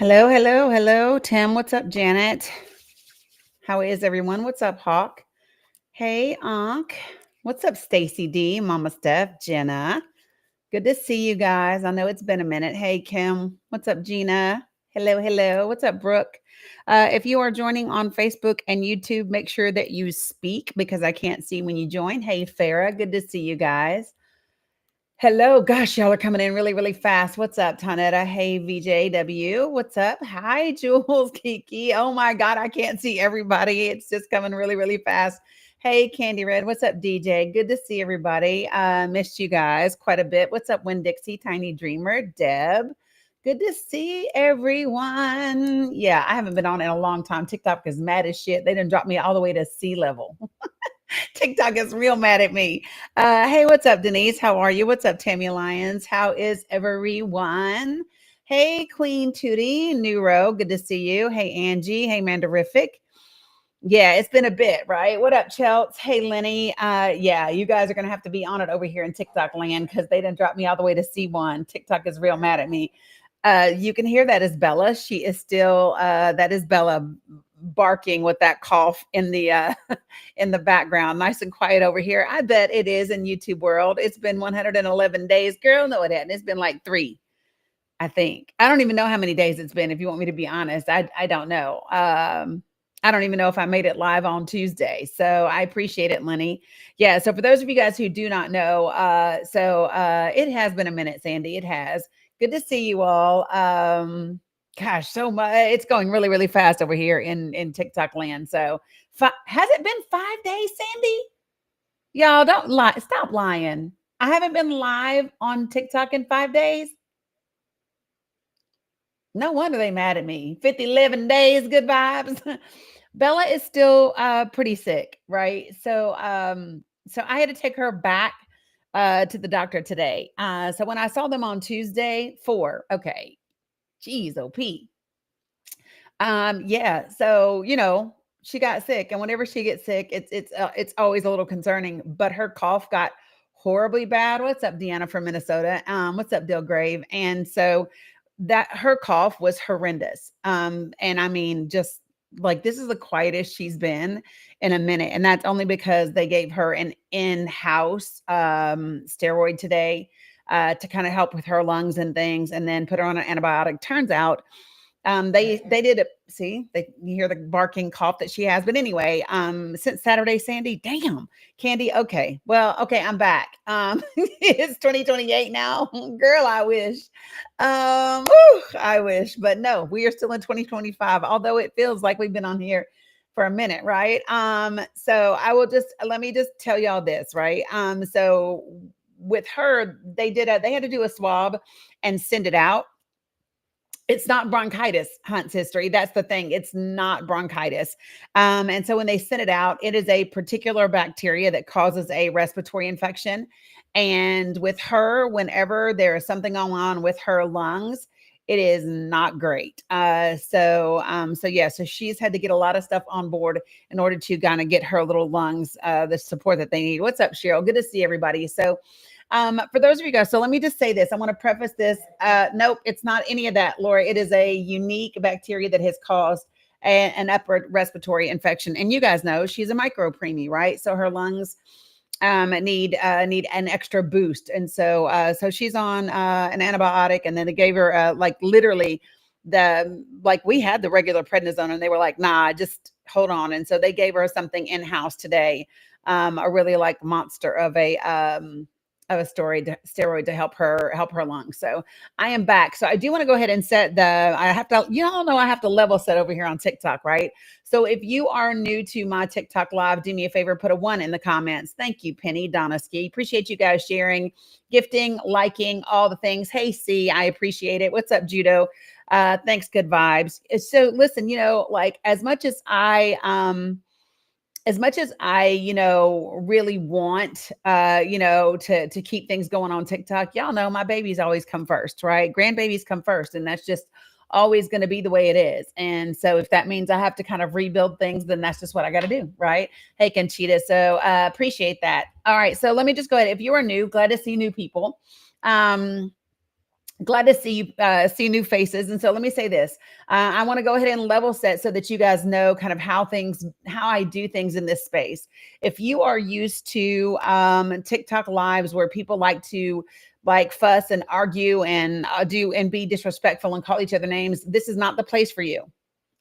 Hello, hello, hello, Tim. What's up, Janet? How is everyone? What's up, Hawk? Hey, Ankh. What's up, Stacy D, Mama Steph, Jenna? Good to see you guys. I know it's been a minute. Hey, Kim. What's up, Gina? Hello, hello. What's up, Brooke? If you are joining on Facebook and YouTube, make sure that you speak because I can't see when you join. Hey, Farah. Good to see you guys. Hello. Gosh, y'all are coming in really, really fast. What's up, Tanetta? Hey, VJW. What's up? Hi, Jules, Kiki. Oh my God, I can't see everybody. It's just coming really, really fast. Hey, Candy Red. What's up, DJ? Good to see everybody. Missed you guys quite a bit. What's up, Win Dixie, Tiny Dreamer, Deb? Good to see everyone. Yeah, I haven't been on in a long time. TikTok is mad as shit. They didn't drop me all the way to sea level. TikTok is real mad at me. Hey, what's up, Denise? How are you? What's up, Tammy Lyons? How is everyone? Hey, Queen Tootie, Neuro, good to see you. Hey, Angie. Hey, Mandarific. Yeah, it's been a bit, right? What up, Chelts? Hey, Lenny. Yeah, you guys are gonna have to be on it over here in TikTok land because they didn't drop me all the way to C1. TikTok is real mad at me. You can hear that is Bella. She is still that is Bella barking with that cough in the in the background. Nice and quiet over here. I bet it is in YouTube world. It's been 111 days. Girl, no, it hadn't. It's been like 3, I think. I don't even know how many days it's been, if you want me to be honest. I don't know. I don't even know if I made it live on Tuesday. So I appreciate it, Lenny. Yeah. So for those of you guys who do not know, it has been a minute, Sandy. It has. Good to see you all. Gosh, so much. It's going really, really fast over here in TikTok land. So has it been 5 days, Sandy? Y'all don't lie. Stop lying. I haven't been live on TikTok in 5 days. No wonder they mad at me. 50, 11 days, good vibes. Bella is still pretty sick, right? So I had to take her back to the doctor today. So when I saw them on Tuesday, 4, okay. Geez, OP. Yeah, so she got sick, and whenever she gets sick, it's always a little concerning. But her cough got horribly bad. What's up, Deanna from Minnesota? What's up, Dilgrave? And so that her cough was horrendous. And I mean, just like this is the quietest she's been in a minute, and that's only because they gave her an in-house steroid today to kind of help with her lungs and things, and then put her on an antibiotic. Turns out they did it. See, you hear the barking cough that she has. But anyway, since Saturday, Sandy, damn, Candy. Okay, well, okay, I'm back. It's 2028 now, girl. I wish. I wish, but no, we are still in 2025. Although it feels like we've been on here for a minute, right? So I will just let me just tell y'all this, right? So with her, they had to do a swab and send it out. It's not bronchitis, Hunt's history. That's the thing. It's not bronchitis. And so when they send it out, it is a particular bacteria that causes a respiratory infection. And with her, whenever there is something going on with her lungs, it is not great. So yeah, so she's had to get a lot of stuff on board in order to kind of get her little lungs the support that they need. What's up, Cheryl? Good to see everybody. So for those of you guys, so let me just say this. I want to preface this. Nope, it's not any of that, Laura. It is a unique bacteria that has caused an upper respiratory infection. And you guys know she's a micro preemie, right? So her lungs need an extra boost. And so she's on an antibiotic, and then they gave her like literally we had the regular prednisone, and they were like, nah, just hold on. And so they gave her something in-house today, a really like monster of a steroid to help her lungs. So I am back. So I do want to go ahead and I have to, y'all know I have to level set over here on TikTok, right? So if you are new to my TikTok live, do me a favor, put a 1 in the comments. Thank you, Penny Donoski. Appreciate you guys sharing, gifting, liking, all the things. Hey, C, I appreciate it. What's up, Judo? Thanks, good vibes. So listen, like as much as I, really want, to keep things going on TikTok, y'all know my babies always come first, right? Grandbabies come first. And that's just always going to be the way it is. And so if that means I have to kind of rebuild things, then that's just what I got to do, right? Hey, Conchita. So appreciate that. All right. So let me just go ahead. If you are new, glad to see new people. Glad to see you, see new faces. And so let me say this. I want to go ahead and level set so that you guys know kind of how I do things in this space. If you are used to TikTok lives where people like to like fuss and argue and do and be disrespectful and call each other names, this is not the place for you.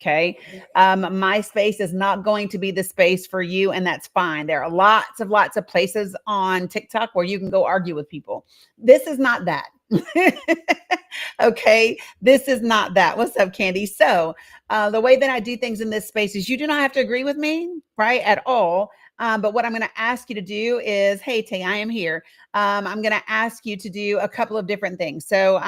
Okay. My space is not going to be the space for you, and that's fine. There are lots of places on TikTok where you can go argue with people. This is not that. Okay. This is not that. What's up, Candy? So, the way that I do things in this space is you do not have to agree with me, right? At all. But what I'm going to ask you to do is, hey, Tay, I am here. I'm going to ask you to do a couple of different things. So,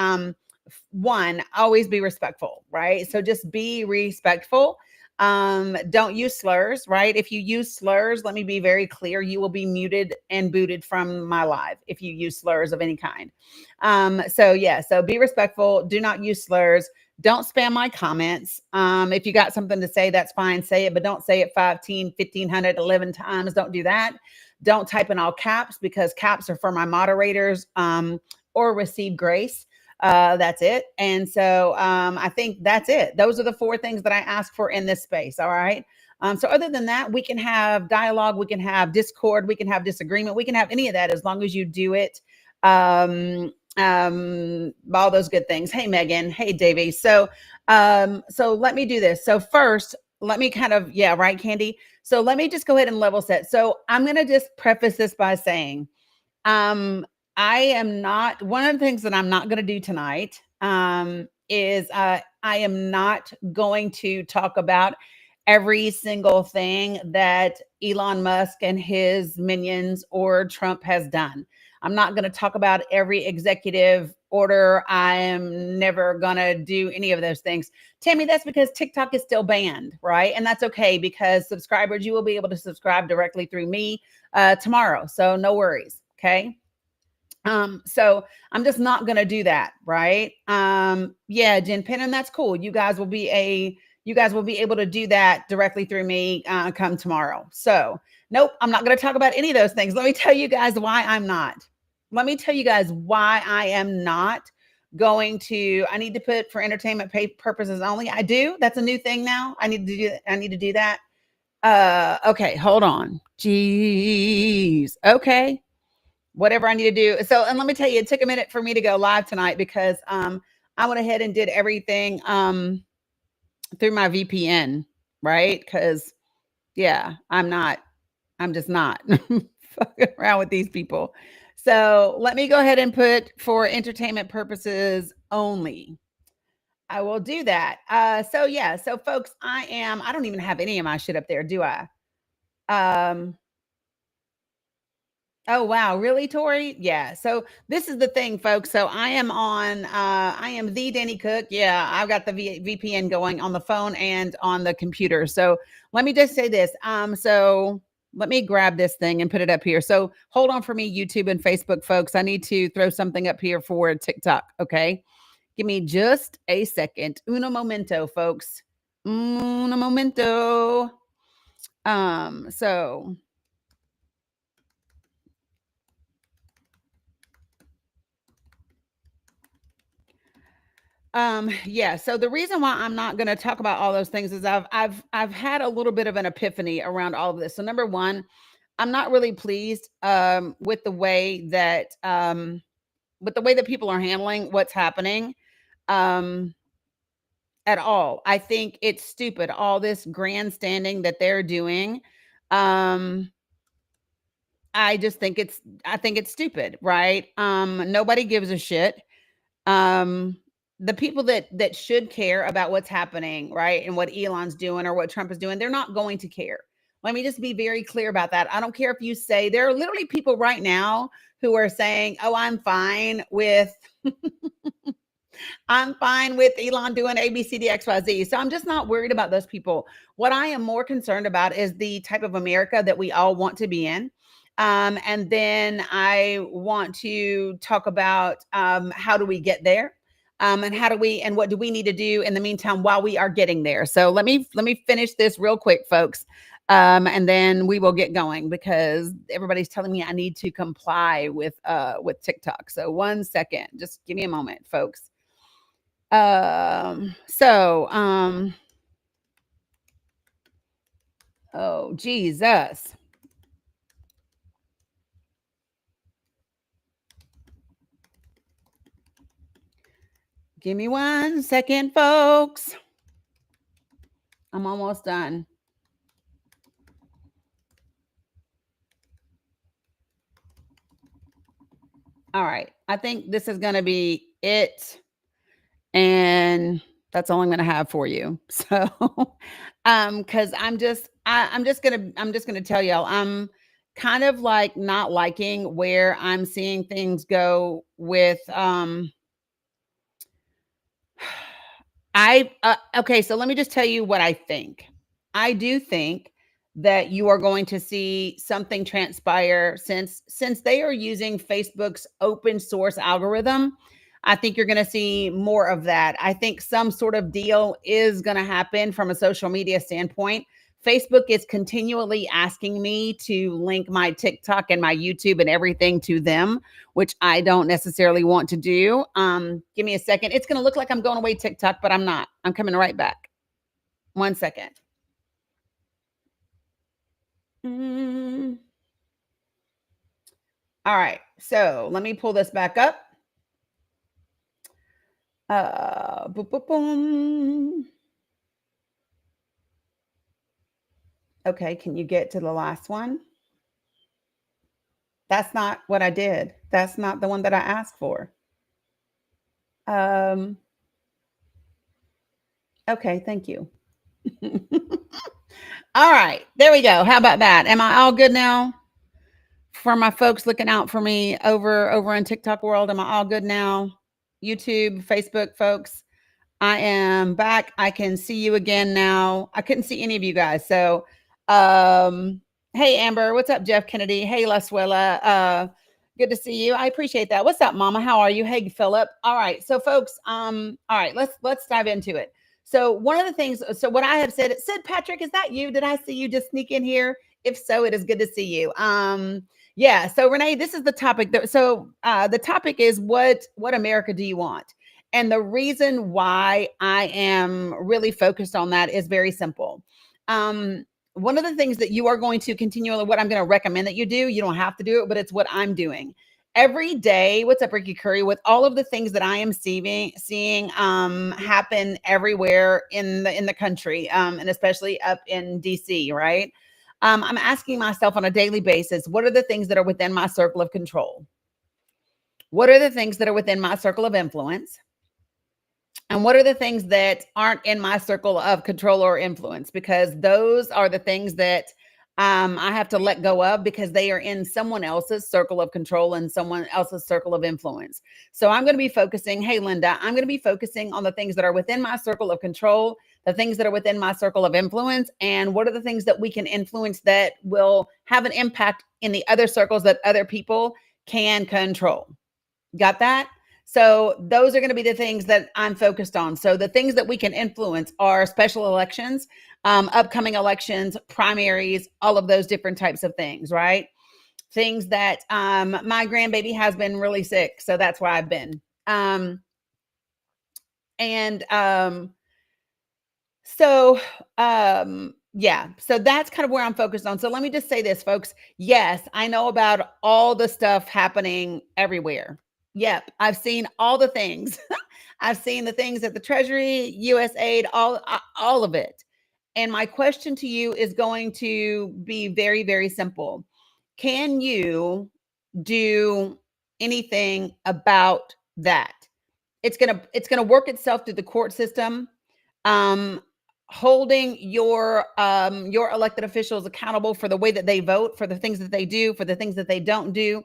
one, always be respectful, right? So just be respectful. Don't use slurs, right? If you use slurs, let me be very clear, you will be muted and booted from my live if you use slurs of any kind. So yeah, so be respectful, do not use slurs. Don't spam my comments. If you got something to say, that's fine, say it, but don't say it 15, 1500, 11 times. Don't do that. Don't type in all caps, because caps are for my moderators, or receive grace. That's it. And so I think that's it. Those are the four things that I ask for in this space. All right. So other than that, we can have dialogue, we can have discord, we can have disagreement, we can have any of that as long as you do it. All those good things. Hey, Megan. Hey, Davey. So let me do this. So first, let me kind of, yeah, right, Candy. So let me just go ahead and level set. So I'm going to just preface this by saying, I am not, one of the things that I'm not going to do tonight is I am not going to talk about every single thing that Elon Musk and his minions or Trump has done. I'm not going to talk about every executive order. I am never going to do any of those things. Tammy, that's because TikTok is still banned, right? And that's okay, because subscribers, you will be able to subscribe directly through me tomorrow. So no worries. Okay. So I'm just not going to do that. Right. Yeah, Jen Pennon, that's cool. You guys will be able to do that directly through me, come tomorrow. So nope, I'm not going to talk about any of those things. Let me tell you guys why I'm not. Let me tell you guys why I am not going to, I need to put for entertainment purposes only. I do. That's a new thing now. I need to do that. Okay, hold on. Jeez. Okay. Whatever I need to do. So, and let me tell you, it took a minute for me to go live tonight because I went ahead and did everything through my VPN, right? Because yeah, I'm just not fucking around with these people. So let me go ahead and put for entertainment purposes only. I will do that. So yeah, so folks, I don't even have any of my shit up there, do I? Oh wow, really, Tori? Yeah. So this is the thing, folks. So I am the Danny Cook. Yeah, I've got the VPN going on the phone and on the computer. So let me just say this. So let me grab this thing and put it up here. So hold on for me, YouTube and Facebook folks. I need to throw something up here for TikTok. Okay. Give me just a second. Uno momento, folks. Uno momento. So yeah, so the reason why I'm not going to talk about all those things is I've had a little bit of an epiphany around all of this. So number one, I'm not really pleased with the way that people are handling what's happening um at all. I think it's stupid, all this grandstanding that they're doing. Um I think it's stupid, right? Nobody gives a shit. um the people that should care about what's happening, right, and what Elon's doing or what Trump is doing, they're not going to care. Let me just be very clear about that. I don't care if you say, there are literally people right now who are saying, oh, I'm fine with Elon doing ABCDXYZ. So I'm just not worried about those people. What I am more concerned about is the type of America that we all want to be in. And then I want to talk about how do we get there? And what do we need to do in the meantime while we are getting there? So let me finish this real quick, folks. And then we will get going because everybody's telling me I need to comply with TikTok. So 1 second, just give me a moment, folks. So oh Jesus. Give me 1 second, folks. I'm almost done. All right. I think this is going to be it. And that's all I'm going to have for you. So, cuz I'm just going to tell y'all I'm kind of like not liking where I'm seeing things go with okay, so let me just tell you what I think. I do think that you are going to see something transpire since they are using Facebook's open source algorithm. I think you're going to see more of that. I think some sort of deal is going to happen from a social media standpoint. Facebook is continually asking me to link my TikTok and my YouTube and everything to them, which I don't necessarily want to do. Give me a second. It's going to look like I'm going away TikTok, but I'm not. I'm coming right back. 1 second. All right. So let me pull this back up. Boom, boom, boom. Okay. Can you get to the last one? That's not what I did. That's not the one that I asked for. Okay. Thank you. All right. There we go. How about that? Am I all good now? For my folks looking out for me over in TikTok world, am I all good now? YouTube, Facebook folks, I am back. I can see you again now. I couldn't see any of you guys. So, hey Amber, what's up, Jeff Kennedy? Hey Laswella, good to see you. I appreciate that. What's up, Mama? How are you? Hey Philip. All right, so folks, all right, let's dive into it. So one of the things, so what I have said, Patrick, is that you? Did I see you just sneak in here? If so, it is good to see you. Yeah. So Renee, this is the topic. The topic is what America do you want? And the reason why I am really focused on that is very simple. One of the things that you are going to continually, what I'm going to recommend that you do, you don't have to do it, but it's what I'm doing every day. What's up, Ricky Curry? With all of the things that I am seeing happen everywhere in the country, and especially up in DC, right? I'm asking myself on a daily basis, what are the things that are within my circle of control? What are the things that are within my circle of influence? And what are the things that aren't in my circle of control or influence? Because those are the things that I have to let go of because they are in someone else's circle of control and someone else's circle of influence. So I'm going to be focusing, hey, Linda, I'm going to be focusing on the things that are within my circle of control, the things that are within my circle of influence, and what are the things that we can influence that will have an impact in the other circles that other people can control. Got that? So those are going to be the things that I'm focused on. So the things that we can influence are special elections, upcoming elections, primaries, all of those different types of things, right? Things that my grandbaby has been really sick. So that's why I've been. Yeah, so that's kind of where I'm focused on. So let me just say this, folks. Yes, I know about all the stuff happening everywhere. Yep, I've seen all the things. I've seen the things at the Treasury, USAID, all of it. And my question to you is going to be very, very simple. Can you do anything about that? It's gonna work itself through the court system. Um, Holding your elected officials accountable for the way that they vote, for the things that they do, for the things that they don't do.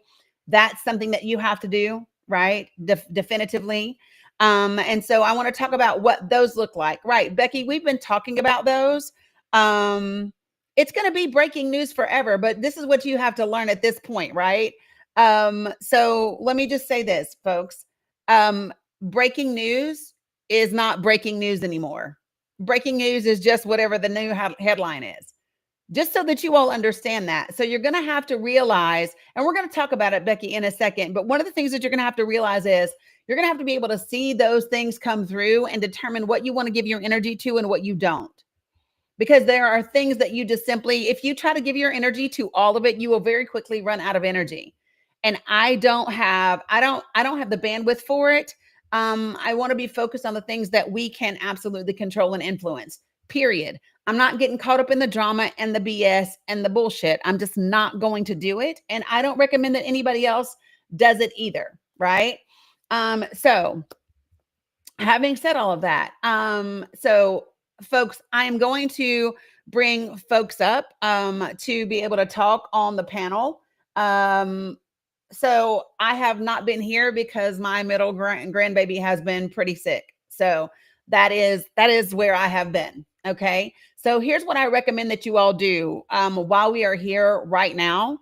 That's something that you have to do, right? Definitively. And so I want to talk about what those look like. Right, Becky, we've been talking about those. It's going to be breaking news forever, but this is what you have to learn at this point, right? So let me just say this, folks. breaking news is not breaking news anymore. Breaking news is just whatever the new headline is, just so that you all understand that. So you're going to have to realize, and we're going to talk about it, Becky, in a second, but one of the things that you're going to have to realize is you're going to have to be able to see those things come through and determine what you want to give your energy to and what you don't. Because there are things that you just simply, if you try to give your energy to all of it, you will very quickly run out of energy. And I don't have the bandwidth for it. I want to be focused on the things that we can absolutely control and influence, period. I'm not getting caught up in the drama and the BS and the bullshit. I'm just not going to do it. And I don't recommend that anybody else does it either. Right. So having said all of that, so folks, I am going to bring folks up to be able to talk on the panel. So I have not been here because my middle grandbaby has been pretty sick. So that is where I have been. Okay. So here's what I recommend that you all do while we are here right now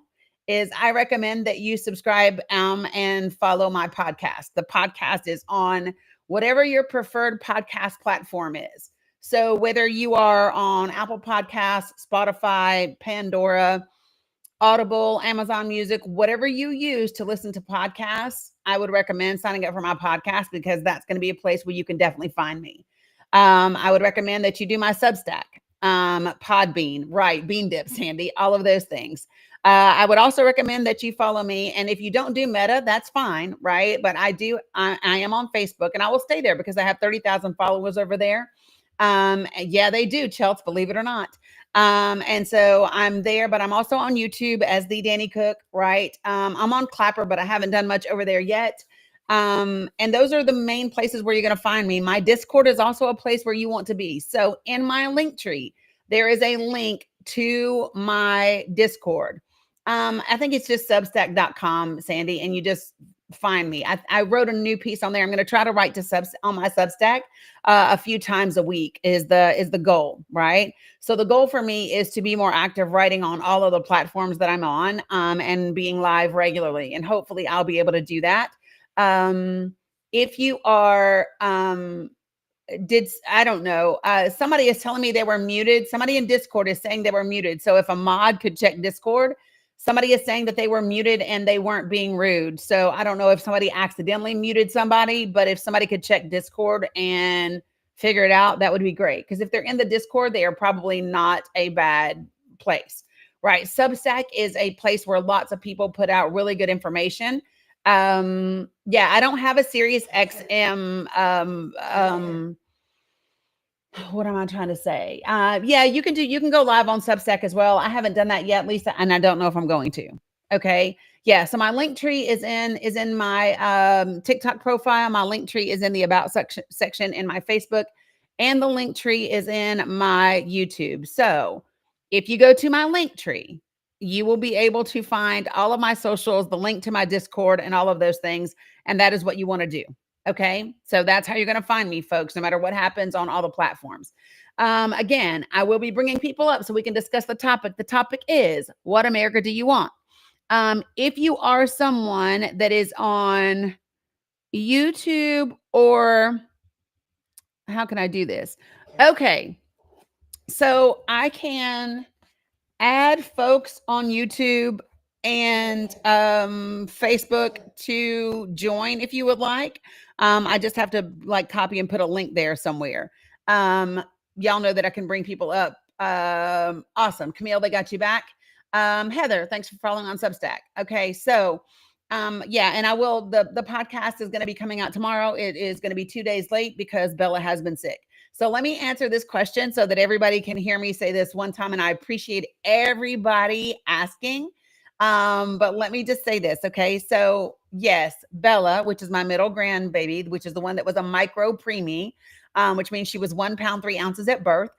is I recommend that you subscribe and follow my podcast. The podcast is on whatever your preferred podcast platform is. So whether you are on Apple Podcasts, Spotify, Pandora, Audible, Amazon Music, whatever you use to listen to podcasts, I would recommend signing up for my podcast because that's going to be a place where you can definitely find me. I would recommend that you do my Substack, Podbean, right, Bean Dip, Sandy, all of those things. I would also recommend that you follow me. And if you don't do Meta, that's fine, right? But I am on Facebook and I will stay there because I have 30,000 followers over there. Yeah, they do, Chelsea, believe it or not. And so I'm there, but I'm also on YouTube as the Danny Cook, right? I'm on Clapper, but I haven't done much over there yet. And those are the main places where you're going to find me. My Discord is also a place where you want to be. So in my link tree, there is a link to my Discord. I think it's just substack.com, Sandy, and you just find me. I wrote a new piece on there. I'm going to try to write on my Substack a few times a week is the goal, right? So the goal for me is to be more active writing on all of the platforms that I'm on and being live regularly. And hopefully I'll be able to do that. If you are, I don't know, somebody is telling me they were muted. Somebody in Discord is saying they were muted. So if a mod could check Discord, somebody is saying that they were muted and they weren't being rude. So I don't know if somebody accidentally muted somebody, but if somebody could check Discord and figure it out, that would be great. Because if they're in the Discord, they are probably not a bad place, right? Substack is a place where lots of people put out really good information. Yeah, I don't have a Sirius XM, what am I trying to say? Yeah, you can go live on Substack as well. I haven't done that yet, Lisa, and I don't know if I'm going to. Okay. Yeah. So my link tree is in my TikTok profile. My link tree is in the about section in my Facebook, and the link tree is in my YouTube. So if you go to my link tree, you will be able to find all of my socials, the link to my Discord, and all of those things. And that is what you want to do. Okay. So that's how you're going to find me, folks, no matter what happens on all the platforms. Again, I will be bringing people up so we can discuss the topic. The topic is, what America do you want? If you are someone that is on YouTube, or how can I do this? Okay. So I can add folks on YouTube and Facebook to join if you would like. I just have to copy and put a link there somewhere. Y'all know that I can bring people up. Awesome. Camille, they got you back. Heather, thanks for following on Substack. Okay. So yeah, and I will, the podcast is going to be coming out tomorrow. It is going to be 2 days late because Bella has been sick. So let me answer this question so that everybody can hear me say this one time. And I appreciate everybody asking. But let me just say this. Okay. So yes, Bella, which is my middle grandbaby, which is the one that was a micro preemie, which means she was 1 pound, 3 ounces at birth.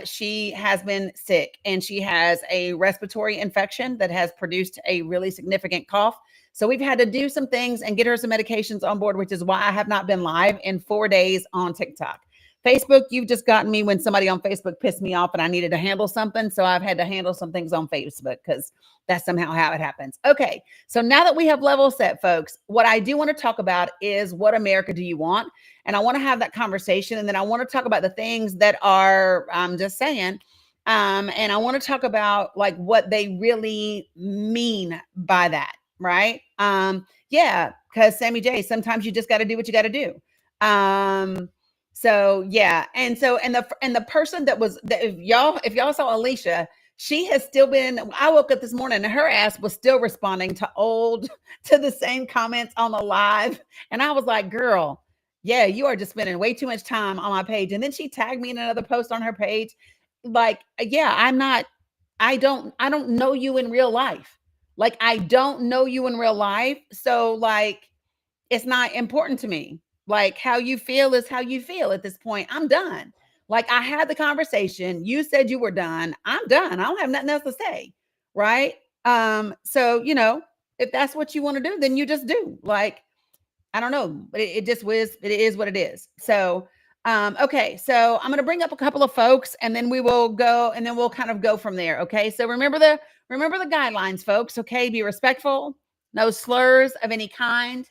She has been sick and she has a respiratory infection that has produced a really significant cough. So we've had to do some things and get her some medications on board, which is why I have not been live in 4 days on TikTok. Facebook, you've just gotten me when somebody on Facebook pissed me off and I needed to handle something. So I've had to handle some things on Facebook because that's somehow how it happens. Okay. So now that we have level set, folks, what I do want to talk about is what America do you want? And I want to have that conversation. And then I want to talk about the things that are, I'm just saying, and I want to talk about like what they really mean by that, right? Yeah, because Sammy J, sometimes you just got to do what you got to do. So yeah, and the person that was that if y'all saw Alicia, she has still been. I woke up this morning and her ass was still responding to the same comments on the live, and I was like, girl, yeah, you are just spending way too much time on my page. And then she tagged me in another post on her page, like, yeah, I don't know you in real life. Like, I don't know you in real life, so like it's not important to me. Like, how you feel is how you feel at this point. I'm done. Like, I had the conversation. You said you were done. I'm done. I don't have nothing else to say. Right. So, if that's what you want to do, then you just do. Like, I don't know, but it just was, it is what it is. So, okay. So I'm going to bring up a couple of folks and then we will go and then we'll kind of go from there. Okay. So remember the guidelines, folks. Okay. Be respectful, no slurs of any kind.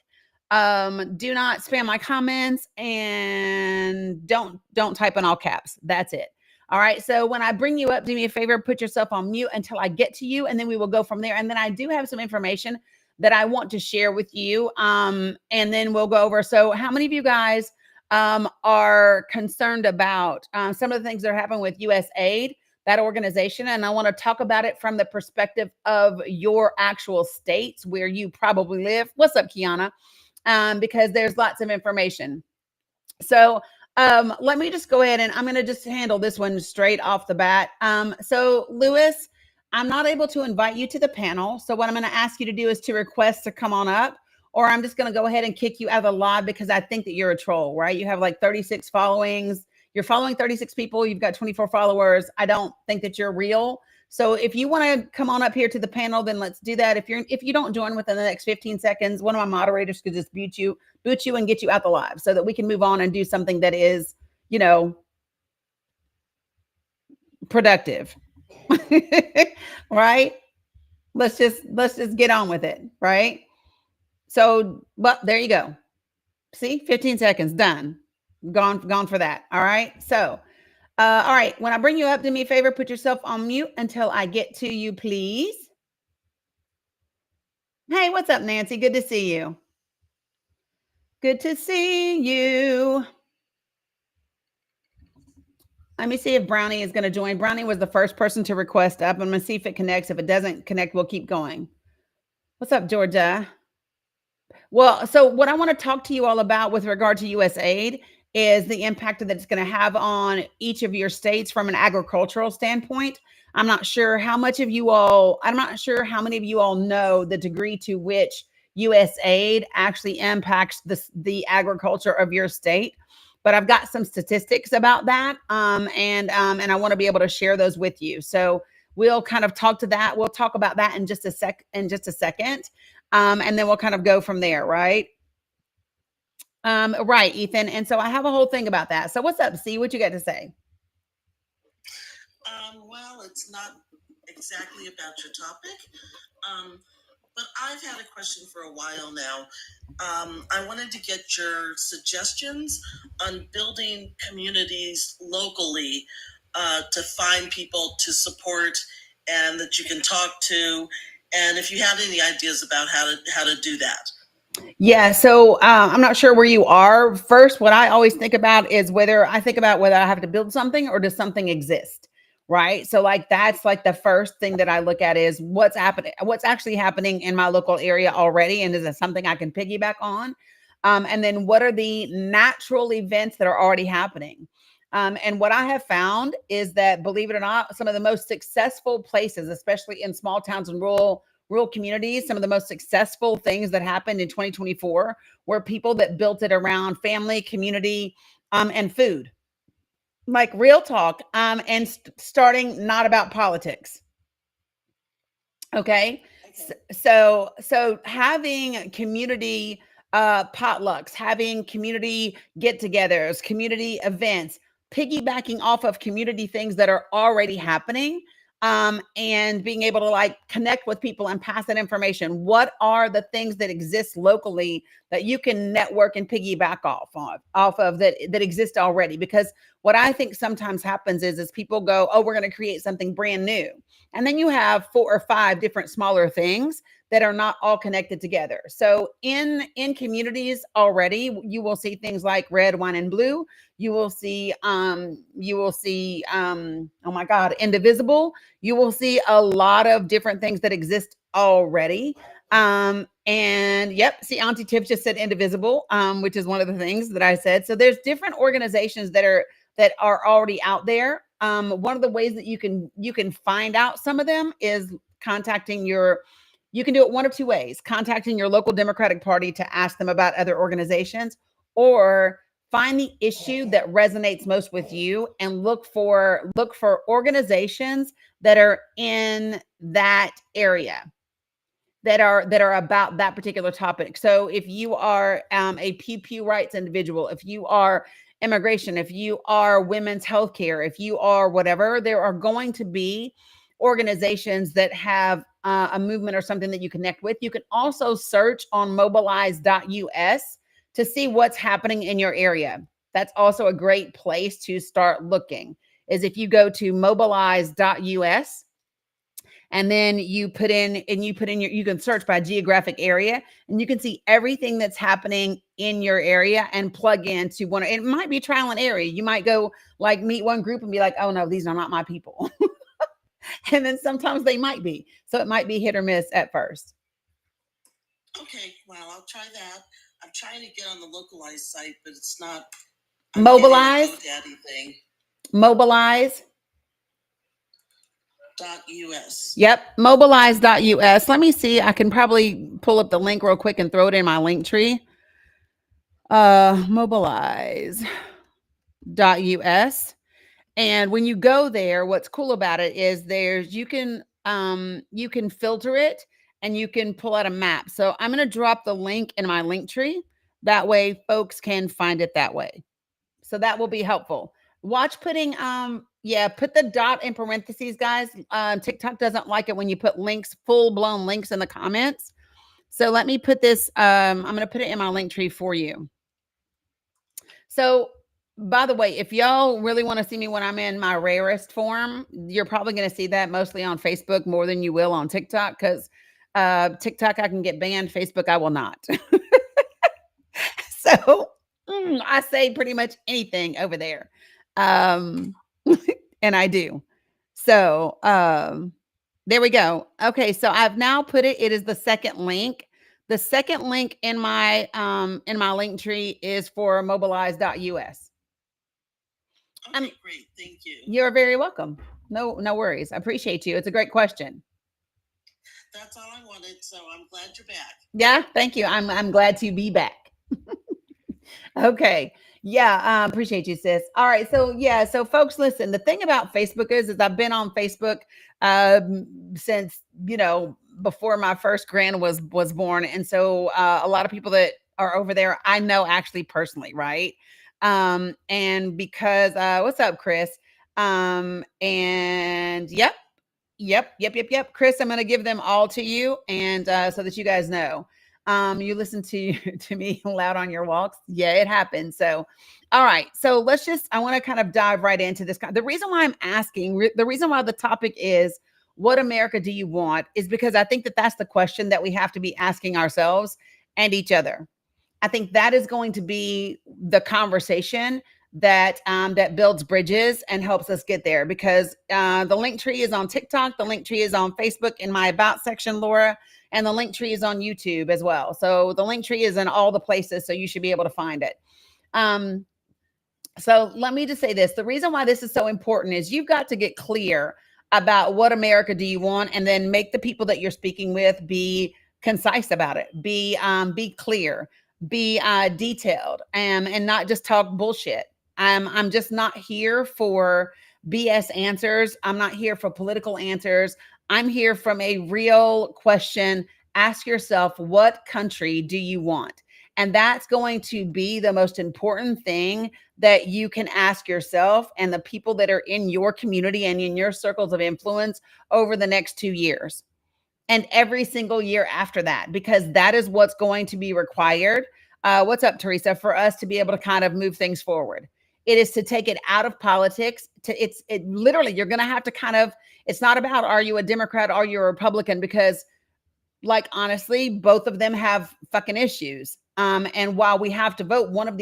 Do not spam my comments and don't type in all caps. That's it. All right. So when I bring you up, do me a favor, put yourself on mute until I get to you, and then we will go from there. And then I do have some information that I want to share with you. And then we'll go over. So how many of you guys are concerned about some of the things that are happening with USAID, that organization? And I want to talk about it from the perspective of your actual states where you probably live. What's up, Kiana? Because there's lots of information. So let me just go ahead and I'm going to just handle this one straight off the bat. So Lewis, I'm not able to invite you to the panel. So what I'm going to ask you to do is to request to come on up, or I'm just going to go ahead and kick you out of the live because I think that you're a troll, right? You have like 36 followings. You're following 36 people. You've got 24 followers. I don't think that you're real. So if you want to come on up here to the panel, then let's do that. If you don't join within the next 15 seconds, one of my moderators could just boot you and get you out the live so that we can move on and do something that is, productive. Right? Let's just get on with it, right? So, but there you go. See, 15 seconds, done. Gone for that. All right. So, all right. When I bring you up, do me a favor, put yourself on mute until I get to you, please. Hey, what's up, Nancy? Good to see you. Good to see you. Let me see if Brownie is going to join. Brownie was the first person to request up. I'm going to see if it connects. If it doesn't connect, we'll keep going. What's up, Georgia? Well, so what I want to talk to you all about with regard to USAID is the impact that it's going to have on each of your states from an agricultural standpoint. I'm not sure how many of you all know the degree to which USAID actually impacts the agriculture of your state. But I've got some statistics about that, and I want to be able to share those with you. So we'll kind of talk to that. We'll talk about that in just a second, and then we'll kind of go from there, right? Right, Ethan. And so I have a whole thing about that. So what's up, C? What you got to say? Well, it's not exactly about your topic, but I've had a question for a while now. I wanted to get your suggestions on building communities locally to find people to support and that you can talk to, and if you have any ideas about how to do that. Yeah, so I'm not sure where you are. First, what I always think about is whether I have to build something or does something exist, right? So like that's like the first thing that I look at is what's actually happening in my local area already, and is it something I can piggyback on? And then what are the natural events that are already happening? And what I have found is that, believe it or not, some of the most successful places, especially in small towns and rural communities, some of the most successful things that happened in 2024 were people that built it around family, community, and food. Like real talk, and starting not about politics. Okay. So having community potlucks, having community get-togethers, community events, piggybacking off of community things that are already happening, and being able to like connect with people and pass that information. What are the things that exist locally that you can network and piggyback off of that exist already? Because what I think sometimes happens is people go, oh, we're going to create something brand new, and then you have 4 or 5 different smaller things that are not all connected together. So in communities already, you will see things like red, wine, and blue. You will see oh my God, indivisible. You will see a lot of different things that exist already. And yep, see, Auntie Tiff just said indivisible, which is one of the things that I said. So there's different organizations that are already out there. One of the ways that you can find out some of them is contacting your you can do it one of 2 ways: contacting your local Democratic Party to ask them about other organizations, or find the issue that resonates most with you and look for organizations that are in that area that are about that particular topic. So if you are a pew rights individual, if you are immigration, if you are women's health care, if you are whatever, there are going to be organizations that have a movement or something that you connect with. You can also search on mobilize.us to see what's happening in your area. That's also a great place to start looking, is if you go to mobilize.us and then you put in you can search by geographic area, and you can see everything that's happening in your area and plug into one. It might be trial and error. You might go like meet one group and be like, oh no, these are not my people. And then sometimes they might be. So it might be hit or miss at first. Okay, well, I'll try that. I'm trying to get on the localized site, but it's not. Mobilize. GoDaddy thing. Mobilize. .us. Yep, mobilize.us. Let me see. I can probably pull up the link real quick and throw it in my link tree. Mobilize.us. And when you go there, what's cool about it is you can filter it and you can pull out a map. So I'm going to drop the link in my link tree. That way folks can find it that way. So that will be helpful. Watch putting put the dot in parentheses, guys. TikTok doesn't like it when you put links, full-blown links in the comments. So let me put this, I'm going to put it in my link tree for you. So by the way, if y'all really want to see me when I'm in my rarest form, you're probably going to see that mostly on Facebook more than you will on TikTok, because TikTok I can get banned, Facebook I will not. So I say pretty much anything over there. And I do. So there we go. Okay, so I've now put it. It is the second link. The second link in my link tree is for mobilize.us. Okay, great. Thank you. You're very welcome. No worries. I appreciate you. It's a great question. That's all I wanted, so I'm glad you're back. Yeah, thank you. I'm glad to be back. Okay. Yeah, appreciate you, sis. All right. So yeah, so folks, listen, the thing about Facebook is I've been on Facebook since, before my first grand was born. And so a lot of people that are over there, I know actually personally, right? And because what's up, Chris? And yep. Chris, I'm gonna give them all to you, and so that you guys know. You listen to me loud on your walks. Yeah, it happens. So, all right. So I want to kind of dive right into this. The reason why I'm asking, the reason why the topic is what America do you want, is because I think that that's the question that we have to be asking ourselves and each other. I think that is going to be the conversation that builds bridges and helps us get there, because the link tree is on TikTok, the link tree is on Facebook in my about section, Laura, and the link tree is on YouTube as well. So the link tree is in all the places, so you should be able to find it. So let me just say this. The reason why this is so important is you've got to get clear about what America do you want, and then make the people that you're speaking with be concise about it. Be clear, be detailed, and not just talk bullshit. I'm just not here for BS answers. I'm not here for political answers. I'm here from a real question. Ask yourself, what country do you want? And that's going to be the most important thing that you can ask yourself and the people that are in your community and in your circles of influence over the next 2 years and every single year after that, because that is what's going to be required. What's up, Teresa? For us to be able to kind of move things forward, it is to take it out of politics. It literally, you're going to have to kind of. It's not about are you a Democrat, are you a Republican, because like honestly, both of them have fucking issues. And while we have to vote one of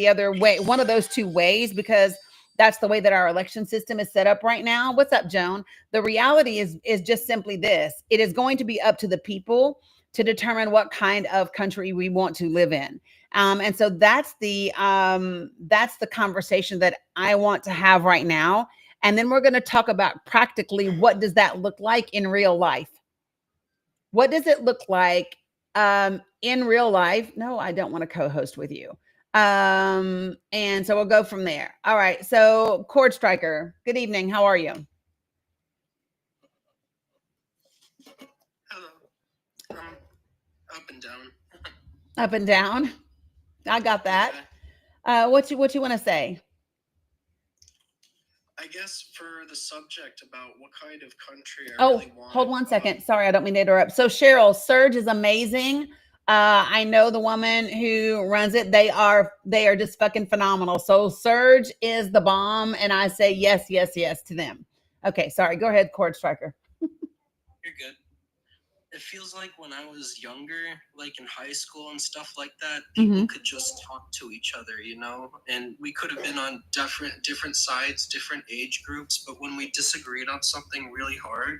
those two ways, because that's the way that our election system is set up right now. What's up, Joan? The reality is just simply this: it is going to be up to the people to determine what kind of country we want to live in. And so that's the conversation that I want to have right now. And then we're going to talk about practically what does that look like in real life. What does it look like in real life? No, I don't want to co-host with you. And so we'll go from there. All right. So Chord Striker, good evening. How are you? Hello. Up and down. Up and down. I got that. Yeah. What you want to say? I guess for the subject about what kind of country I Oh, really want. hold one second. Sorry, I don't mean to interrupt. So Cheryl, Surge is amazing. I know the woman who runs it. They are just fucking phenomenal. So Surge is the bomb, and I say yes, yes, yes to them. Okay, sorry. Go ahead, Chord Striker. You're good. It feels like when I was younger, like in high school and stuff like that, people could just talk to each other, you know, and we could have been on different sides, different age groups, but when we disagreed on something really hard,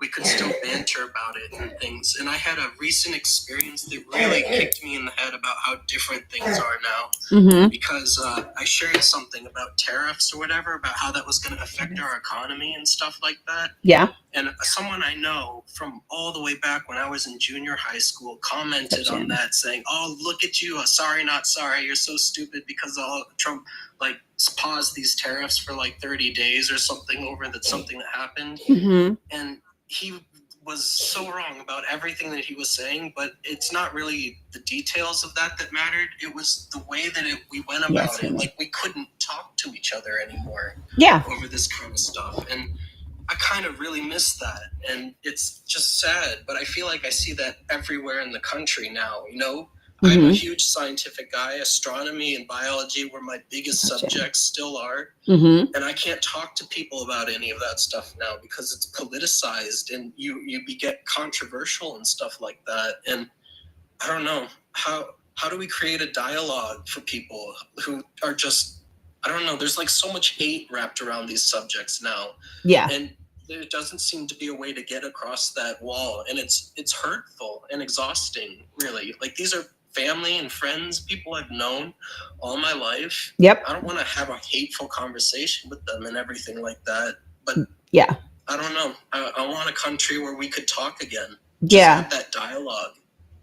we could still banter about it and things. And I had a recent experience that really kicked me in the head about how different things are now, because I shared something about tariffs or whatever, about how that was going to affect our economy and stuff like that. Yeah. And someone I know from all the way back when I was in junior high school commented on that, saying, "Oh, look at you, sorry not sorry, you're so stupid because Trump like paused these tariffs for like 30 days or something over something that happened." And he was so wrong about everything that he was saying, but it's not really the details of that mattered. It was the way that we went about it. Like we couldn't talk to each other anymore over this kind of stuff. And I kind of really miss that. And it's just sad, but I feel like I see that everywhere in the country now, you know? I'm a huge scientific guy. Astronomy and biology were my biggest subjects, still are. And I can't talk to people about any of that stuff now because it's politicized and you get controversial and stuff like that. And I don't know, how do we create a dialogue for people who are just, I don't know, there's like so much hate wrapped around these subjects now. Yeah. And there doesn't seem to be a way to get across that wall. And it's hurtful and exhausting, really. Like these are family and friends, people I've known all my life. Yep. I don't want to have a hateful conversation with them and everything like that. But yeah, I don't know. I want a country where we could talk again. Just have that dialogue.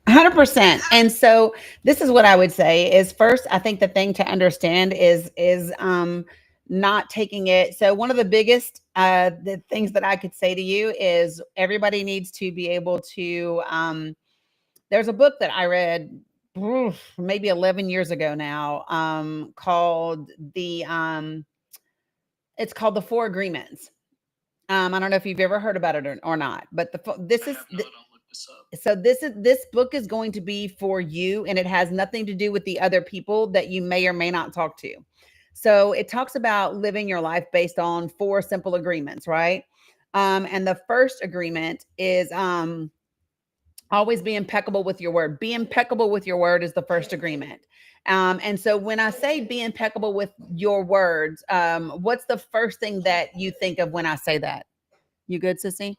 100%. And so this is what I would say is first, I think the thing to understand is not taking it. So one of the biggest the things that I could say to you is everybody needs to be able to there's a book that I read maybe 11 years ago now called it's called The Four Agreements. I don't know if you've ever heard about it or not, but this book is going to be for you, and it has nothing to do with the other people that you may or may not talk to. So it talks about living your life based on 4 simple agreements, right? And the first agreement is always be impeccable with your word. Be impeccable with your word is the first agreement. And so when I say be impeccable with your words, what's the first thing that you think of when I say that? You good, Sissy?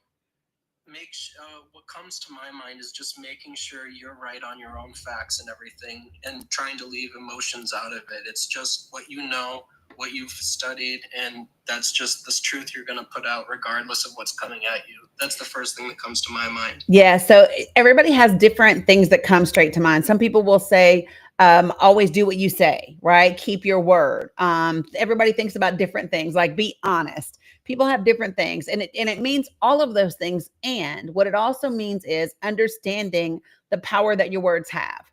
What comes to my mind is just making sure you're right on your own facts and everything and trying to leave emotions out of it. It's just what you know, what you've studied, and that's just this truth you're going to put out regardless of what's coming at you. That's the first thing that comes to my mind. Yeah. So everybody has different things that come straight to mind. Some people will say, always do what you say, right? Keep your word. Everybody thinks about different things, like be honest. People have different things, and it means all of those things. And what it also means is understanding the power that your words have.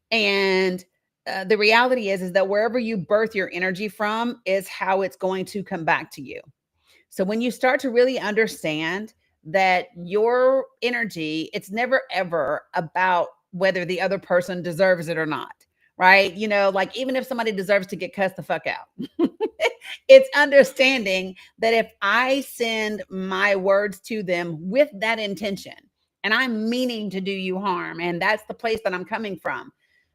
And the reality is that wherever you birth your energy from is how it's going to come back to you. So when you start to really understand that your energy, it's never ever about whether the other person deserves it or not, right? You know, like even if somebody deserves to get cussed the fuck out, it's understanding that if I send my words to them with that intention and I'm meaning to do you harm, and that's the place that I'm coming from,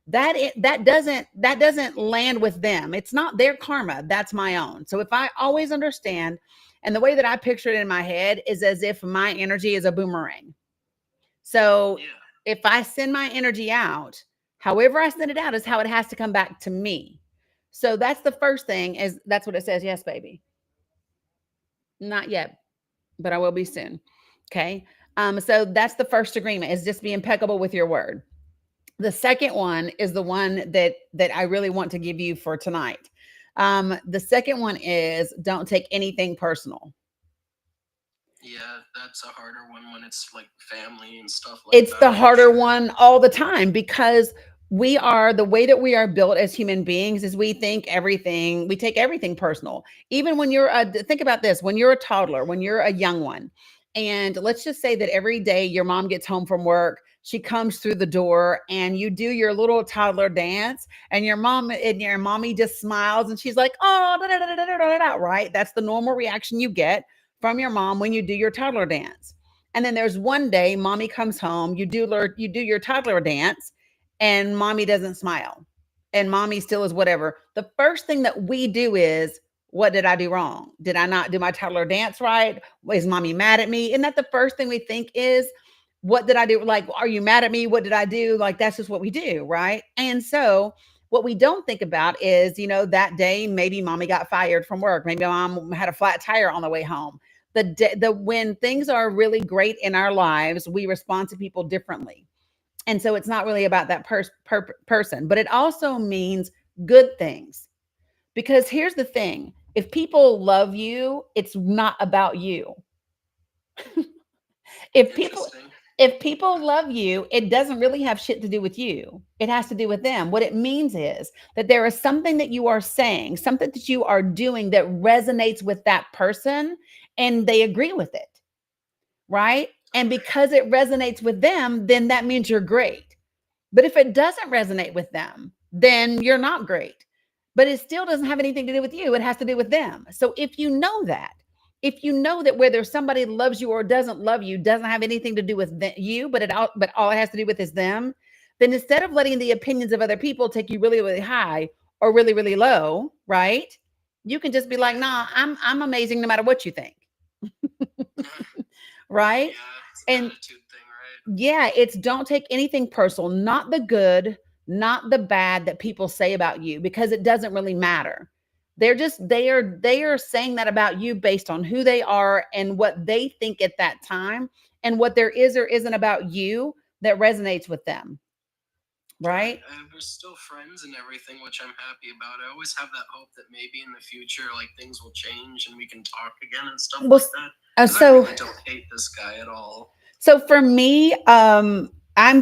that doesn't land with them. It's not their karma, that's my own. So if I always understand, and the way that I picture it in my head is as if my energy is a boomerang. So Yeah. if I send my energy out, however I send it out is how it has to come back to me. So that's the first thing, is that's what it says. Yes, baby. Not yet, but I will be soon. Okay. So that's the first agreement, is just be impeccable with your word. The second one is the one that I really want to give you for tonight. The second one is don't take anything personal. Yeah, that's a harder one when it's like family and stuff like It's that. the I'm harder sure. one all the time, because we are, the way that we are built as human beings is we think everything, we take everything personal. Even when you're a, think about this, when you're a toddler, when you're a young one, and let's just say that every day your mom gets home from work, she comes through the door and you do your little toddler dance, and your mom and your mommy just smiles and she's like, oh, da, da, da, da, da, da, da, right? That's the normal reaction you get from your mom when you do your toddler dance. And then there's one day mommy comes home, you do your toddler dance, and mommy doesn't smile. And mommy still is whatever. The first thing that we do is, what did I do wrong? Did I not do my toddler dance right? Is mommy mad at me? Isn't that the first thing we think is, what did I do? Like, are you mad at me? What did I do? Like, that's just what we do, right? And so what we don't think about is, that day maybe mommy got fired from work. Maybe mom had a flat tire on the way home. The when things are really great in our lives, we respond to people differently. And so it's not really about that person, but it also means good things. Because here's the thing, if people love you, it's not about you. if people Interesting. if people love you, it doesn't really have shit to do with you. It has to do with them. What it means is that there is something that you are saying, something that you are doing that resonates with that person, and they agree with it, right? And because it resonates with them, then that means you're great. But if it doesn't resonate with them, then you're not great. But it still doesn't have anything to do with you. It has to do with them. So if you know that whether somebody loves you or doesn't love you doesn't have anything to do with you, but all it has to do with is them, then instead of letting the opinions of other people take you really, really high or really, really low, right? You can just be like, nah, I'm amazing no matter what you think. Right? Yeah, it's an And attitude thing, right? yeah, it's don't take anything personal, not the good, not the bad that people say about you, because it doesn't really matter. They are saying that about you based on who they are and what they think at that time, and what there is or isn't about you that resonates with them, right? We're still friends and everything, which I'm happy about. I always have that hope that maybe in the future, like things will change and we can talk again and stuff Well, like that. uh, 'Cause I so really don't hate this guy at all. so for me, I'm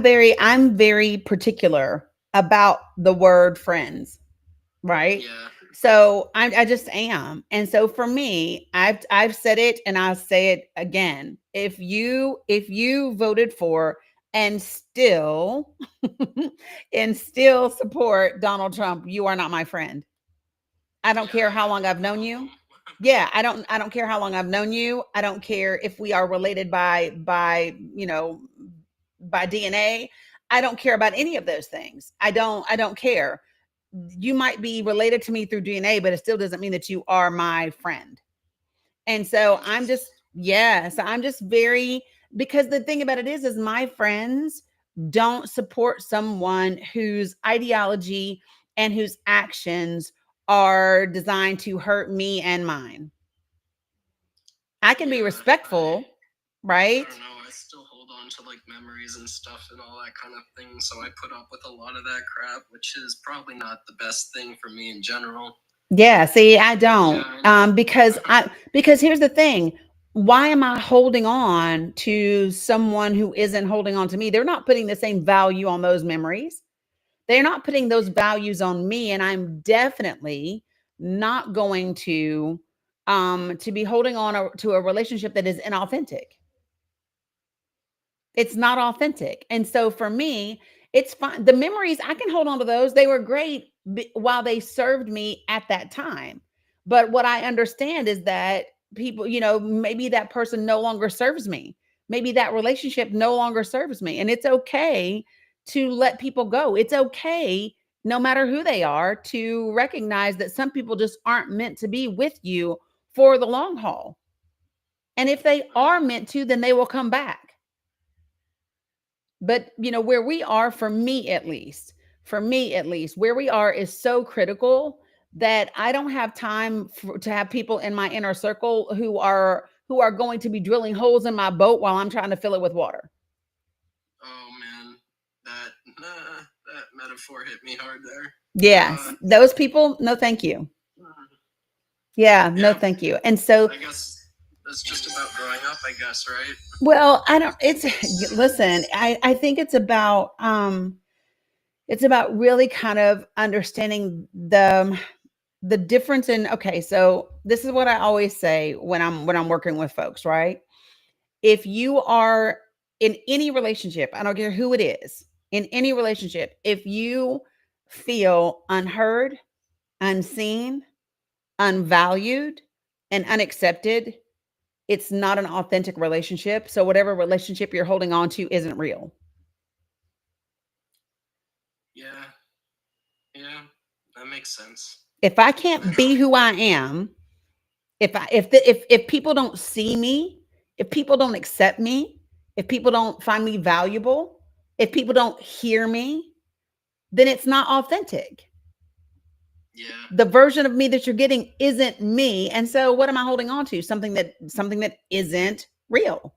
very particular about the word friends, right? Yeah. So I just am. And so for me, I've said it and I'll say it again. If you voted for and still and still support Donald Trump, you are not my friend. I don't Yeah, care I how have long no I've known you. problem. Yeah, I don't care how long I've known you. I don't care if we are related by DNA. I don't care about any of those things. I don't care. You might be related to me through DNA, but it still doesn't mean that you are my friend. And so Interesting. I'm just very, because the thing about it is my friends don't support someone whose ideology and whose actions are designed to hurt me and mine. I can be Yeah, respectful, I right? don't know. I still hold on to like memories and stuff and all that kind of thing. So I put up with a lot of that crap, which is probably not the best thing for me in general. Yeah, see, I Yeah, don't. I know. Because here's the thing. Why am I holding on to someone who isn't holding on to me? They're not putting the same value on those memories. They're not putting those values on me, and I'm definitely not going to be holding on to a relationship that is inauthentic. It's not authentic. And so for me, it's fine. The memories, I can hold on to those. They were great while they served me at that time. But what I understand is that people, maybe that person no longer serves me. Maybe that relationship no longer serves me. And it's okay to let people go. It's okay, no matter who they are, to recognize that some people just aren't meant to be with you for the long haul. And if they are meant to, then they will come back. But where we are, for me at least, where we are is so critical that I don't have time to have people in my inner circle who are going to be drilling holes in my boat while I'm trying to fill it with water. Oh man, that metaphor hit me hard there. Yes, those people, no thank you. Yeah, no thank you. And so I guess it's just about growing up, I guess, right? Well, listen, I think it's about really kind of understanding the difference in, okay, so this is what I always say when I'm working with folks, right? If you are in any relationship, I don't care who it is, in any relationship, if you feel unheard, unseen, unvalued, and unaccepted, it's not an authentic relationship. So whatever relationship you're holding on to isn't real. Yeah, that makes sense. If I can't be who I am, if people don't see me, if people don't accept me, if people don't find me valuable, if people don't hear me, then it's not authentic. Yeah. The version of me that you're getting isn't me. And so what am I holding on to? Something that isn't real.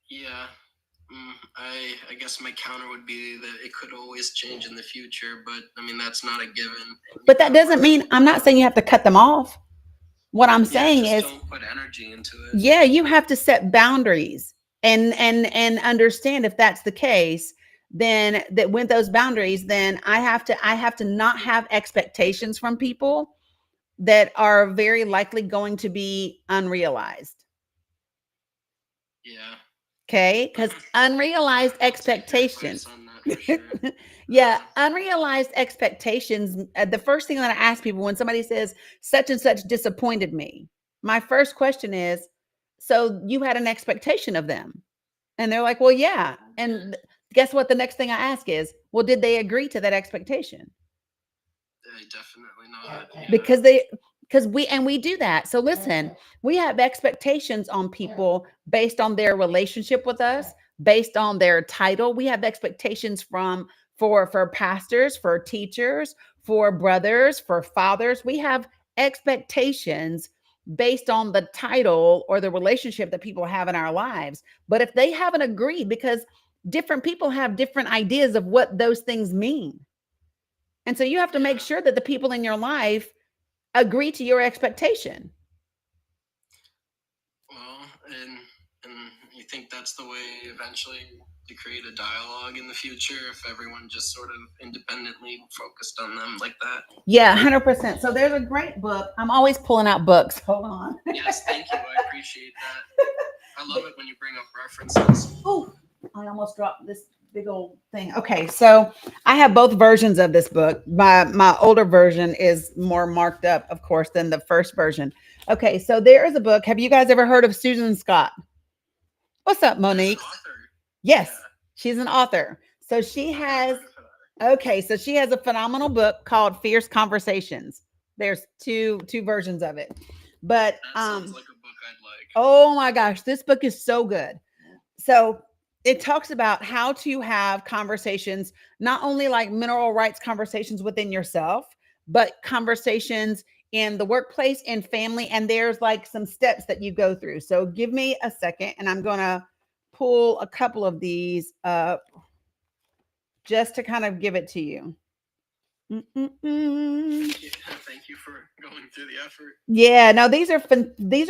Yeah. I guess my counter would be that it could always change in the future, but I mean, that's not a given. But that doesn't mean, I'm not saying you have to cut them off. What I'm saying just is, don't put energy into it. Yeah, you have to set boundaries and understand if that's the case, then that with those boundaries, then I have to not have expectations from people that are very likely going to be unrealized. Yeah. Okay, because unrealized expectations. Yeah, unrealized expectations. The first thing that I ask people when somebody says such and such disappointed me, my first question is, so you had an expectation of them? And they're like, well, yeah. And guess what? The next thing I ask is, well, did they agree to that expectation? Definitely not. Yeah. Because we do that. So listen, we have expectations on people based on their relationship with us, based on their title. We have expectations for pastors, for teachers, for brothers, for fathers. We have expectations based on the title or the relationship that people have in our lives. But if they haven't agreed, because different people have different ideas of what those things mean. And so you have to make sure that the people in your life agree to your expectation. Well, and you think that's the way eventually to create a dialogue in the future if everyone just sort of independently focused on them like that? Yeah, 100%. So there's a great book. I'm always pulling out books. Hold on. Yes, thank you. I appreciate that. I love it when you bring up references. Oh, I almost dropped this big old thing. Okay, so I have both versions of this book. My older version is more marked up, of course, than the first version. Okay, so there is a book. Have you guys ever heard of Susan Scott? What's up, Monique? Yes, yeah. She's an author. So she has a phenomenal book called Fierce Conversations. There's two versions of it. But that sounds like a book I'd like. Oh my gosh, this book is so good. So it talks about how to have conversations, not only like mineral rights conversations within yourself, but conversations in the workplace and family. And there's like some steps that you go through. So give me a second and I'm going to pull a couple of these up just to kind of give it to you. Yeah, thank you for going through the effort. Yeah, no, these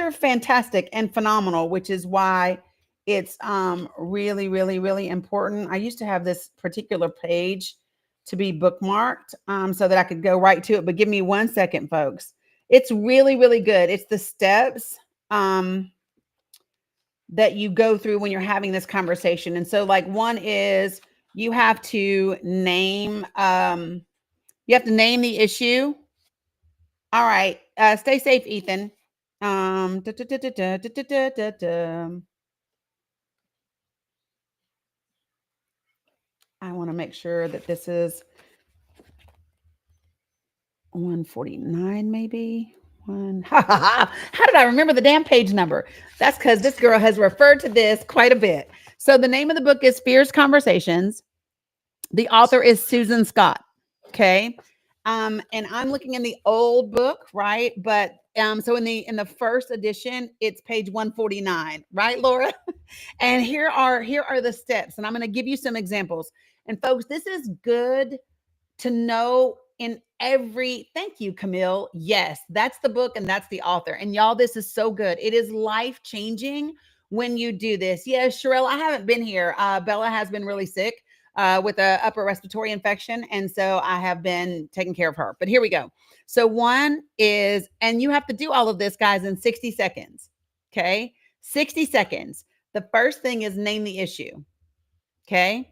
are fantastic and phenomenal, which is why It's really, really, really important. I used to have this particular page to be bookmarked so that I could go right to it. But give me 1 second, folks. It's really, really good. It's the steps that you go through when you're having this conversation. And so, like, one is you have to name the issue. All right. Stay safe, Ethan. I want to make sure that this is 149, maybe. How did I remember the damn page number? That's because this girl has referred to this quite a bit. So the name of the book is Fierce Conversations. The author is Susan Scott. Okay. And I'm looking in the old book, right? But so in the first edition, it's page 149, right, Laura? And here are the steps, and I'm going to give you some examples. And folks, this is good to know in every. Thank you, Camille. Yes, that's the book and that's the author. And y'all, this is so good. It is life changing when you do this. Yes, Sherelle, I haven't been here. Bella has been really sick with a upper respiratory infection, and so I have been taking care of her. But here we go. So one is, and you have to do all of this, guys, in 60 seconds. Okay, 60 seconds. The first thing is name the issue. Okay.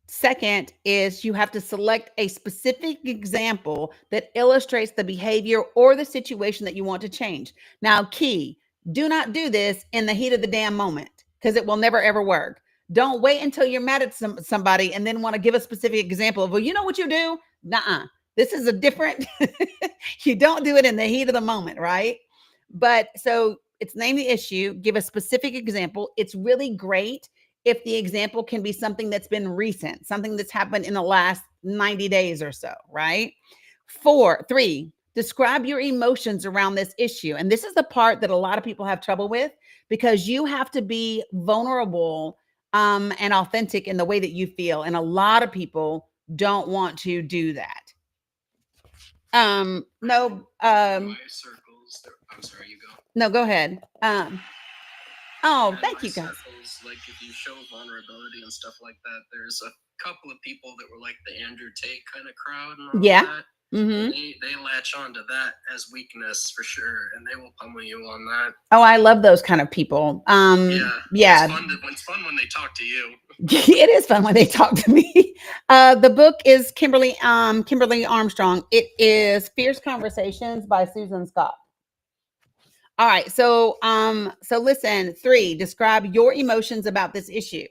Second is you have to select a specific example that illustrates the behavior or the situation that you want to change. Now, key, do not do this in the heat of the damn moment because it will never, ever work. Don't wait until you're mad at somebody and then want to give a specific example of, well, you know what you do? Nuh-uh. This is a different, you don't do it in the heat of the moment, right? But so it's name the issue, give a specific example. It's really great if the example can be something that's been recent, something that's happened in the last 90 days or so, right? 3, describe your emotions around this issue. And this is the part that a lot of people have trouble with because you have to be vulnerable and authentic in the way that you feel. And a lot of people don't want to do that. My circles. I'm sorry, you go. No, go ahead. Thank you, guys. Circles, like if you show vulnerability and stuff like that, there's a couple of people that were like the Andrew Tate kind of crowd and all that. Mm-hmm. They latch onto that as weakness for sure, and they will pummel you on that. Oh, I love those kind of people. Yeah. It's fun when they talk to you. It is fun when they talk to me. The book is Kimberly Armstrong. It is Fierce Conversations by Susan Scott. All right. So listen. 3, describe your emotions about this issue.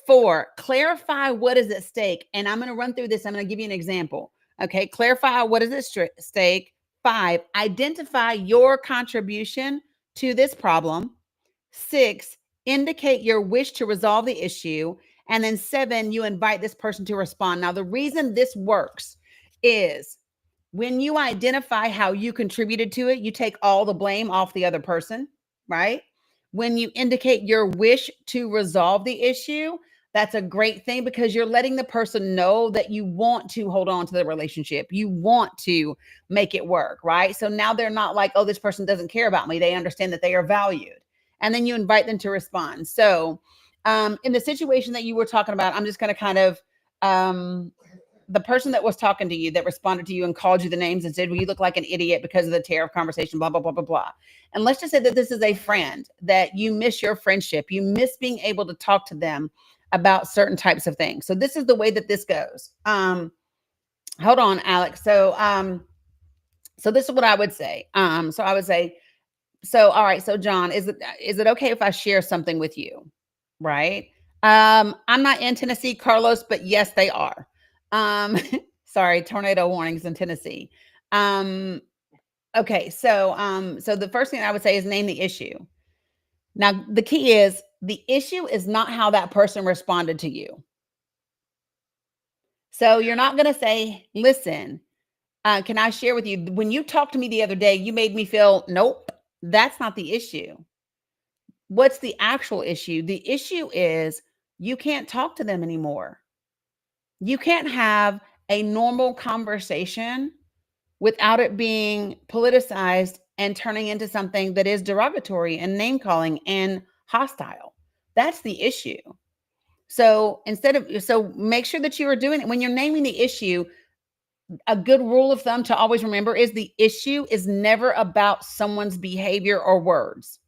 4, clarify what is at stake. And I'm going to run through this. I'm going to give you an example. Okay. Clarify what is at stake. 5, identify your contribution to this problem. 6, indicate your wish to resolve the issue. And then 7, you invite this person to respond. Now, the reason this works is when you identify how you contributed to it, you take all the blame off the other person, right? When you indicate your wish to resolve the issue, that's a great thing because you're letting the person know that you want to hold on to the relationship. You want to make it work, right? So now they're not like, oh, this person doesn't care about me. They understand that they are valued. And then you invite them to respond. So in the situation that you were talking about, I'm just going to kind of, the person that was talking to you, that responded to you and called you the names and said, well, you look like an idiot because of the terror of conversation, blah, blah, blah, blah, blah. And let's just say that this is a friend, that you miss your friendship. You miss being able to talk to them about certain types of things. So this is the way that this goes. Hold on, Alex. So this is what I would say. So I would say, all right. So John, is it okay if I share something with you? Right. I'm not in Tennessee, Carlos, but yes, they are. Sorry, tornado warnings in Tennessee. Okay. So the first thing I would say is name the issue. Now, the key is the issue is not how that person responded to you. So you're not going to say, listen, can I share with you, when you talked to me the other day, you made me feel, nope, that's not the issue. What's the actual issue? The issue is you can't talk to them anymore. You can't have a normal conversation without it being politicized and turning into something that is derogatory and name calling and hostile. That's the issue. So make sure that you are doing it when you're naming the issue. A good rule of thumb to always remember is the issue is never about someone's behavior or words.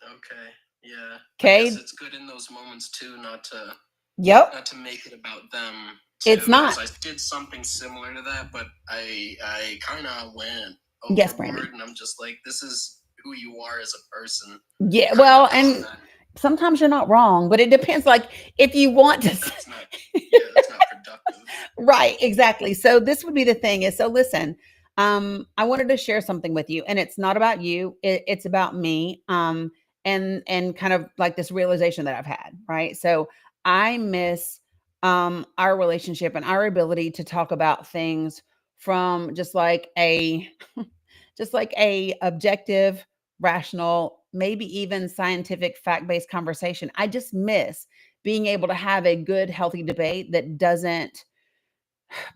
Okay. Yeah. Okay. I guess it's good in those moments too, not to make it about them. Too, It's not. I did something similar to that, but I kind of went Yes, overboard, Brandon. and I'm just like, this is who you are as a person. Yeah. Well, and sometimes you're not wrong, but it depends. Like if you want to, that's not productive. Right. Exactly. So this would be the thing is, so listen, I wanted to share something with you, and it's not about you. It's about me. And kind of like this realization that I've had. Right. So I miss our relationship and our ability to talk about things from just like a objective, rational, maybe even scientific fact-based conversation. I just miss being able to have a good healthy debate that doesn't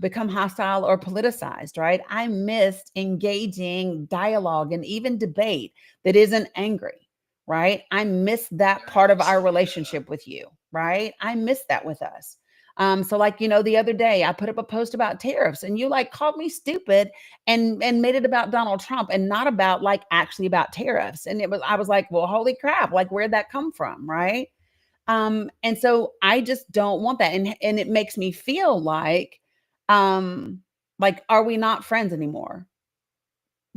become hostile or politicized, right? I missed engaging dialogue and even debate that isn't angry, right? I miss that part of our relationship with you, right? I miss that with us. So like, the other day I put up a post about tariffs and you like called me stupid and made it about Donald Trump and not about like actually about tariffs. And I was like, well, holy crap, like where'd that come from? Right. And so I just don't want that. And it makes me feel like, are we not friends anymore?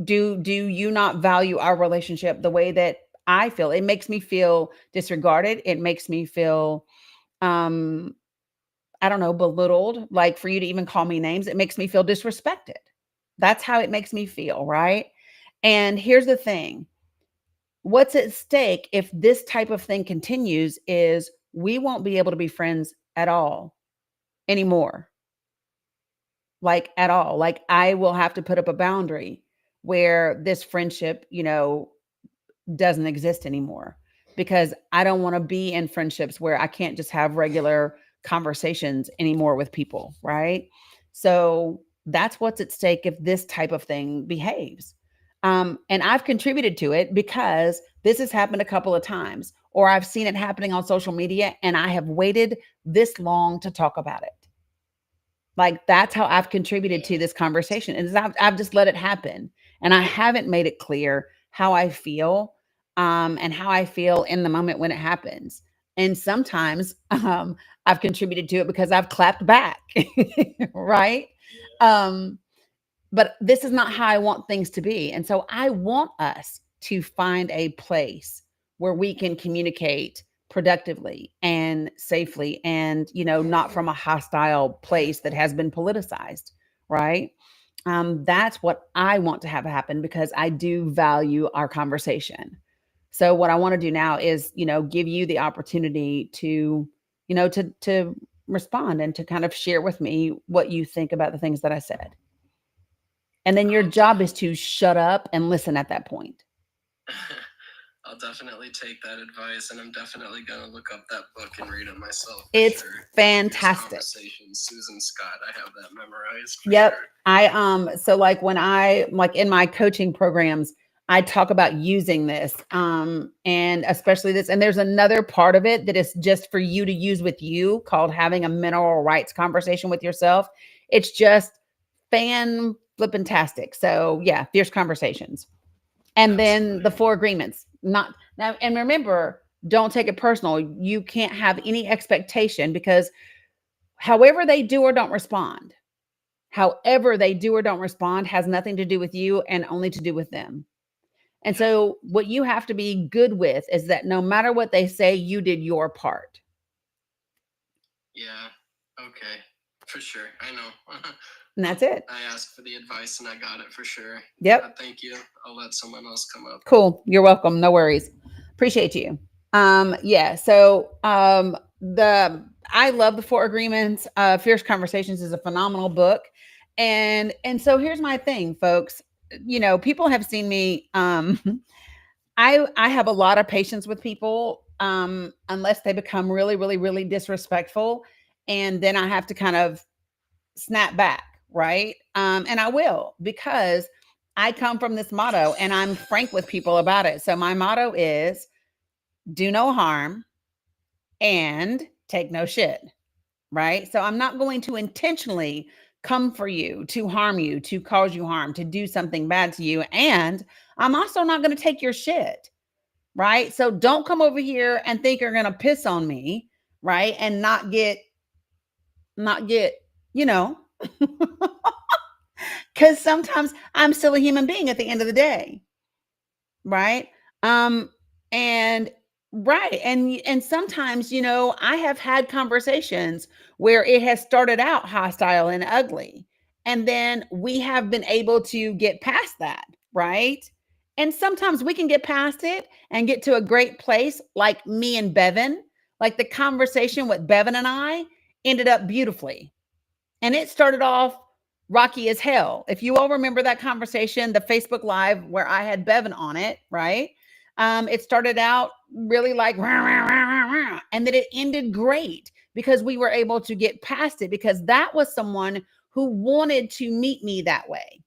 Do you not value our relationship the way that I feel? It makes me feel disregarded. It makes me feel, um, I don't know, belittled, like for you to even call me names. It makes me feel disrespected. That's how it makes me feel. Right. And here's the thing. What's at stake if this type of thing continues is we won't be able to be friends at all anymore. Like at all. Like I will have to put up a boundary where this friendship, doesn't exist anymore because I don't want to be in friendships where I can't just have regular conversations anymore with people, right? So that's what's at stake if this type of thing behaves. And I've contributed to it because this has happened a couple of times, or I've seen it happening on social media and I have waited this long to talk about it. Like that's how I've contributed to this conversation. And I've just let it happen. And I haven't made it clear how I feel and how I feel in the moment when it happens. And sometimes I've contributed to it because I've clapped back. Right. But this is not how I want things to be. And so I want us to find a place where we can communicate productively and safely and, not from a hostile place that has been politicized. Right. That's what I want to have happen because I do value our conversation. So what I want to do now is, give you the opportunity to, to respond and to kind of share with me what you think about the things that I said. And then your job is to shut up and listen at that point. I'll definitely take that advice, and I'm definitely going to look up that book and read it myself. It's fantastic. Susan Scott, I have that memorized. Yep. Sure. So like when I like in my coaching programs, I talk about using this, and especially this, and there's another part of it that is just for you to use with you called having a mineral rights conversation with yourself. It's just flippin-tastic. So yeah, fierce conversations. And Absolutely. Then the 4 agreements, not now. And remember, don't take it personal. You can't have any expectation because however they do or don't respond has nothing to do with you and only to do with them. And so what you have to be good with is that no matter what they say, you did your part. Yeah. Okay. For sure. I know. And that's it. I asked for the advice and I got it for sure. Yep. Thank you. I'll let someone else come up. Cool. You're welcome. No worries. Appreciate you. Yeah. So I love the 4 agreements. Fierce Conversations is a phenomenal book. And so here's my thing, folks. People have seen me. I have a lot of patience with people unless they become really, really, really disrespectful. And then I have to kind of snap back. Right. And I will, because I come from this motto and I'm frank with people about it. So my motto is do no harm, and take no shit. Right? So I'm not going to intentionally come for you, to harm you, to cause you harm, to do something bad to you. And I'm also not going to take your shit. Right? So don't come over here and think you're going to piss on me, right? And not get, you know, because sometimes I'm still a human being at the end of the day. Right? Um, and right. And sometimes, I have had conversations where it has started out hostile and ugly. And then we have been able to get past that, right? And sometimes we can get past it and get to a great place, like me and Bevan. Like the conversation with Bevan and I ended up beautifully. And it started off rocky as hell. If you all remember that conversation, the Facebook Live where I had Bevan on it, right? It started out really like, rah, rah, rah, rah, rah, and then it ended great because we were able to get past it because that was someone who wanted to meet me that way.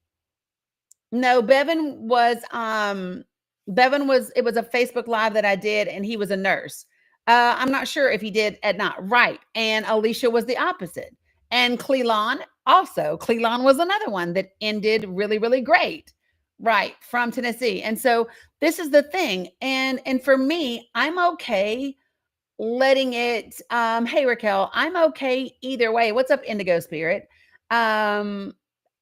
No, it was a Facebook Live that I did, and he was a nurse. I'm not sure if he did at not right. And Alicia was the opposite. And Cleelon also. Cleelon was another one that ended really, really great. Right, from Tennessee. And so this is the thing. And for me, I'm okay letting it hey Raquel, I'm okay either way. What's up, Indigo Spirit? Um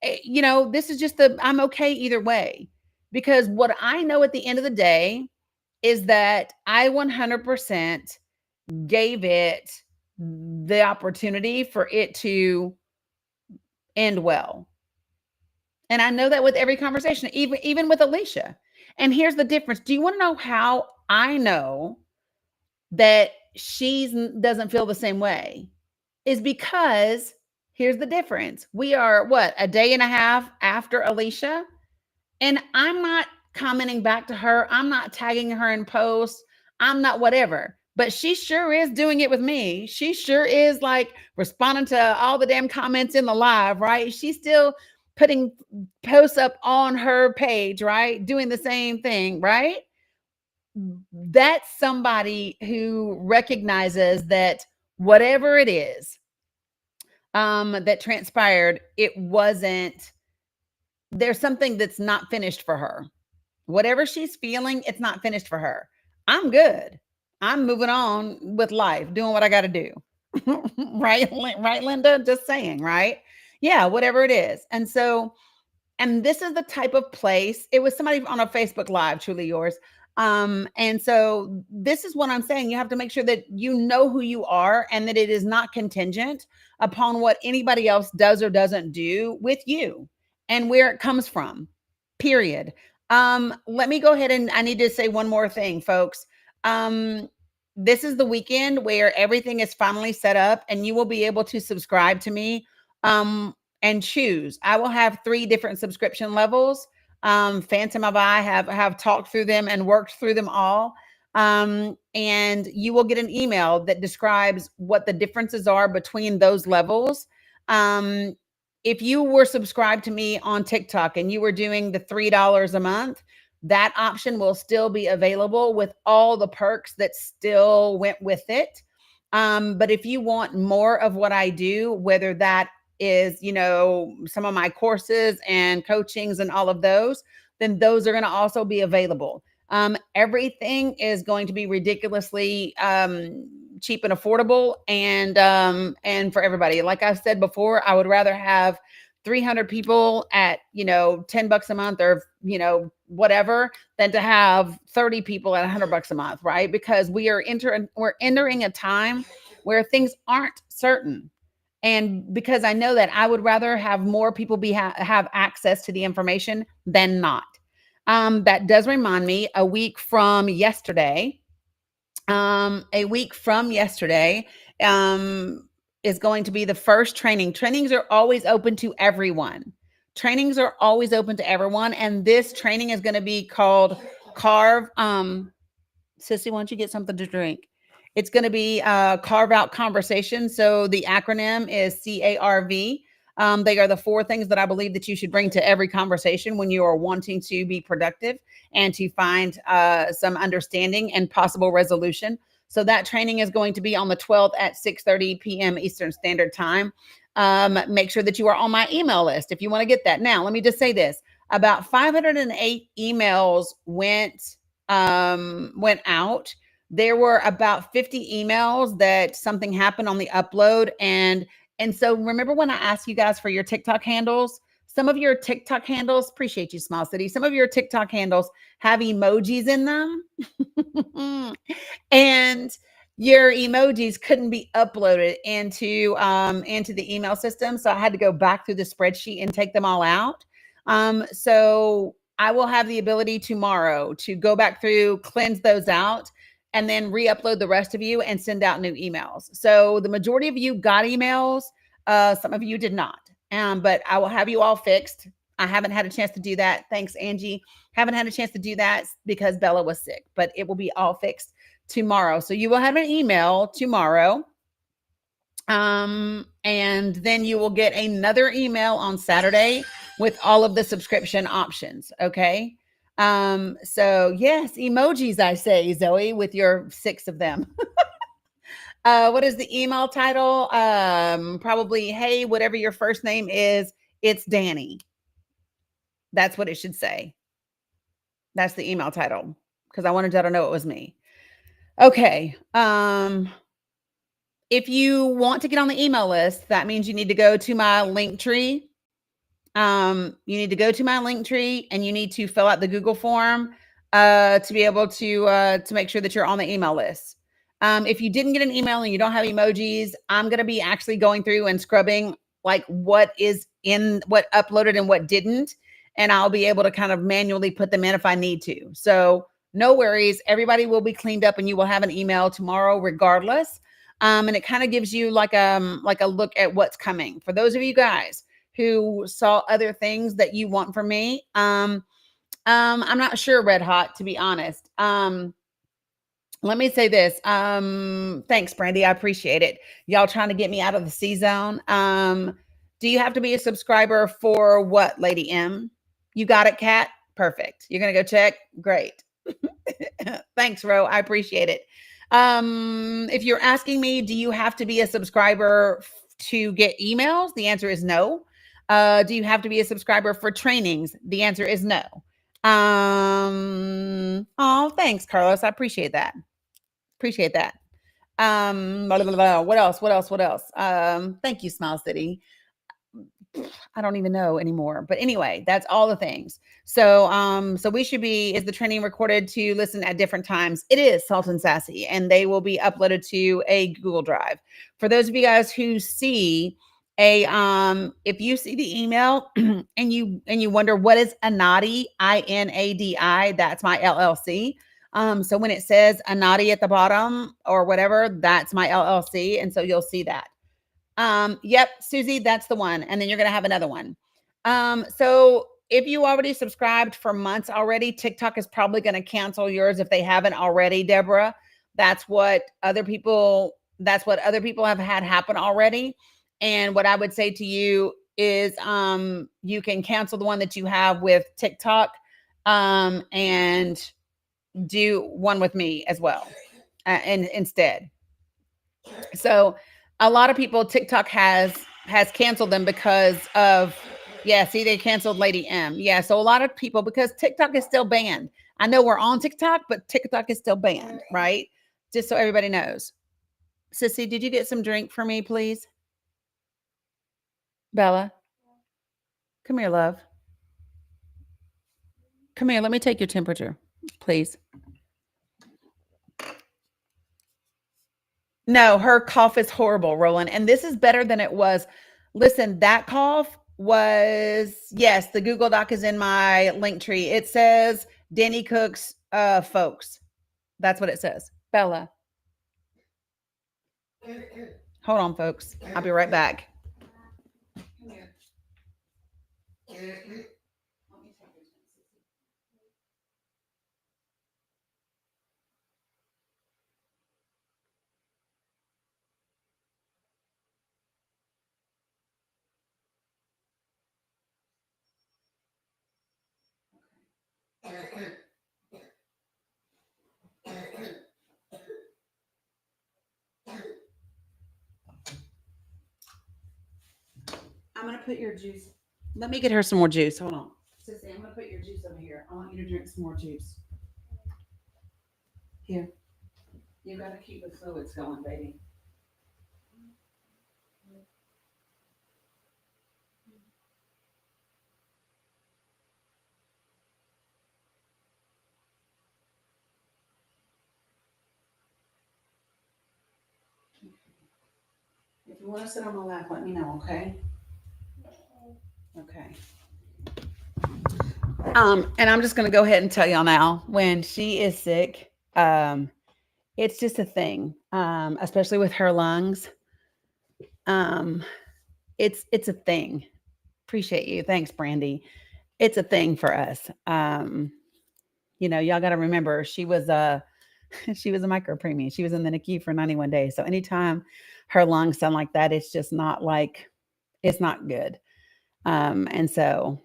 this is just I'm okay either way because what I know at the end of the day is that I 100% gave it the opportunity for it to end well. And I know that with every conversation, even with Alicia. And here's the difference. Do you want to know how I know that she doesn't feel the same way? Is because here's the difference. We are what, a day and a half after Alicia, and I'm not commenting back to her. I'm not tagging her in posts. I'm not whatever. But she sure is doing it with me. She sure is like responding to all the damn comments in the live, right? She's still putting posts up on her page, right? Doing the same thing, right? That's somebody who recognizes that whatever it is that transpired, there's something that's not finished for her. Whatever she's feeling, it's not finished for her. I'm good. I'm moving on with life, doing what I got to do. Right, Linda? Just saying, right? Yeah, whatever it is. And this is the type of place. It was somebody on a Facebook Live, Truly Yours. And so this is what I'm saying. You have to make sure that you know who you are and that it is not contingent upon what anybody else does or doesn't do with you and where it comes from. Period. Let me go ahead and I need to say one more thing, folks. This is the weekend where everything is finally set up and you will be able to subscribe to me and choose. I will have 3 different subscription levels. Phantom of I have talked through them and worked through them all. And you will get an email that describes what the differences are between those levels. If you were subscribed to me on TikTok and you were doing the $3 a month, that option will still be available with all the perks that still went with it. But if you want more of what I do, whether that is, some of my courses and coachings and all of those, then those are going to also be available. Everything is going to be ridiculously cheap and affordable and for everybody. Like I've said before, I would rather have 300 people at, $10 a month or, whatever than to have 30 people at $100 a month, right? Because we're entering a time where things aren't certain. And because I know that I would rather have more people have access to the information than not. That does remind me, a week from yesterday is going to be the first training. Trainings are always open to everyone. And this training is going to be called Carve. Sissy, why don't you get something to drink? It's going to be Carve Out Conversation. So the acronym is CARV. They are the 4 things that I believe that you should bring to every conversation when you are wanting to be productive and to find some understanding and possible resolution. So that training is going to be on the 12th at 6:30 p.m. Eastern Standard Time. Make sure that you are on my email list if you want to get that. Now, let me just say this. About 508 emails went out. There were about 50 emails that something happened on the upload. And so remember when I asked you guys for your TikTok handles? Some of your TikTok handles, appreciate you, Small City. Some of your TikTok handles have emojis in them. And your emojis couldn't be uploaded into the email system. So I had to go back through the spreadsheet and take them all out. So I will have the ability tomorrow to go back through, cleanse those out, and then re-upload the rest of you and send out new emails. So the majority of you got emails. Some of you did not. But I will have you all fixed. I haven't had a chance to do that. Thanks, Angie. Haven't had a chance to do that because Bella was sick, but it will be all fixed tomorrow. So you will have an email tomorrow. And then you will get another email on Saturday with all of the subscription options. Okay. So yes, emojis, I say, Zoe, with your 6 of them. What is the email title? Probably, hey, whatever your first name is, it's Danny. That's what it should say. That's the email title because I wanted y'all to know it was me. Okay. If you want to get on the email list, that means you need to go to my link tree. You need to go to my link tree and you need to fill out the Google form to be able to make sure that you're on the email list. If you didn't get an email and you don't have emojis, I'm going to be actually going through and scrubbing like what is in, what uploaded and what didn't. And I'll be able to kind of manually put them in if I need to. So no worries. Everybody will be cleaned up and you will have an email tomorrow regardless. And it kind of gives you like a look at what's coming. For those of you guys who saw other things that you want from me, I'm not sure, Red Hot, to be honest. Let me say this. Thanks, Brandy. I appreciate it. Y'all trying to get me out of the C zone. Do you have to be a subscriber for what, Lady M? You got it, Kat? Perfect. You're going to go check? Great. Thanks, Ro. I appreciate it. If you're asking me, do you have to be a subscriber to get emails? The answer is no. Do you have to be a subscriber for trainings? The answer is no. Oh, thanks, Carlos. I appreciate that. Appreciate that. Blah, blah, blah. What else? Thank you, Smile City. I don't even know anymore. But anyway, that's all the things. So so we should be, is the training recorded to listen at different times? It is, Salt and Sassy, and they will be uploaded to a Google Drive. For those of you guys who see a if you see the email and you wonder what is Anadi, INADI, that's my LLC. So when it says Anadi at the bottom or whatever, that's my LLC. And so you'll see that. Yep, Susie, that's the one. And then you're going to have another one. So if you already subscribed for months already, TikTok is probably going to cancel yours if they haven't already, Deborah. That's what other people have had happen already. And what I would say to you is you can cancel the one that you have with TikTok and do one with me as well and instead. So a lot of people, TikTok has canceled them because of, yeah, see, they canceled Lady M. Yeah, so a lot of people, because TikTok is still banned. I know we're on TikTok, but TikTok is still banned, right? Just so everybody knows. Sissy, did you get some drink for me, please? Bella, come here, love. Come here, let me take your temperature, please. No, her cough is horrible, Roland. And this is better than it was. Listen, that cough was, yes, the Google Doc is in my link tree. It says Danny Cook's folks. That's what it says. Bella. Hold on, folks. I'll be right back. I'm gonna put your juice. Let me get her some more juice. Hold on. Sissy, I'm gonna put your juice over here. I want you to drink some more juice. Here. You gotta keep the fluids going, baby. If you want to sit on my lap, let me know, okay? Okay. And I'm just gonna go ahead and tell y'all now, when she is sick, it's just a thing. Especially with her lungs. Um, it's a thing. Appreciate you. Thanks, Brandy. It's a thing for us. Y'all got to remember she was a she was a micro preemie. She was in the NICU for 91 days. So anytime her lungs sound like that, it's just not like it's not good. And so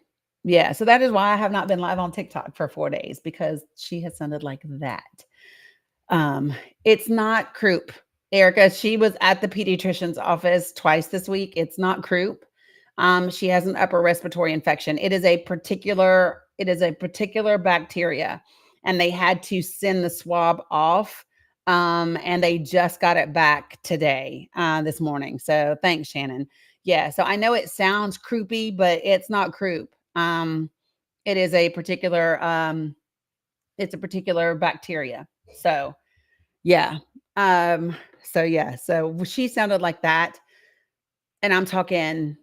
yeah, so that is why I have not been live on TikTok for 4 days, because she has sounded like that. It's not croup. Erica, she was at the pediatrician's office twice this week. It's not croup. She has an upper respiratory infection. It is a particular bacteria, and they had to send the swab off. And they just got it back today, this morning. So thanks, Shannon. Yeah. So I know it sounds croupy, but it's not croup. It is a particular, it's a particular bacteria. So yeah. So she sounded like that. And I'm talking,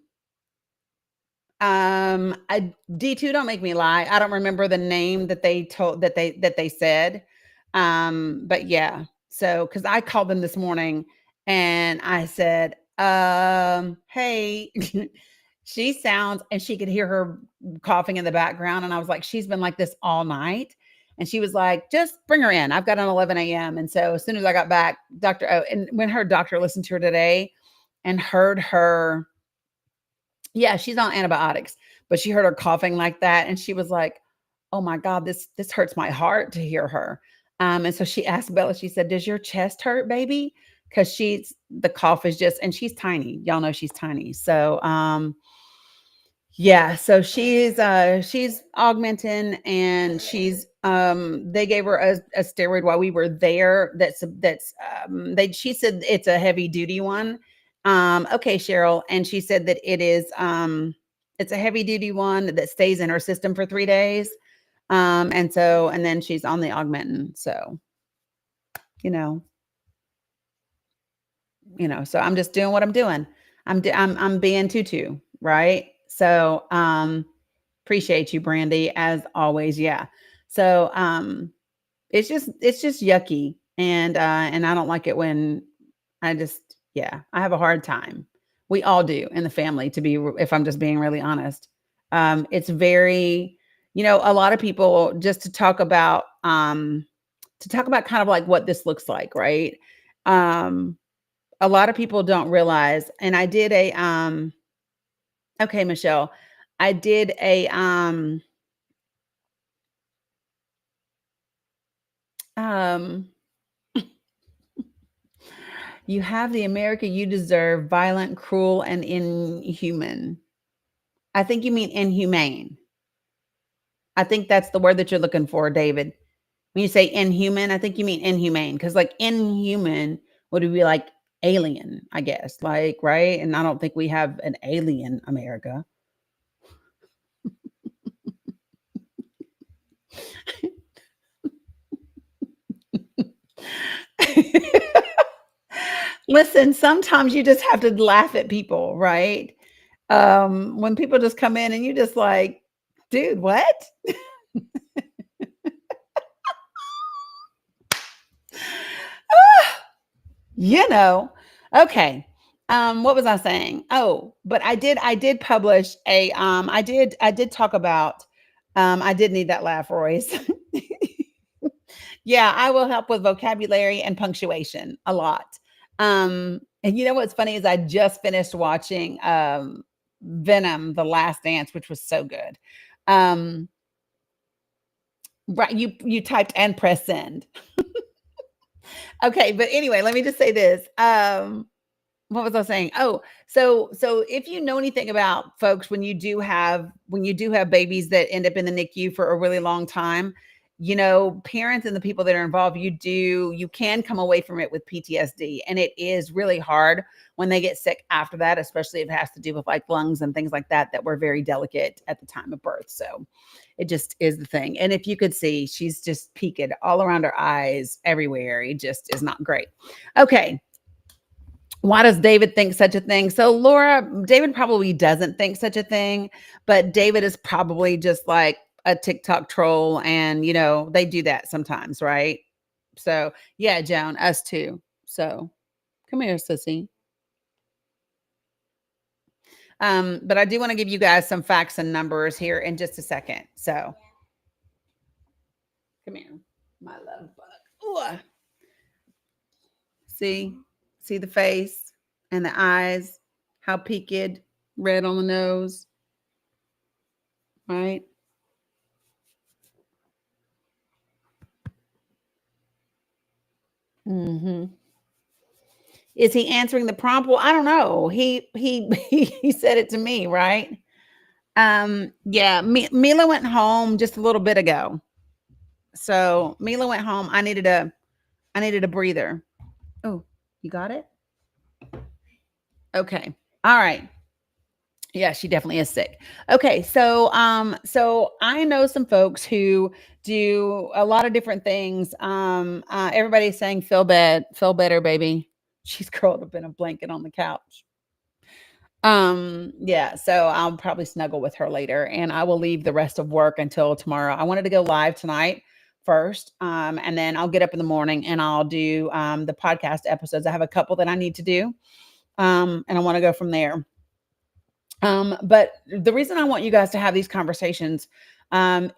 D2, don't make me lie. I don't remember the name that they said. But yeah. So, cause I called them this morning and I said, hey, she sounds, and she could hear her coughing in the background. And I was like, she's been like this all night. And she was like, just bring her in. I've got an 11 a.m. And so as soon as I got back, and when her doctor listened to her today and heard her, yeah, she's on antibiotics, but she heard her coughing like that. And she was like, oh my God, this hurts my heart to hear her. And so she asked Bella, she said, does your chest hurt, baby? Because the cough is just, and she's tiny. Y'all know she's tiny. So, yeah, so she's augmenting, and they gave her a steroid while we were there. She said it's a heavy duty one. Okay, Cheryl. And she said that it's a heavy duty one that stays in her system for 3 days. And then she's on the augmentin. So, so I'm just doing what I'm doing. I'm being tutu, right? So, appreciate you, Brandy, as always. Yeah. So, it's just yucky. And I don't like it when I have a hard time. We all do in the family, if I'm just being really honest. It's very, a lot of people, just to talk about kind of like what this looks like, right? A lot of people don't realize, and I did okay, Michelle, I did you have the America you deserve, violent, cruel, and inhuman. I think you mean inhumane. I think that's the word that you're looking for, David. When you say inhuman, I think you mean inhumane, because like inhuman would be like alien, I guess, like, right? And I don't think we have an alien America. Listen, sometimes you just have to laugh at people, right? When people just come in and you just like, dude, what? Okay. What was I saying? Oh, but I did publish I did talk about, I did need that laugh, Royce. Yeah, I will help with vocabulary and punctuation a lot. And you know what's funny is I just finished watching Venom: The Last Dance, which was so good. Right. You typed and press send. Okay, but anyway, let me just say this. What was I saying? Oh, so if you know anything about folks when you do have babies that end up in the NICU for a really long time, you know, parents and the people that are involved, you can come away from it with PTSD, and it is really hard when they get sick after that, especially if it has to do with like lungs and things like that that were very delicate at the time of birth. So it just is the thing. And if you could see, she's just peaked all around her eyes, everywhere. It just is not great. Okay. Why does David think such a thing? So, Laura, David probably doesn't think such a thing, but David is probably just like a TikTok troll. And, you know, they do that sometimes, right? So, yeah, Joan, us too. So, come here, sissy. But I do want to give you guys some facts and numbers here in just a second. So, come here, my love bug. Ooh. See the face and the eyes, how peaked, red on the nose, right? Mm-hmm. Is he answering the prompt? Well, I don't know. He said it to me, right? Yeah, Mila went home just a little bit ago. So Mila went home. I needed a breather. Oh, you got it? Okay. All right. Yeah, she definitely is sick. Okay, so I know some folks who do a lot of different things. Everybody's saying feel better, baby. She's curled up in a blanket on the couch. Yeah, so I'll probably snuggle with her later, and I will leave the rest of work until tomorrow. I wanted to go live tonight first, and then I'll get up in the morning and I'll do the podcast episodes. I have a couple that I need to do, and I want to go from there. But the reason I want you guys to have these conversations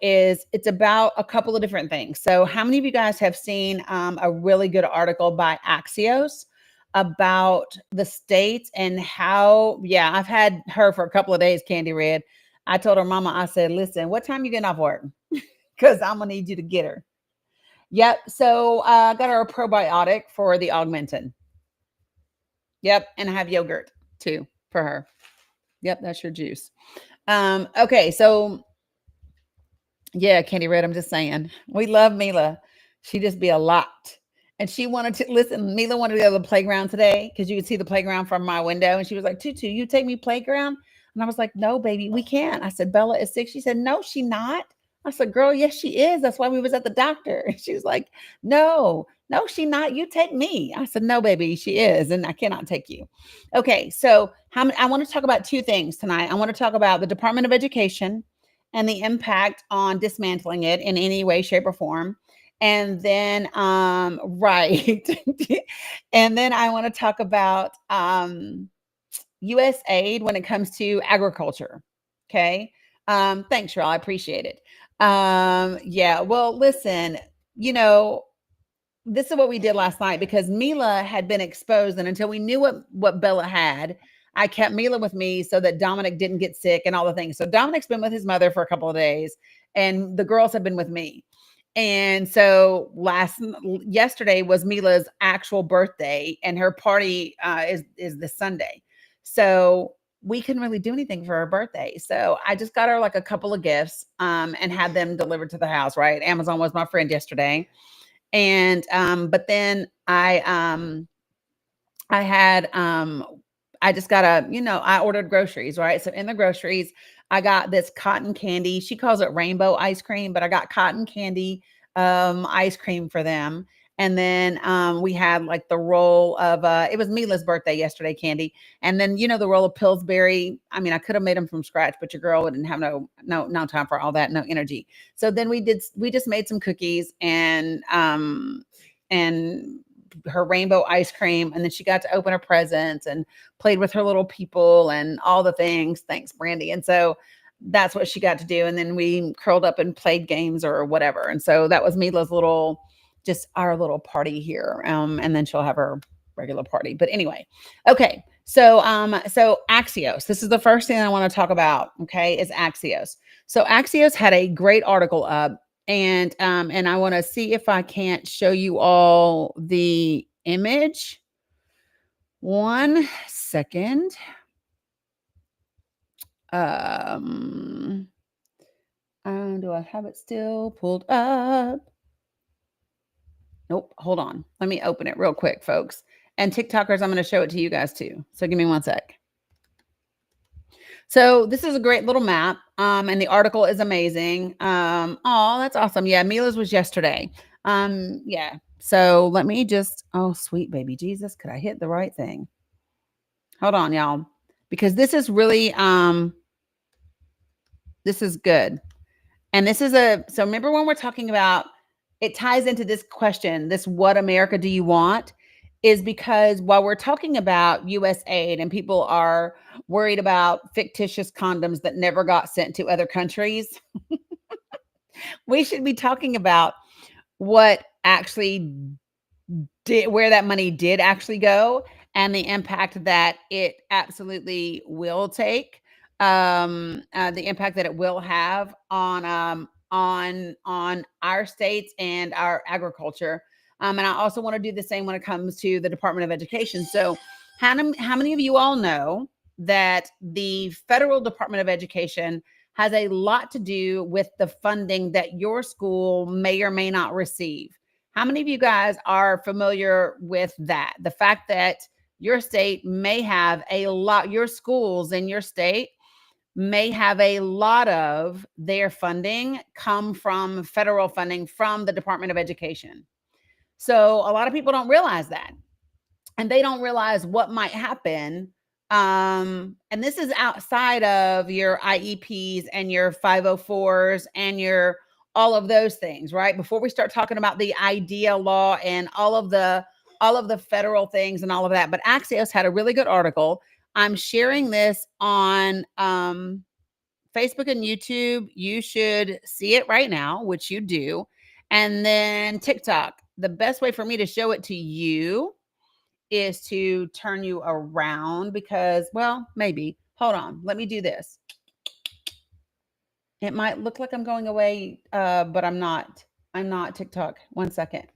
is it's about a couple of different things. So, how many of you guys have seen a really good article by Axios about the states and how? Yeah, I've had her for a couple of days, Candy Red. I told her, Mama, I said, listen, what time you getting off work? Because I'm gonna need you to get her. Yep. So I got her a probiotic for the augmentin. Yep, and I have yogurt too for her. Yep, that's your juice. Okay, so yeah, Candy Red, I'm just saying. We love Mila. She just be a lot. And she wanted to listen. Mila wanted to go to the playground today because you could see the playground from my window. And she was like, Tutu, you take me playground? And I was like, no, baby, we can't. I said, Bella is sick. She said, no, she not. I said, girl, yes, she is. That's why we was at the doctor. And she was like, no, she not. You take me. I said, no, baby, she is. And I cannot take you. Okay, so I want to talk about two things tonight. I want to talk about the Department of Education and the impact on dismantling it in any way, shape, or form. And then, right. And then I want to talk about U.S. aid when it comes to agriculture. Okay. Thanks, Cheryl. I appreciate it. Yeah. Well, listen, you know, this is what we did last night because Mila had been exposed, and until we knew what Bella had, I kept Mila with me so that Dominic didn't get sick and all the things. So Dominic's been with his mother for a couple of days, and the girls have been with me. And so yesterday was Mila's actual birthday, and her party is this Sunday. So we couldn't really do anything for her birthday. So I just got her like a couple of gifts and had them delivered to the house, right? Amazon was my friend yesterday. And but then I just got I ordered groceries, right? So in the groceries, I got this cotton candy. She calls it rainbow ice cream, but I got cotton candy ice cream for them. And then we had like the roll of it was Mila's birthday yesterday, Candy. And then the roll of Pillsbury. I mean, I could have made them from scratch, but your girl didn't have no time for all that, no energy. So then we just made some cookies and her rainbow ice cream, and then she got to open her presents and played with her little people and all the things. Thanks, Brandy. And so that's what she got to do. And then we curled up and played games or whatever. And so that was Mila's our little party here. And then she'll have her regular party. But anyway, okay. So Axios, this is the first thing I want to talk about. Okay. Is Axios. So Axios had a great article up And I want to see if I can't show you all the image. 1 second. Do I have it still pulled up? Nope. Hold on. Let me open it real quick, folks. And TikTokers, I'm going to show it to you guys too. So give me 1 sec. So this is a great little map. And the article is amazing. Oh, that's awesome. Yeah, Mila's was yesterday. Yeah. So let me just, oh, sweet baby Jesus, could I hit the right thing? Hold on, y'all. Because this is really, this is good. And this is so remember when we're talking about, it ties into this question, this what America do you want? Is because while we're talking about US aid and people are worried about fictitious condoms that never got sent to other countries, we should be talking about what actually did, where that money did actually go, and the impact that it absolutely will take, the impact that it will have on our states and our agriculture. And I also want to do the same when it comes to the Department of Education. So how many of you all know that the federal Department of Education has a lot to do with the funding that your school may or may not receive? How many of you guys are familiar with that? The fact that your state may have a lot, your schools in your state may have a lot of their funding come from federal funding from the Department of Education. So a lot of people don't realize that. And they don't realize what might happen. And this is outside of your IEPs and your 504s and your all of those things, right? Before we start talking about the IDEA law and all of the federal things and all of that. But Axios had a really good article. I'm sharing this on Facebook and YouTube. You should see it right now, which you do. And then TikTok. The best way for me to show it to you is to turn you around because, well, maybe. Hold on. Let me do this. It might look like I'm going away, but I'm not. I'm not TikTok. 1 second.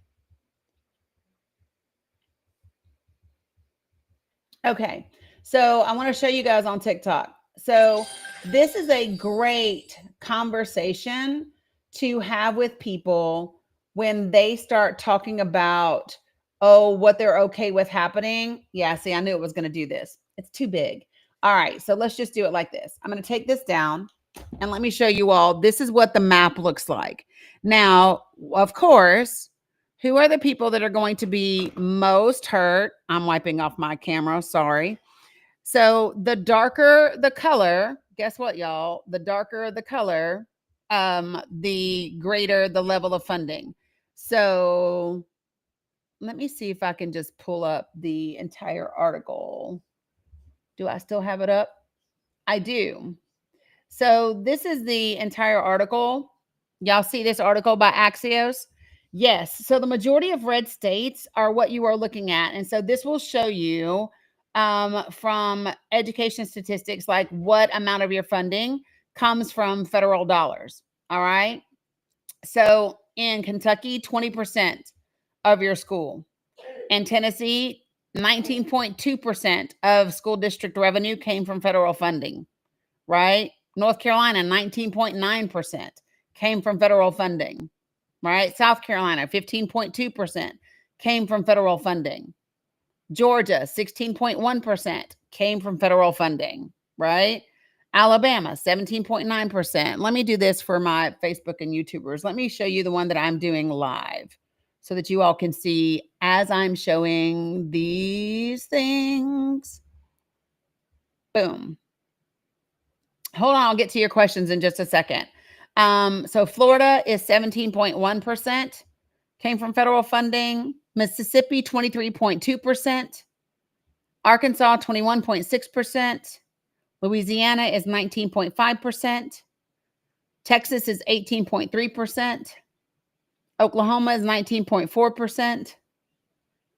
Okay. So I want to show you guys on TikTok. So this is a great conversation to have with people when they start talking about, oh, what they're okay with happening. Yeah, see, I knew it was going to do this. It's too big. All right, so let's just do it like this. I'm going to take this down and let me show you all. This is what the map looks like. Now, of course, who are the people that are going to be most hurt? I'm wiping off my camera, sorry. So the darker the color, guess what, y'all? The darker the color, the greater the level of funding. So let me see if I can just pull up the entire article. Do I still have it up? I do. So this is the entire article. Y'all see this article by Axios? Yes. So the majority of red states are what you are looking at. And so this will show you from education statistics, like what amount of your funding comes from federal dollars. All right. So in Kentucky, 20% of your school. In Tennessee, 19.2% of school district revenue came from federal funding, right? North Carolina, 19.9% came from federal funding, right? South Carolina, 15.2% came from federal funding. Georgia, 16.1% came from federal funding, right? Alabama, 17.9%. Let me do this for my Facebook and YouTubers. Let me show you the one that I'm doing live so that you all can see as I'm showing these things. Boom. Hold on, I'll get to your questions in just a second. So Florida is 17.1% came from federal funding. Mississippi, 23.2%. Arkansas, 21.6%. Louisiana is 19.5%. Texas is 18.3%. Oklahoma is 19.4%.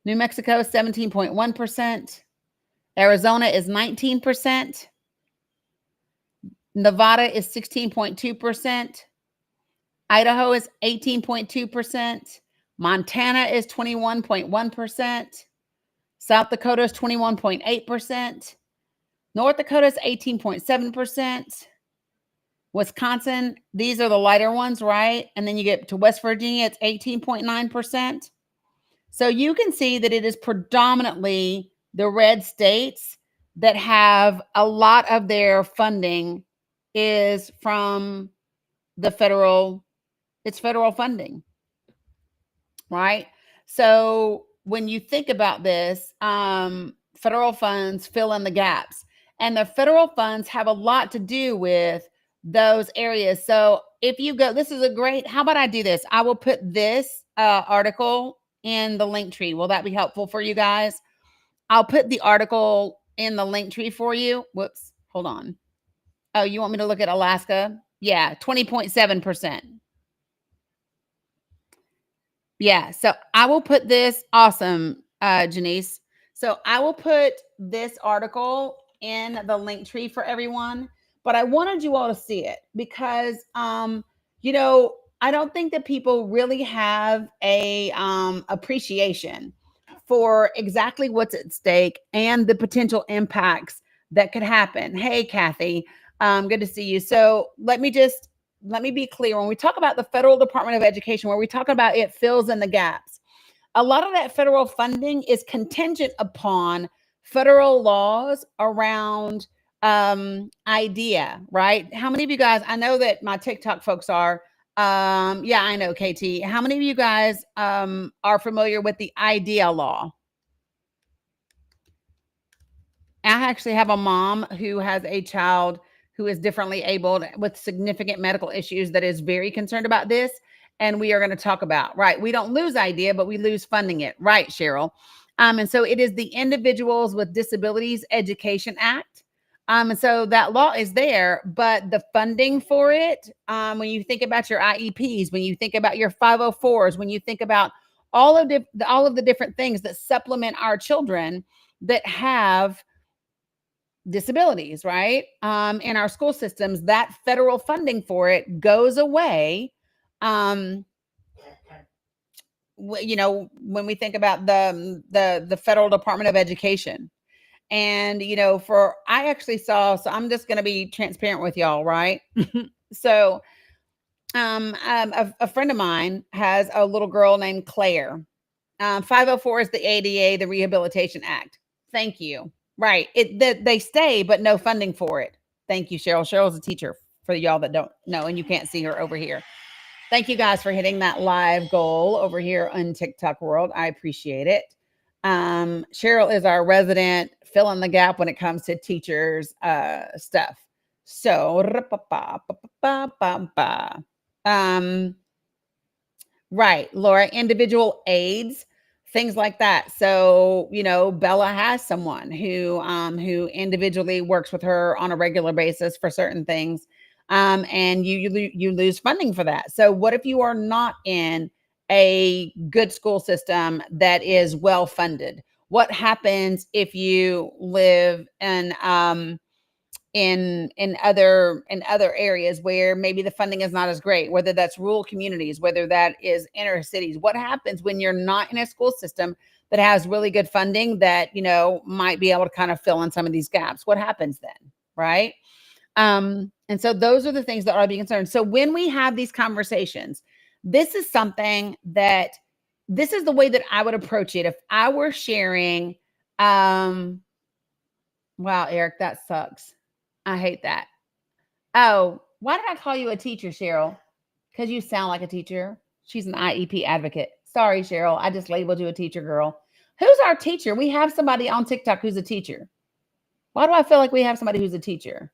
New Mexico, 17.1%. Arizona is 19%. Nevada is 16.2%. Idaho is 18.2%. Montana is 21.1%. South Dakota is 21.8%. North Dakota is 18.7%. Wisconsin, these are the lighter ones, right? And then you get to West Virginia, it's 18.9%. So you can see that it is predominantly the red states that have a lot of their funding is from the federal, it's federal funding, right? So when you think about this, federal funds fill in the gaps, and the federal funds have a lot to do with those areas. So if you go, this is a great, how about I do this? I will put this article in the link tree. Will that be helpful for you guys? I'll put the article in the link tree for you. Whoops, hold on. Oh, you want me to look at Alaska? Yeah, 20.7%. Yeah, so I will put this, awesome, Janice. So I will put this article in the link tree for everyone, but I wanted you all to see it because, you know, I don't think that people really have a appreciation for exactly what's at stake and the potential impacts that could happen. Hey, Kathy, good to see you. So let me be clear. When we talk about the Federal Department of Education, where we talk about it fills in the gaps, a lot of that federal funding is contingent upon federal laws around IDEA, right? How many of you guys, I know that my TikTok folks are, yeah, I know, KT. How many of you guys are familiar with the IDEA law? I actually have a mom who has a child who is differently abled with significant medical issues that is very concerned about this. And we are going to talk about, right? We don't lose IDEA, but we lose funding it. Right, Cheryl? And so it is the Individuals with Disabilities Education Act. And so that law is there, but the funding for it, when you think about your IEPs, when you think about your 504s, when you think about all of the different things that supplement our children that have disabilities, right? In our school systems, that federal funding for it goes away. You know, when we think about the Federal Department of Education. And, you know, I actually saw, so I'm just going to be transparent with y'all, right? So, a friend of mine has a little girl named Claire. 504 is the ADA, the Rehabilitation Act. Thank you. Right. They stay, but no funding for it. Thank you, Cheryl. Cheryl's a teacher for y'all that don't know, and you can't see her over here. Thank you guys for hitting that live goal over here on TikTok world. I appreciate it. Cheryl is our resident fill in the gap when it comes to teachers stuff. So right, Laura, individual aids, things like that. So, you know, Bella has someone who individually works with her on a regular basis for certain things. And you lose funding for that. So what if you are not in a good school system that is well funded? What happens if you live in other areas where maybe the funding is not as great, whether that's rural communities, whether that is inner cities? What happens when you're not in a school system that has really good funding that, you know, might be able to kind of fill in some of these gaps? What happens then, right? And so those are the things that are being concerned. So when we have these conversations, this is something that, this is the way that I would approach it. If I were sharing, wow, Eric, that sucks. I hate that. Oh, why did I call you a teacher, Cheryl? Because you sound like a teacher. She's an IEP advocate. Sorry, Cheryl. I just labeled you a teacher, girl. Who's our teacher? We have somebody on TikTok who's a teacher. Why do I feel like we have somebody who's a teacher?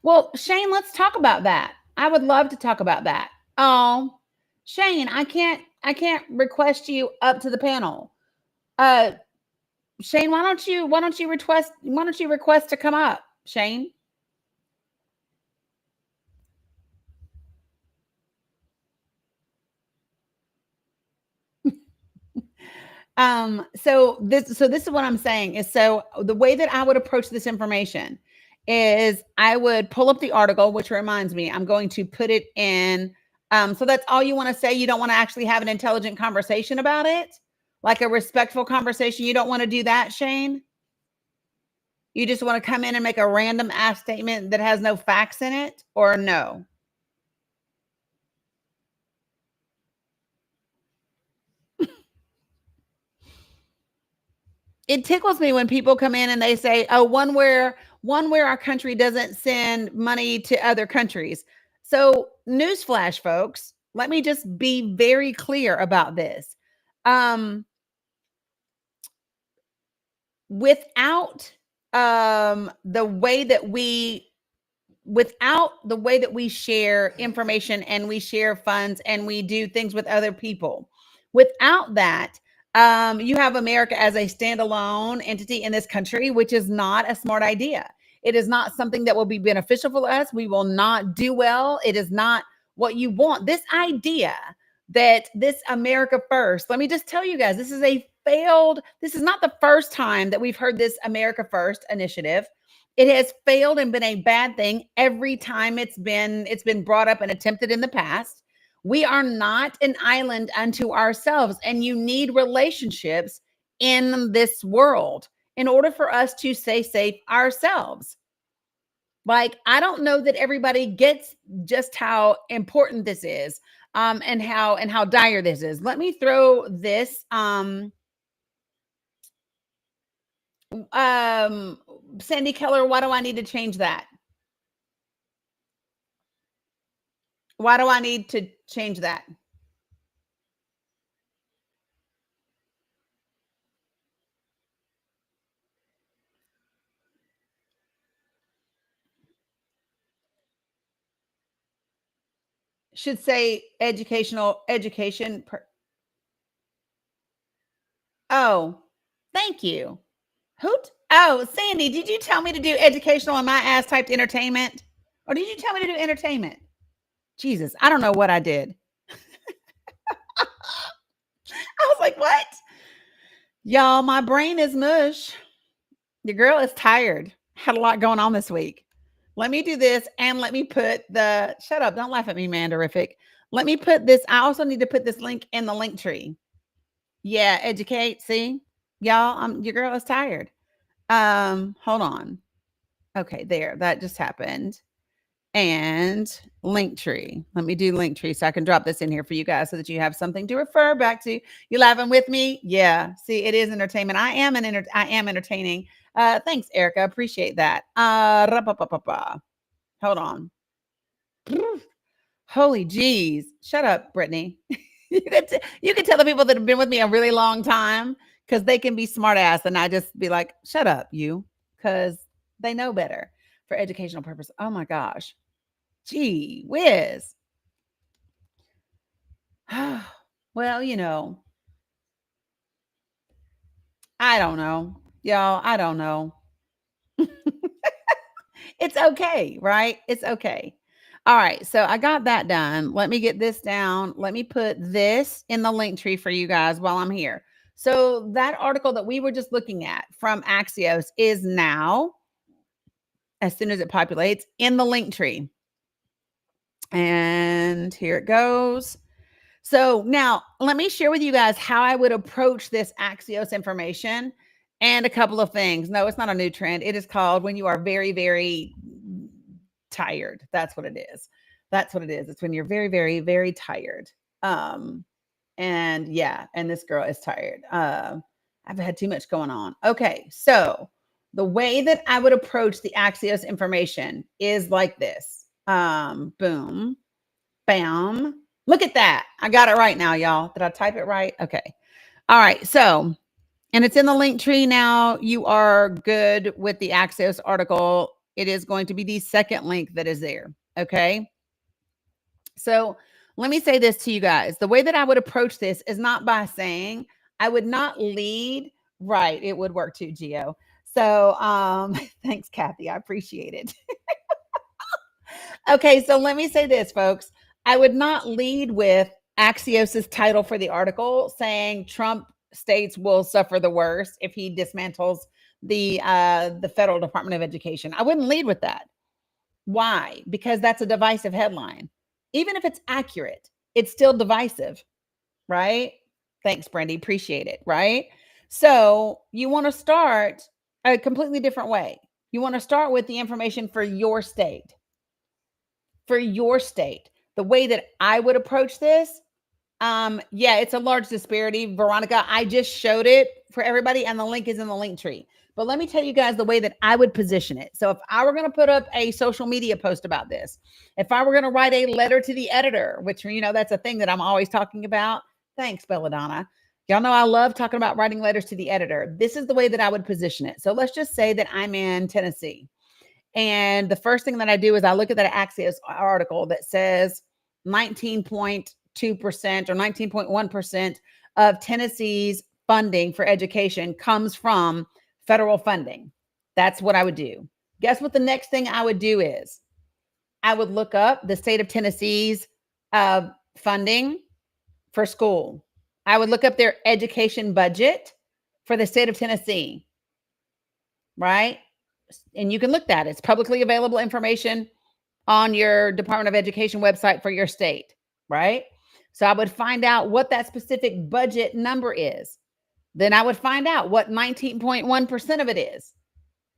Well, Shane, let's talk about that. I would love to talk about that. Oh, Shane, I can't request you up to the panel. Shane, why don't you request to come up, Shane? So this is what I'm saying is, so the way that I would approach this information is I would pull up the article, which reminds me, I'm going to put it in. So that's all you want to say. You don't want to actually have an intelligent conversation about it, like a respectful conversation. You don't want to do that, Shane. You just want to come in and make a random ass statement that has no facts in it, or no? It tickles me when people come in and they say, "Oh, one where our country doesn't send money to other countries." So, newsflash, folks, let me just be very clear about this. Without the way that we share information and we share funds and we do things with other people, without that, you have America as a standalone entity in this country, which is not a smart idea. It is not something that will be beneficial for us. We will not do well. It is not what you want. This idea that this America first, let me just tell you guys, this is not the first time that we've heard this America First initiative. It has failed and been a bad thing every time it's been brought up and attempted in the past. We are not an island unto ourselves, and you need relationships in this world in order for us to stay safe ourselves. Like, I don't know that everybody gets just how important this is, and how dire this is. Let me throw this Sandy Keller, why do I need to change that? Why do I need to change that? Should say education. Oh, thank you. Oh, Sandy, did you tell me to do educational and my ass typed entertainment? Or did you tell me to do entertainment? Jesus, I don't know what I did. I was like, what? Y'all, my brain is mush. Your girl is tired. Had a lot going on this week. Let me do this and let me put shut up. Don't laugh at me, Mandarific. Let me put this. I also need to put this link in the link tree. Yeah, educate. See, y'all, your girl is tired. Hold on. Okay, there. That just happened. And Linktree. Let me do Linktree so I can drop this in here for you guys so that you have something to refer back to. You laughing with me? Yeah. See, it is entertainment. I am entertaining. Thanks, Erica. Appreciate that. Hold on. Holy jeez. Shut up, Brittany. you can tell the people that have been with me a really long time because they can be smart ass, and I just be like, shut up, you, because they know better for educational purpose. Oh my gosh. Gee whiz. Well, I don't know. Y'all, I don't know. It's okay, right? It's okay. All right. So I got that done. Let me get this down. Let me put this in the link tree for you guys while I'm here. So that article that we were just looking at from Axios is now, as soon as it populates, in the link tree. And here it goes. So now let me share with you guys how I would approach this Axios information and a couple of things. No, it's not a new trend. It is called when you are very, very tired. That's what it is. That's what it is. It's when you're very, very, very tired. And yeah, and this girl is tired. I've had too much going on. Okay. So the way that I would approach the Axios information is like this. Boom, bam. Look at that. I got it right now, y'all. Did I type it right? Okay. All right. So, and it's in the link tree now. You are good with the Axios article. It is going to be the second link that is there. Okay. So let me say this to you guys. The way that I would approach this is not by saying, I would not lead. Right. It would work too, Gio. So thanks, Kathy. I appreciate it. Okay. So let me say this, folks. I would not lead with Axios's title for the article saying Trump states will suffer the worst if he dismantles the federal Department of Education. I wouldn't lead with that. Why? Because that's a divisive headline. Even if it's accurate, it's still divisive, right? Thanks, Brandy. Appreciate it, right? So you want to start a completely different way. You want to start with the information for your state. For your state. The way that I would approach this, yeah, it's a large disparity. Veronica, I just showed it for everybody, and the link is in the link tree. But let me tell you guys the way that I would position it. So if I were going to put up a social media post about this, if I were going to write a letter to the editor, which, you know, that's a thing that I'm always talking about. Thanks, Belladonna. Y'all know I love talking about writing letters to the editor. This is the way that I would position it. So let's just say that I'm in Tennessee. And the first thing that I do is I look at that Axios article that says 19.2% or 19.1% of Tennessee's funding for education comes from federal funding. That's what I would do. Guess what the next thing I would do is? I would look up the state of Tennessee's funding for school. I would look up their education budget for the state of Tennessee, right? And you can look that. It's publicly available information on your Department of Education website for your state, right? So I would find out what that specific budget number is. Then I would find out what 19.1% of it is.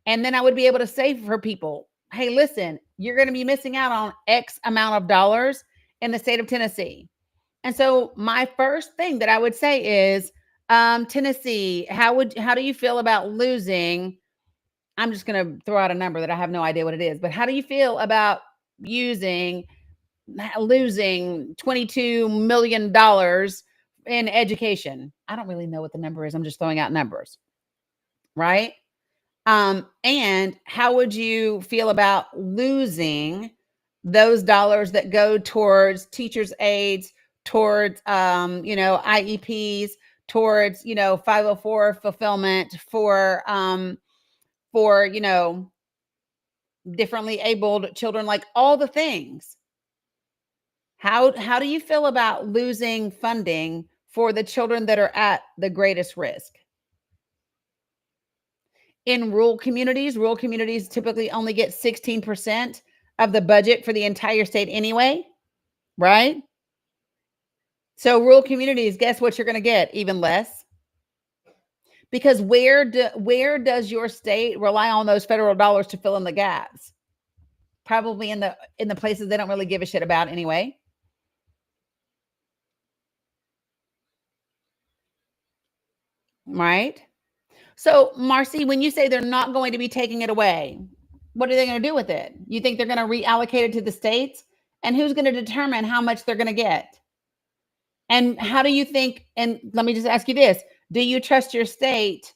And then I would be able to say for people, hey, listen, you're going to be missing out on X amount of dollars in the state of Tennessee. And so my first thing that I would say is, Tennessee, how do you feel about losing? I'm just going to throw out a number that I have no idea what it is, but how do you feel about losing $22 million in education? I don't really know what the number is. I'm just throwing out numbers, right? And how would you feel about losing those dollars that go towards teachers' aides, towards, IEPs, towards, 504 fulfillment for differently abled children, like all the things. How do you feel about losing funding for the children that are at the greatest risk? In rural communities typically only get 16% of the budget for the entire state anyway, right? So rural communities, guess what you're going to get? Even less. Because where does your state rely on those federal dollars to fill in the gaps? Probably in the places they don't really give a shit about anyway. Right? So, Marcy, when you say they're not going to be taking it away, what are they going to do with it? You think they're going to reallocate it to the states? And who's going to determine how much they're going to get? And how do you think, and let me just ask you this, do you trust your state?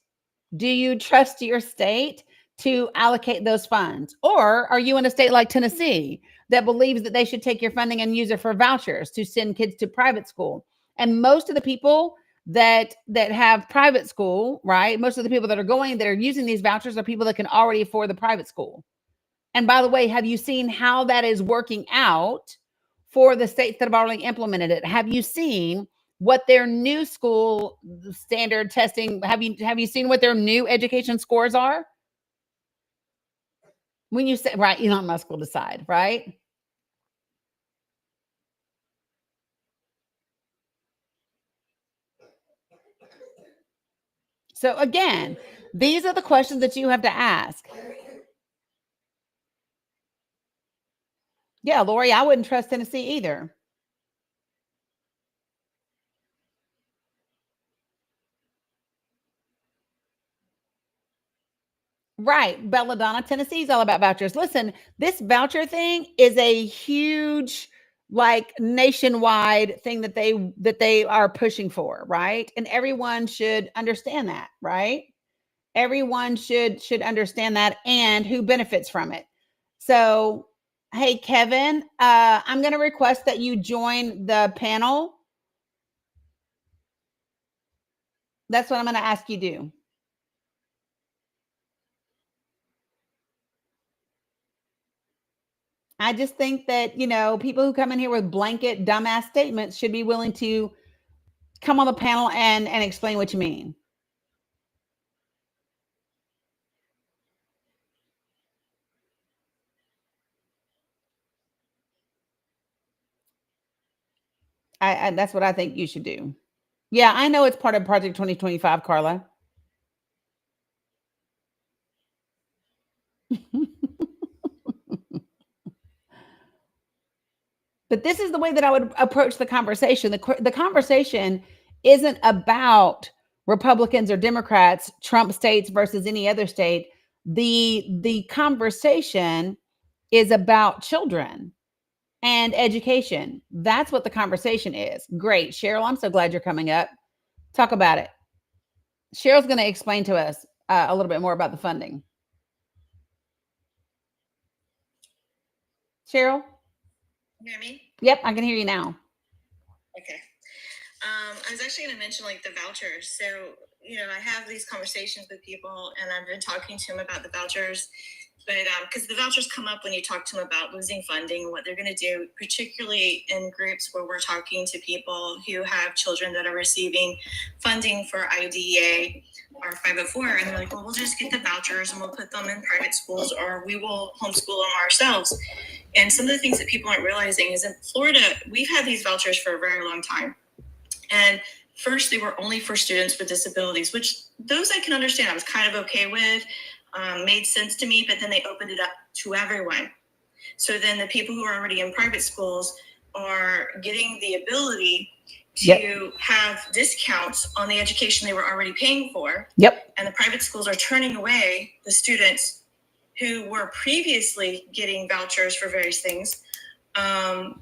Do you trust your state to allocate those funds? Or are you in a state like Tennessee that believes that they should take your funding and use it for vouchers to send kids to private school? And most of the people that have private school, right? Most of the people that are using these vouchers are people that can already afford the private school. And by the way, have you seen how that is working out for the states that have already implemented it? Have you seen what their new school standard testing, have you seen what their new education scores are? When you say, right, Elon Musk will decide, right? So again, these are the questions that you have to ask. Yeah, Lori, I wouldn't trust Tennessee either. Right, Belladonna, Tennessee's all about vouchers. Listen, this voucher thing is a huge, like, nationwide thing that they are pushing for, right? And everyone should understand that, right? Everyone should understand that and who benefits from it. So, hey, Kevin, I'm going to request that you join the panel. That's what I'm going to ask you do. I just think that, people who come in here with blanket dumbass statements should be willing to come on the panel and explain what you mean. I that's what I think you should do. Yeah, I know it's part of Project 2025, Carla. But this is the way that I would approach the conversation. The conversation isn't about Republicans or Democrats, Trump states versus any other state. The conversation is about children and education. That's what the conversation is. Great. Cheryl, I'm so glad you're coming up. Talk about it. Cheryl's going to explain to us a little bit more about the funding. Cheryl? You hear me? Yep, I can hear you now. Okay. I was actually going to mention like the vouchers. So, I have these conversations with people and I've been talking to them about the vouchers, but because the vouchers come up when you talk to them about losing funding and what they're going to do, particularly in groups where we're talking to people who have children that are receiving funding for IDEA or 504. And they're like, well, we'll just get the vouchers and we'll put them in private schools or we will homeschool them ourselves. And some of the things that people aren't realizing is in Florida, we've had these vouchers for a very long time. And first, they were only for students with disabilities, which those I can understand. I was kind of okay with, made sense to me, but then they opened it up to everyone. So then the people who are already in private schools are getting the ability to have discounts on the education they were already paying for. Yep. And the private schools are turning away the students who were previously getting vouchers for various things. And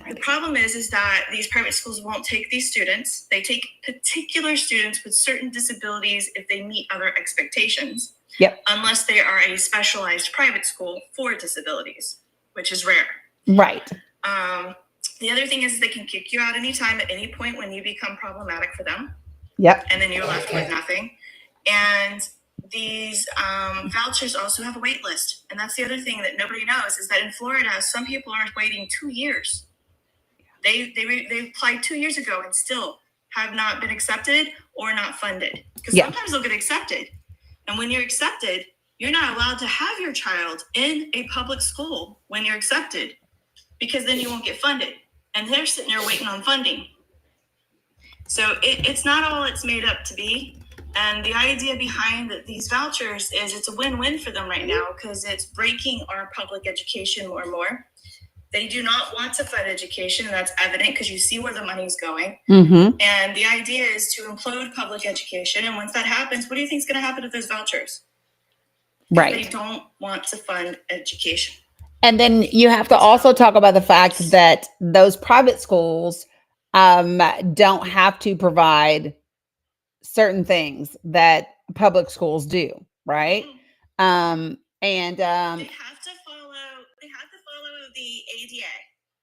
the problem is that these private schools won't take these students. They take particular students with certain disabilities if they meet other expectations. Yep. Unless they are a specialized private school for disabilities, which is rare. Right. The other thing is they can kick you out anytime at any point when you become problematic for them. Yep. And then you're left with nothing. And these vouchers also have a wait list. And that's the other thing that nobody knows is that in Florida, some people are waiting 2 years. They applied 2 years ago and still have not been accepted or not funded. Because sometimes they'll get accepted. And when you're accepted, you're not allowed to have your child in a public school when you're accepted because then you won't get funded. And they're sitting there waiting on funding. So it's not all it's made up to be. And the idea behind these vouchers is it's a win-win for them right now because it's breaking our public education more and more. They do not want to fund education, and that's evident because you see where the money's going. Mm-hmm. And the idea is to implode public education. And once that happens, what do you think is going to happen to those vouchers? Right. They don't want to fund education. And then you have to also talk about the fact that those private schools don't have to provide certain things that public schools do, right? They have to follow the ADA.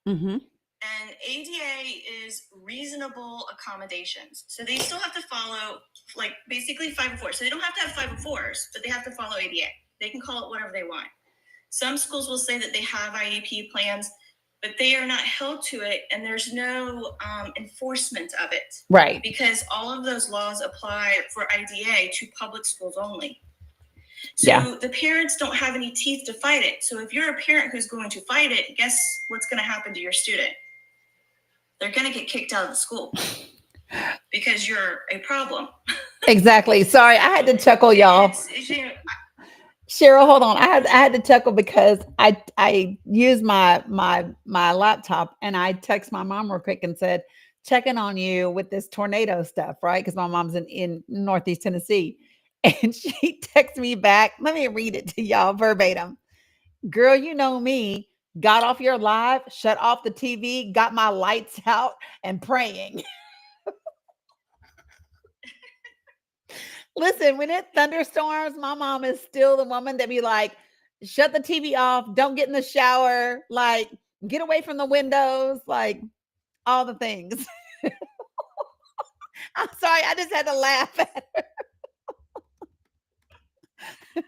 Mm-hmm. And ADA is reasonable accommodations. So they still have to follow like basically 504. So they don't have to have 504s, but they have to follow ADA. They can call it whatever they want. Some schools will say that they have IEP plans, but they are not held to it, and there's no enforcement of it. Right. Because all of those laws apply for IDA to public schools only. So the parents don't have any teeth to fight it. So if you're a parent who's going to fight it, guess what's going to happen to your student? They're going to get kicked out of the school because you're a problem. Exactly. Sorry, I had to chuckle, y'all. Cheryl, hold on. I had to chuckle because I used my laptop and I text my mom real quick and said, checking on you with this tornado stuff, right? Because my mom's in Northeast Tennessee. And she texted me back. Let me read it to y'all verbatim. Girl, you know me. Got off your live, shut off the TV, got my lights out and praying. Listen, when it thunderstorms, my mom is still the woman that be like, shut the TV off, don't get in the shower, like get away from the windows, like all the things. I'm sorry, I just had to laugh at her. That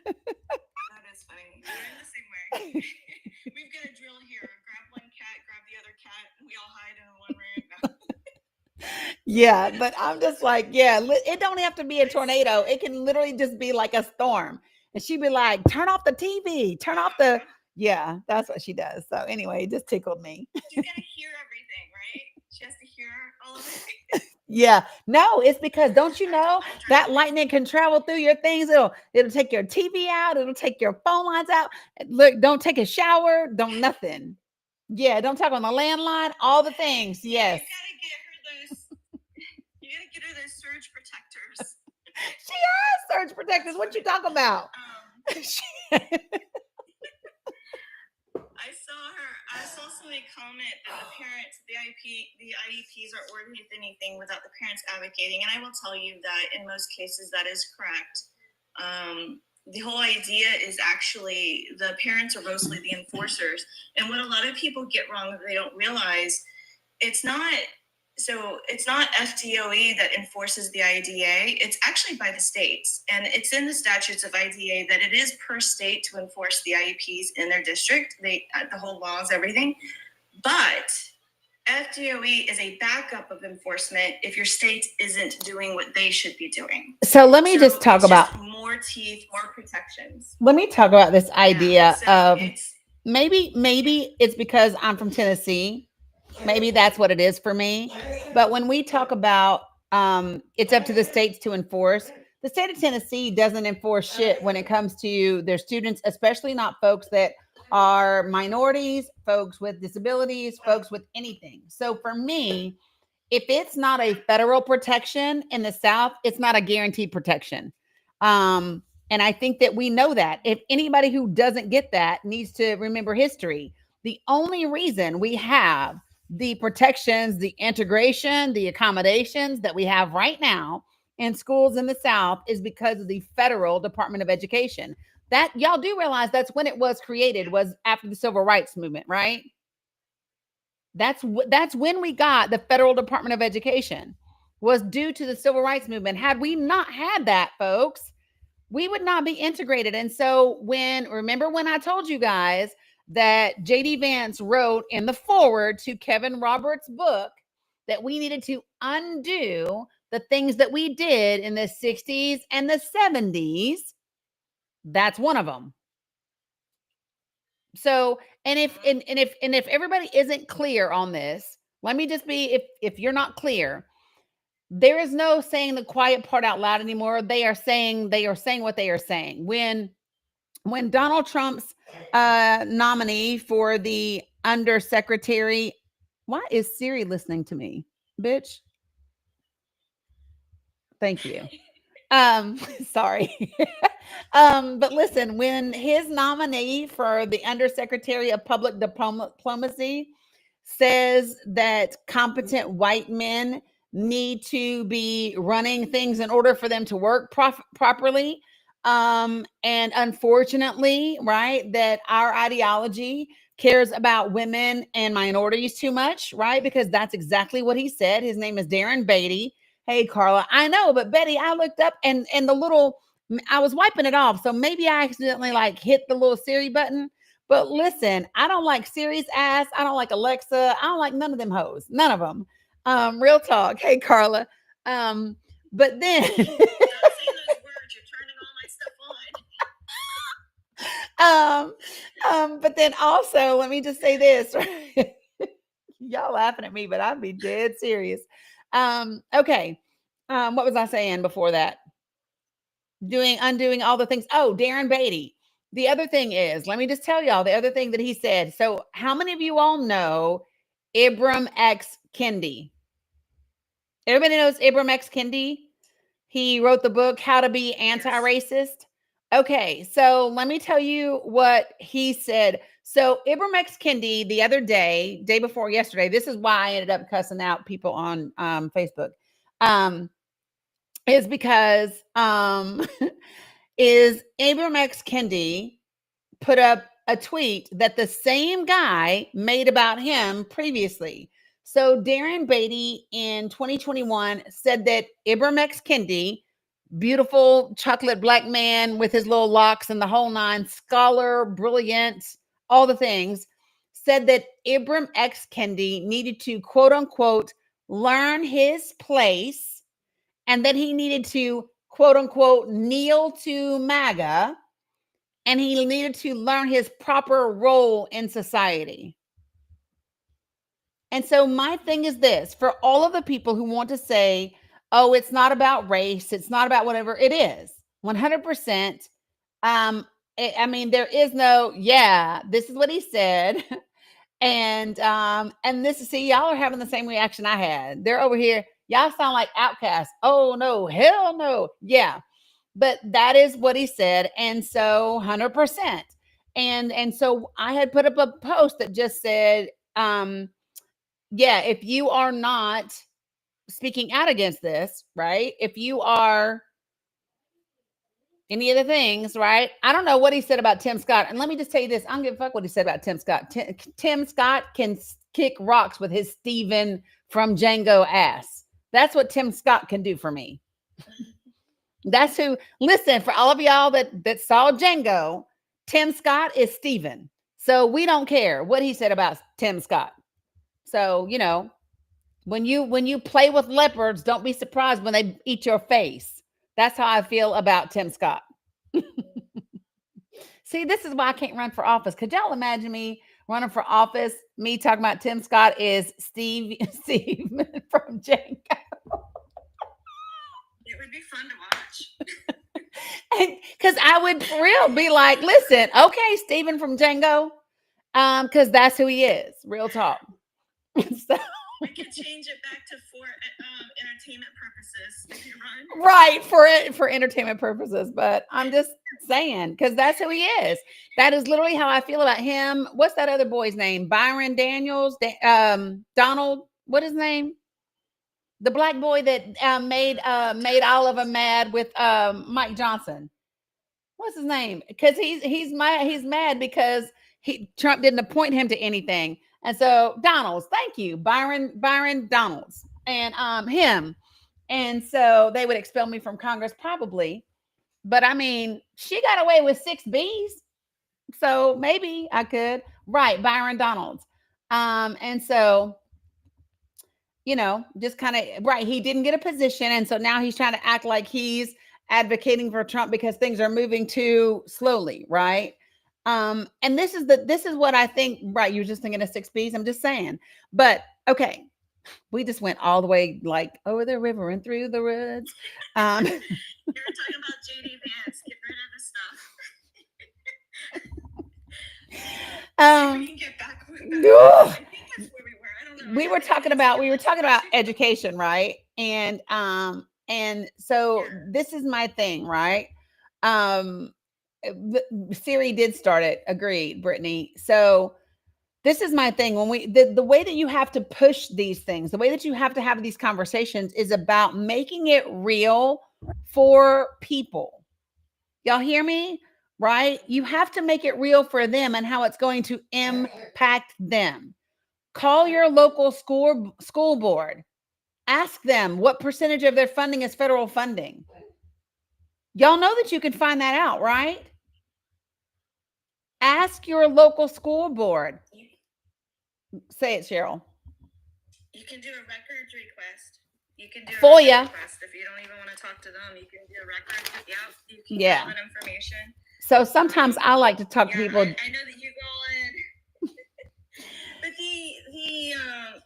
is funny. We're in the same way. We've got a drill here. Grab one cat, grab the other cat, and we all hide in one room. Yeah, but I'm just like, yeah, it don't have to be a tornado. It can literally just be like a storm. And she'd be like, turn off the TV, turn off the, yeah, that's what she does. So anyway, it just tickled me. She's got to hear everything, right? She has to hear all of it. Yeah. No, it's because don't you know I'm that trying- lightning can travel through your things? It'll take your TV out, it'll take your phone lines out. Look, don't take a shower, don't nothing. Yeah, don't talk on the landline, all the things. Yes. You gotta get her those surge protectors. She has surge protectors. What you talking about? I saw somebody comment that the parents, the IEPs are ordered with anything without the parents advocating. And I will tell you that in most cases that is correct. The whole idea is actually the parents are mostly the enforcers. And what a lot of people get wrong that they don't realize, it's not FDOE that enforces the IDA. It's actually by the states. And it's in the statutes of IDA that it is per state to enforce the IEPs in their district. The whole laws, everything. But FDOE is a backup of enforcement if your state isn't doing what they should be doing. So let me just talk it's about just more teeth, more protections. let me talk about this idea So of it's maybe it's because I'm from Tennessee. Maybe that's what it is for me. But when we talk about it's up to the states to enforce, the state of Tennessee doesn't enforce shit when it comes to their students, especially not folks that are minorities, folks with disabilities, folks with anything. So for me, if it's not a federal protection in the South, it's not a guaranteed protection. And I think that we know that. If anybody who doesn't get that needs to remember history, the only reason we have the protections, the integration, the accommodations that we have right now in schools in the South is because of the federal Department of Education. That y'all do realize that's when it was created, was after the Civil Rights Movement, right? That's when we got the federal Department of Education, was due to the Civil Rights Movement. Had we not had that, folks, we would not be integrated. And so remember when I told you guys that JD Vance wrote in the foreword to Kevin Roberts' book that we needed to undo the things that we did in the 60s and the 70s. That's one of them. So, and if everybody isn't clear on this, let me just be, if you're not clear, there is no saying the quiet part out loud anymore. They are saying what they are saying. When Donald Trump's nominee for the undersecretary, why is Siri listening to me, bitch? Thank you. Sorry. But listen, when his nominee for the undersecretary of public diplomacy says that competent white men need to be running things in order for them to work properly, and unfortunately, right, that our ideology cares about women and minorities too much, right? Because that's exactly what he said. His name is Darren Beatty. Hey, Carla, I know, but Betty, I looked up and the little, I was wiping it off. So maybe I accidentally like hit the little Siri button. But listen, I don't like Siri's ass. I don't like Alexa. I don't like none of them hoes. None of them. Real talk. Hey, Carla. But then not saying those words. You're turning all my stuff on. But then also, let me just say this. Right? Y'all laughing at me, but I'd be dead serious. Okay. What was I saying before that? Undoing all the things. Oh, Darren Beatty. The other thing is, let me just tell y'all the other thing that he said. So, how many of you all know Ibram X. Kendi? Everybody knows Ibram X. Kendi? He wrote the book, How to Be Anti-Racist. Okay, so let me tell you what he said. So Ibram X. Kendi, the other day before yesterday, this is why I ended up cussing out people on Facebook, is because is Ibram X. Kendi put up a tweet that the same guy made about him previously. So Darren Beatty in 2021 said that Ibram X. Kendi, beautiful chocolate black man with his little locks and the whole nine, scholar, brilliant, all the things, said that Ibram X. Kendi needed to, quote unquote, learn his place, and that he needed to, quote unquote, kneel to MAGA, and he needed to learn his proper role in society. And so my thing is this, for all of the people who want to say, oh, it's not about race, it's not about whatever, it is 100%. I mean, there is no, yeah, this is what he said. And this is, see, y'all are having the same reaction I had. They're over here, y'all sound like outcasts. Oh no, hell no. Yeah. But that is what he said. And so 100%. And so I had put up a post that just said, yeah, if you are not speaking out against this, right? If you are any of the things, right? I don't know what he said about Tim Scott. And let me just tell you this, I don't give a fuck what he said about Tim Scott. Tim Scott can kick rocks with his Steven from Django ass. That's what Tim Scott can do for me. That's who, listen, for all of y'all that saw Django, Tim Scott is Steven. So we don't care what he said about Tim Scott. So, you know, when you play with leopards, don't be surprised when they eat your face. That's how I feel about Tim Scott. See, this is why I can't run for office. Could y'all imagine me running for office? Me talking about Tim Scott is Steve from Django. It would be fun to watch. And because I would for real be like, listen, okay, Steven from Django, because that's who he is. Real talk. So, We could change it back to for entertainment purposes if you run. right, for entertainment purposes, but I'm just saying, because that's who he is. That is literally how I feel about him. What's that other boy's name? Byron Daniels, Donald, what is his name? The black boy that made all of them mad with Mike Johnson. What's his name? Because he's mad because Trump didn't appoint him to anything. And so Donalds, thank you, Byron Donalds, and him. And so they would expel me from Congress probably. But I mean, she got away with 6 Bs. So maybe I could. Right, Byron Donalds. And so, you know, just kind of, right, he didn't get a position. And so now he's trying to act like he's advocating for Trump because things are moving too slowly, right? And this is what I think, right? You're just thinking of 6 Bs. I'm just saying. But okay, we just went all the way like over the river and through the woods. You're talking about JD Vance. Get rid of the stuff. We can get back. I think that's where we were. I don't know. we were talking about education, right? And so this is my thing, right? Siri did start it. Agreed, Brittany. So this is my thing. When the way that you have to push these things, the way that you have to have these conversations is about making it real for people. Y'all hear me? Right? You have to make it real for them and how it's going to impact them. Call your local school board. Ask them what percentage of their funding is federal funding. Y'all know that you can find that out, right? Ask your local school board. Say it, Cheryl. You can do a records request. You can do a FOIA. records request if you don't even want to talk to them. You can do a record. Yep. You can Yeah. get all that information. So sometimes I like to talk to Yeah, people. I know that you go in. But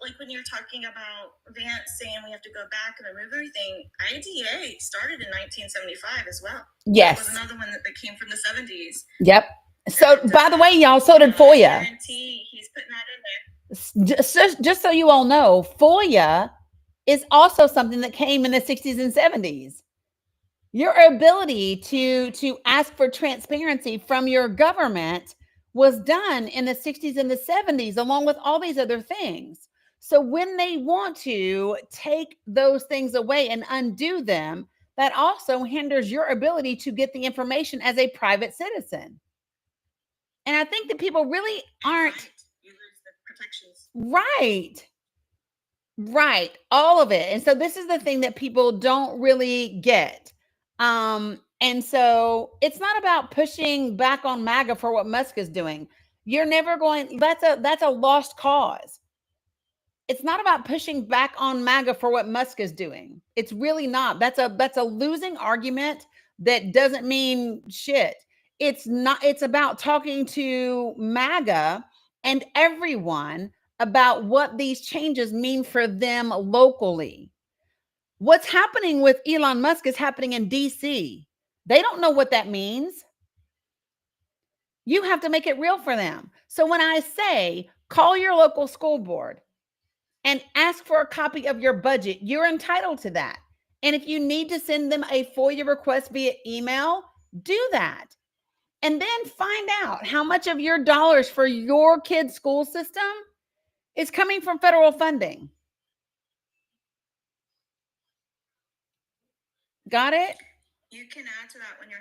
like when you're talking about Vance saying we have to go back and remove everything, IDA started in 1975 as well. Yes. There was another one that came from the 70s. Yep. So by the way, y'all, so did I FOIA. guarantee he's putting that in there. Just so you all know, FOIA is also something that came in the 60s and 70s. Your ability to ask for transparency from your government was done in the 60s and the 70s, along with all these other things. So when they want to take those things away and undo them, that also hinders your ability to get the information as a private citizen. And I think that people really aren't. Right. You lose the protections. Right. All of it. And so this is the thing that people don't really get. And so it's not about pushing back on MAGA for what Musk is doing. You're never going, that's a lost cause. It's not about pushing back on MAGA for what Musk is doing. It's really not. That's a losing argument that doesn't mean shit. It's not, it's about talking to MAGA and everyone about what these changes mean for them locally. What's happening with Elon Musk is happening in DC. They don't know what that means. You have to make it real for them. So when I say call your local school board and ask for a copy of your budget, you're entitled to that. And if you need to send them a FOIA request via email, do that. And then find out how much of your dollars for your kid's school system is coming from federal funding. Got it? You can add to that when you're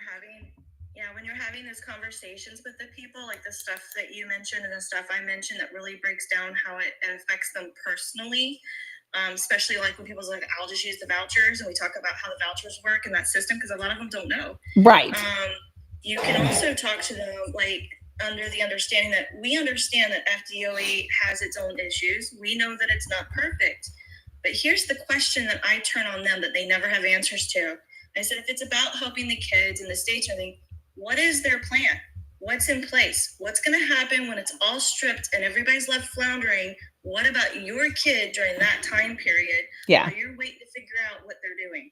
having those conversations with the people, like the stuff that you mentioned and the stuff I mentioned that really breaks down how it affects them personally. Especially like when people's like, I'll just use the vouchers, and we talk about how the vouchers work in that system, because a lot of them don't know. Right. You can also talk to them like under the understanding that we understand that FDOE has its own issues. We know that it's not perfect. But here's the question that I turn on them that they never have answers to. I said, if it's about helping the kids in the states or anything, what is their plan? What's in place? What's going to happen when it's all stripped and everybody's left floundering? What about your kid during that time period? Yeah. While you're waiting to figure out what they're doing.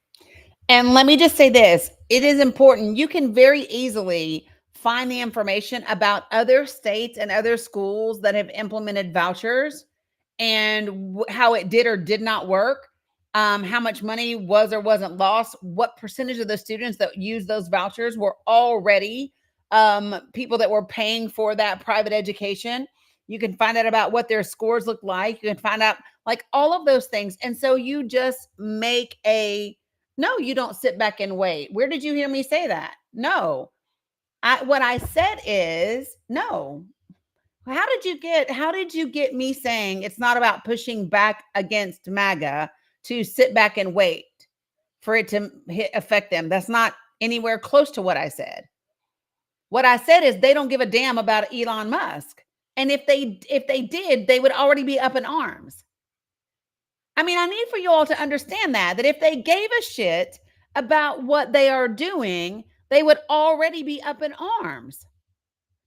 And let me just say this. It is important. You can very easily find the information about other states and other schools that have implemented vouchers and how it did or did not work. How much money was or wasn't lost, what percentage of the students that use those vouchers were already people that were paying for that private education. You can find out about what their scores look like. You can find out like all of those things. And so you just make no, you don't sit back and wait. Where did you hear me say that? No. What I said is no. How did you get me saying it's not about pushing back against MAGA to sit back and wait for it to affect them? That's not anywhere close to what I said. What I said is they don't give a damn about Elon Musk. And if they did, they would already be up in arms. I mean, I need for you all to understand that if they gave a shit about what they are doing, they would already be up in arms.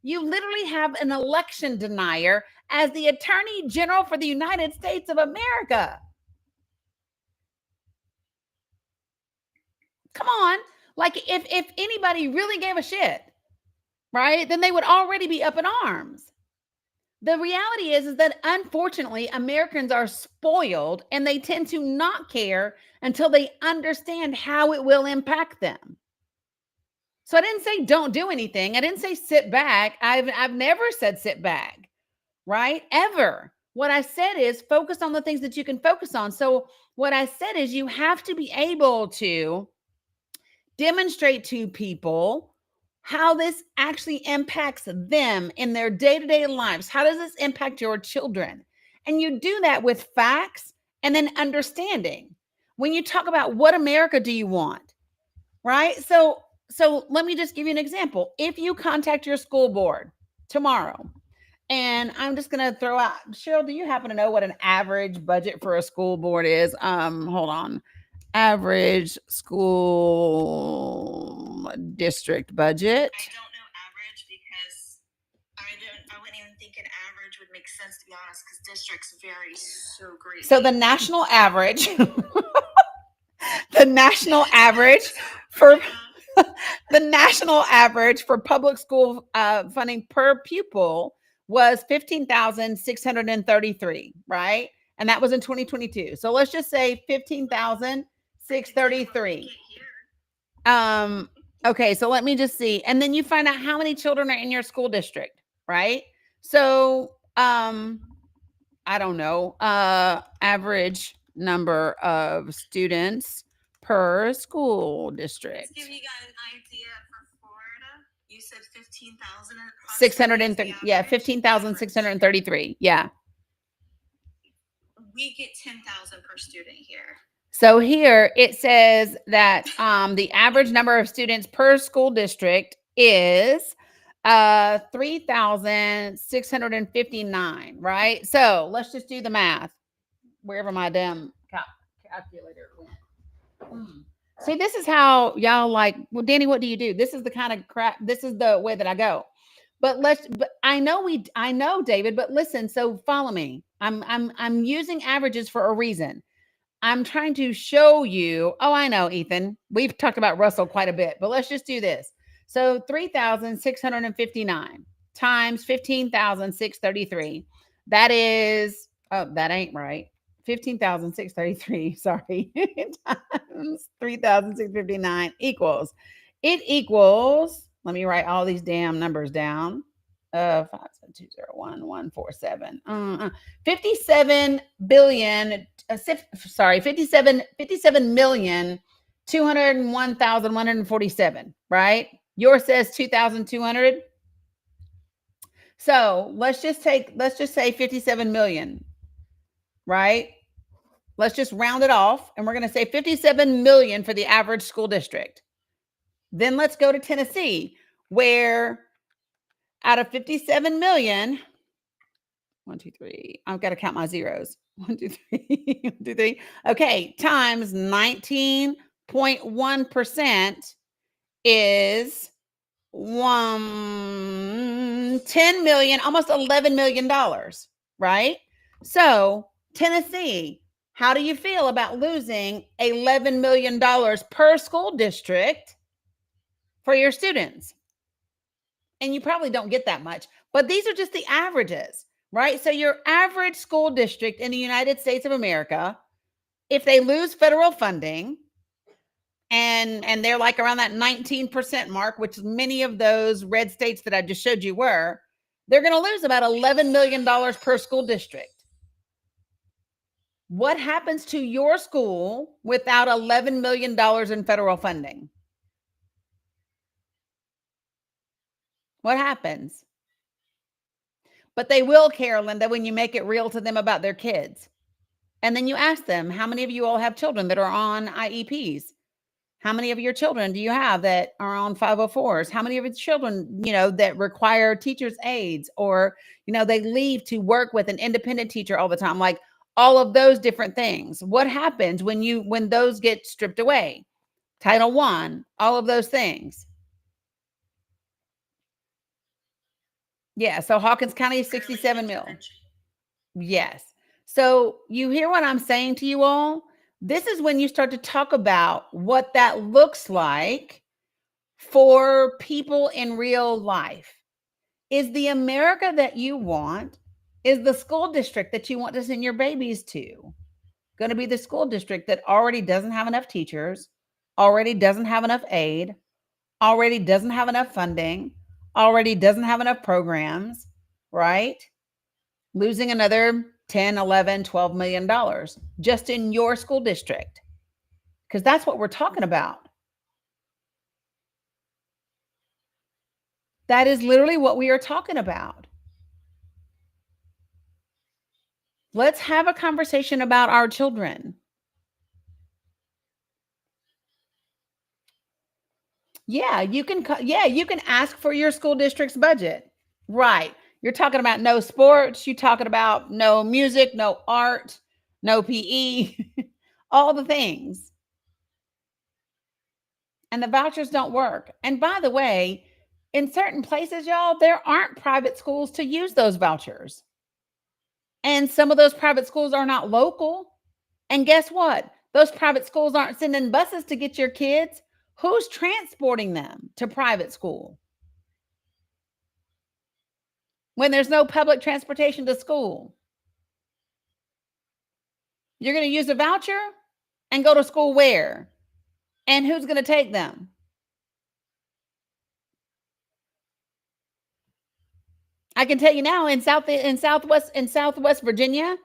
You literally have an election denier as the Attorney General for the United States of America. Come on. Like if anybody really gave a shit, right, then they would already be up in arms. The reality is that unfortunately, Americans are spoiled and they tend to not care until they understand how it will impact them. So I didn't say don't do anything. I didn't say sit back. I've never said sit back, right? Ever. What I said is focus on the things that you can focus on. So what I said is you have to be able to demonstrate to people how this actually impacts them in their day-to-day lives. How does this impact your children? And you do that with facts and then understanding. When you talk about what America do you want, right? So let me just give you an example. If you contact your school board tomorrow, and I'm just going to throw out, Cheryl, do you happen to know what an average budget for a school board is? Hold on. Average school district budget. I don't know average because I wouldn't even think an average would make sense, to be honest, because districts vary so greatly. So the national average, the national average for public school funding per pupil was $15,633, right? And that was in 2022. So let's just say $15,633. Okay, so let me just see. And then you find out how many children are in your school district, right? So I don't know, average number of students per school district. Let's give you guys an idea for Florida. You said 15,000. 630, yeah, 15,633. Yeah. We get 10,000 per student here. So here it says that the average number of students per school district is 3,659, right? So let's just do the math. Wherever my damn calculator went. See, this is how y'all like, well, Danny, what do you do? This is the kind of crap, this is the way that I go. But I know, David, but listen, so follow me. I'm using averages for a reason. I'm trying to show you. Oh, I know, Ethan. We've talked about Russell quite a bit, but let's just do this. So 3,659 times 15,633. That is, oh, that ain't right. 15,633, sorry, times 3,659 equals, it equals, let me write all these damn numbers down. 5720147. 57 billion, 57 million 201,147, right? Yours says 2,200. So let's just say 57 million, right? Let's just round it off, and we're going to say 57 million for the average school district. Then let's go to Tennessee, where out of 57 million, 1, 2, 3, I've got to count my zeros. 1, 2, 3, 1, 2, 3. Okay, times 19.1% is 10 million, almost $11 million, right? So Tennessee, how do you feel about losing $11 million per school district for your students? And you probably don't get that much, but these are just the averages, right? So your average school district in the United States of America, if they lose federal funding, and they're like around that 19% mark, which many of those red states that I just showed you were, they're going to lose about $11 million per school district. What happens to your school without $11 million in federal funding? What happens? But they will care, Linda, when you make it real to them about their kids. And then you ask them, how many of you all have children that are on IEPs? How many of your children do you have that are on 504s? How many of your children, that require teachers' aides, or, they leave to work with an independent teacher all the time? Like all of those different things. What happens when those get stripped away? Title I, all of those things. Yeah. So Hawkins County is 67 mil. Yes. So you hear what I'm saying to you all? This is when you start to talk about what that looks like for people in real life. Is the America that you want, is the school district that you want to send your babies to going to be the school district that already doesn't have enough teachers, already doesn't have enough aid, already doesn't have enough funding, already doesn't have enough programs, right? Losing another 10, 11, 12 million dollars just in your school district. Because that's what we're talking about. That is literally what we are talking about. Let's have a conversation about our children. Yeah, you can ask for your school district's budget. Right. You're talking about no sports, you're talking about no music, no art, no PE, all the things. And the vouchers don't work. And by the way, in certain places, y'all, there aren't private schools to use those vouchers. And some of those private schools are not local. And guess what? Those private schools aren't sending buses to get your kids. Who's transporting them to private school when there's no public transportation to school? You're going to use a voucher and go to school where? And who's going to take them? I can tell you now, in Southwest Virginia,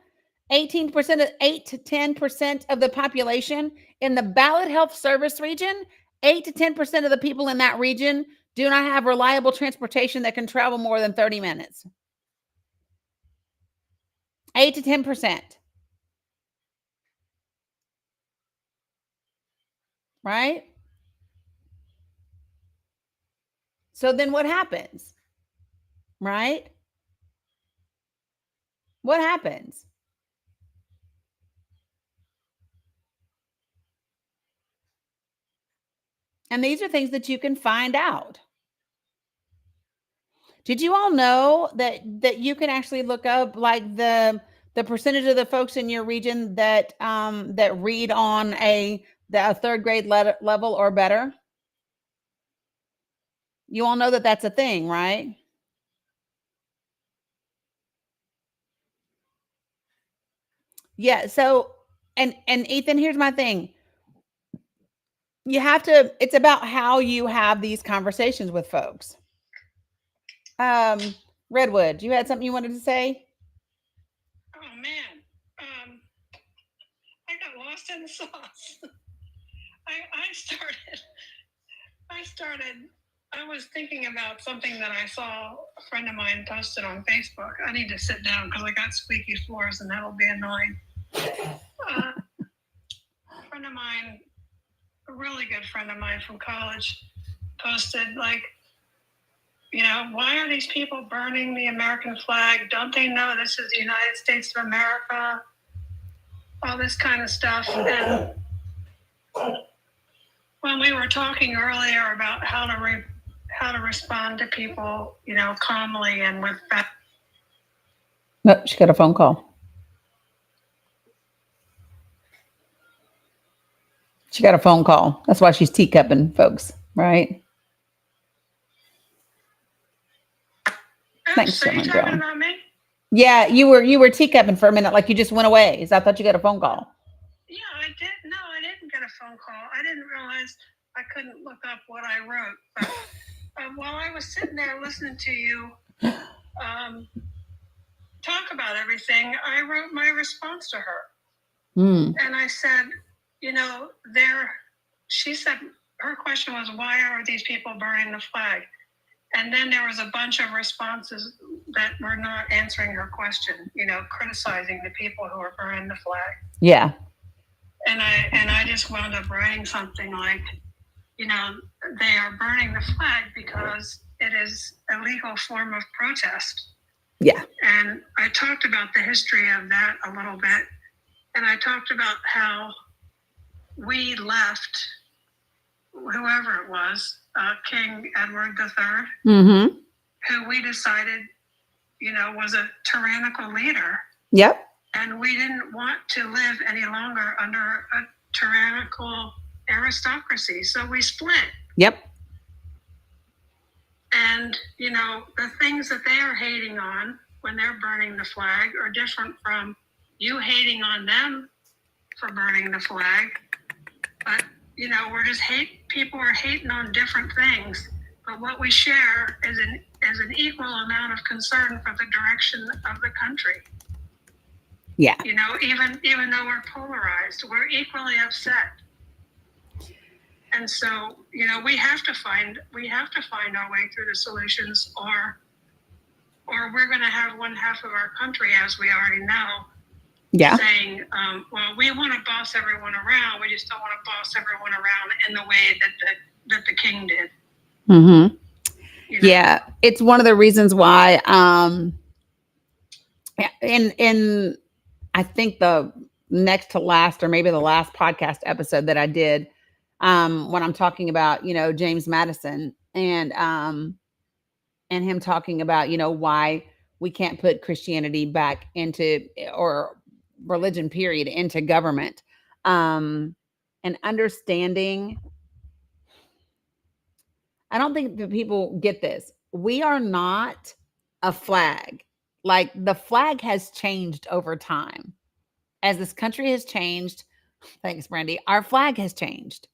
18% of 8 to 10% of the population in the Ballot Health Service region, 8 to 10% of the people in that region do not have reliable transportation that can travel more than 30 minutes. 8 to 10%. Right? So then what happens? Right? What happens? And these are things that you can find out. Did you all know that you can actually look up like the percentage of the folks in your region that that read on a third grade level or better? You all know that that's a thing, right? Yeah. So, and Ethan, here's my thing. You have to. It's about how you have these conversations with folks. Redwood, you had something you wanted to say? Oh man, I got lost in the sauce. I started. I was thinking about something that I saw a friend of mine posted on Facebook. I need to sit down because I got squeaky floors and that'll be annoying. A friend of mine, a really good friend of mine from college, posted like, why are these people burning the American flag? Don't they know this is the United States of America? All this kind of stuff. And when we were talking earlier about how to respond to people, calmly and with that. No, she got a phone call. She got a phone call. That's why she's teacupping folks, right? Thanks, So you're Sherman, talking girl. about me? Yeah, you were teacupping for a minute, like you just went away. So I thought you got a phone call. Yeah, I did. No, I didn't get a phone call. I didn't realize I couldn't look up what I wrote. But while I was sitting there listening to you talk about everything, I wrote my response to her. And I said, she said her question was, why are these people burning the flag? And then there was a bunch of responses that were not answering her question, criticizing the people who are burning the flag. Yeah. And I just wound up writing something like, they are burning the flag because it is a legal form of protest. Yeah. And I talked about the history of that a little bit. And I talked about how we left, whoever it was, King Edward III, who we decided, was a tyrannical leader. Yep. And we didn't want to live any longer under a tyrannical aristocracy. So we split. Yep. And, the things that they are hating on when they're burning the flag are different from you hating on them for burning the flag. But, we're just people are hating on different things. But what we share is an equal amount of concern for the direction of the country. Yeah. Even though we're polarized, we're equally upset. And so, we have to find our way through the solutions, or we're going to have one half of our country, as we already know, saying, well, we want to boss everyone around. We just don't want to boss everyone around in the way that the king did. Yeah, it's one of the reasons why. In I think the next to last, or maybe the last podcast episode that I did, when I'm talking about, James Madison and him talking about, why we can't put Christianity back into, or religion period, into government, and understanding. I don't think that people get this. We are not a flag. Like, the flag has changed over time. As this country has changed, thanks, Brandy, our flag has changed.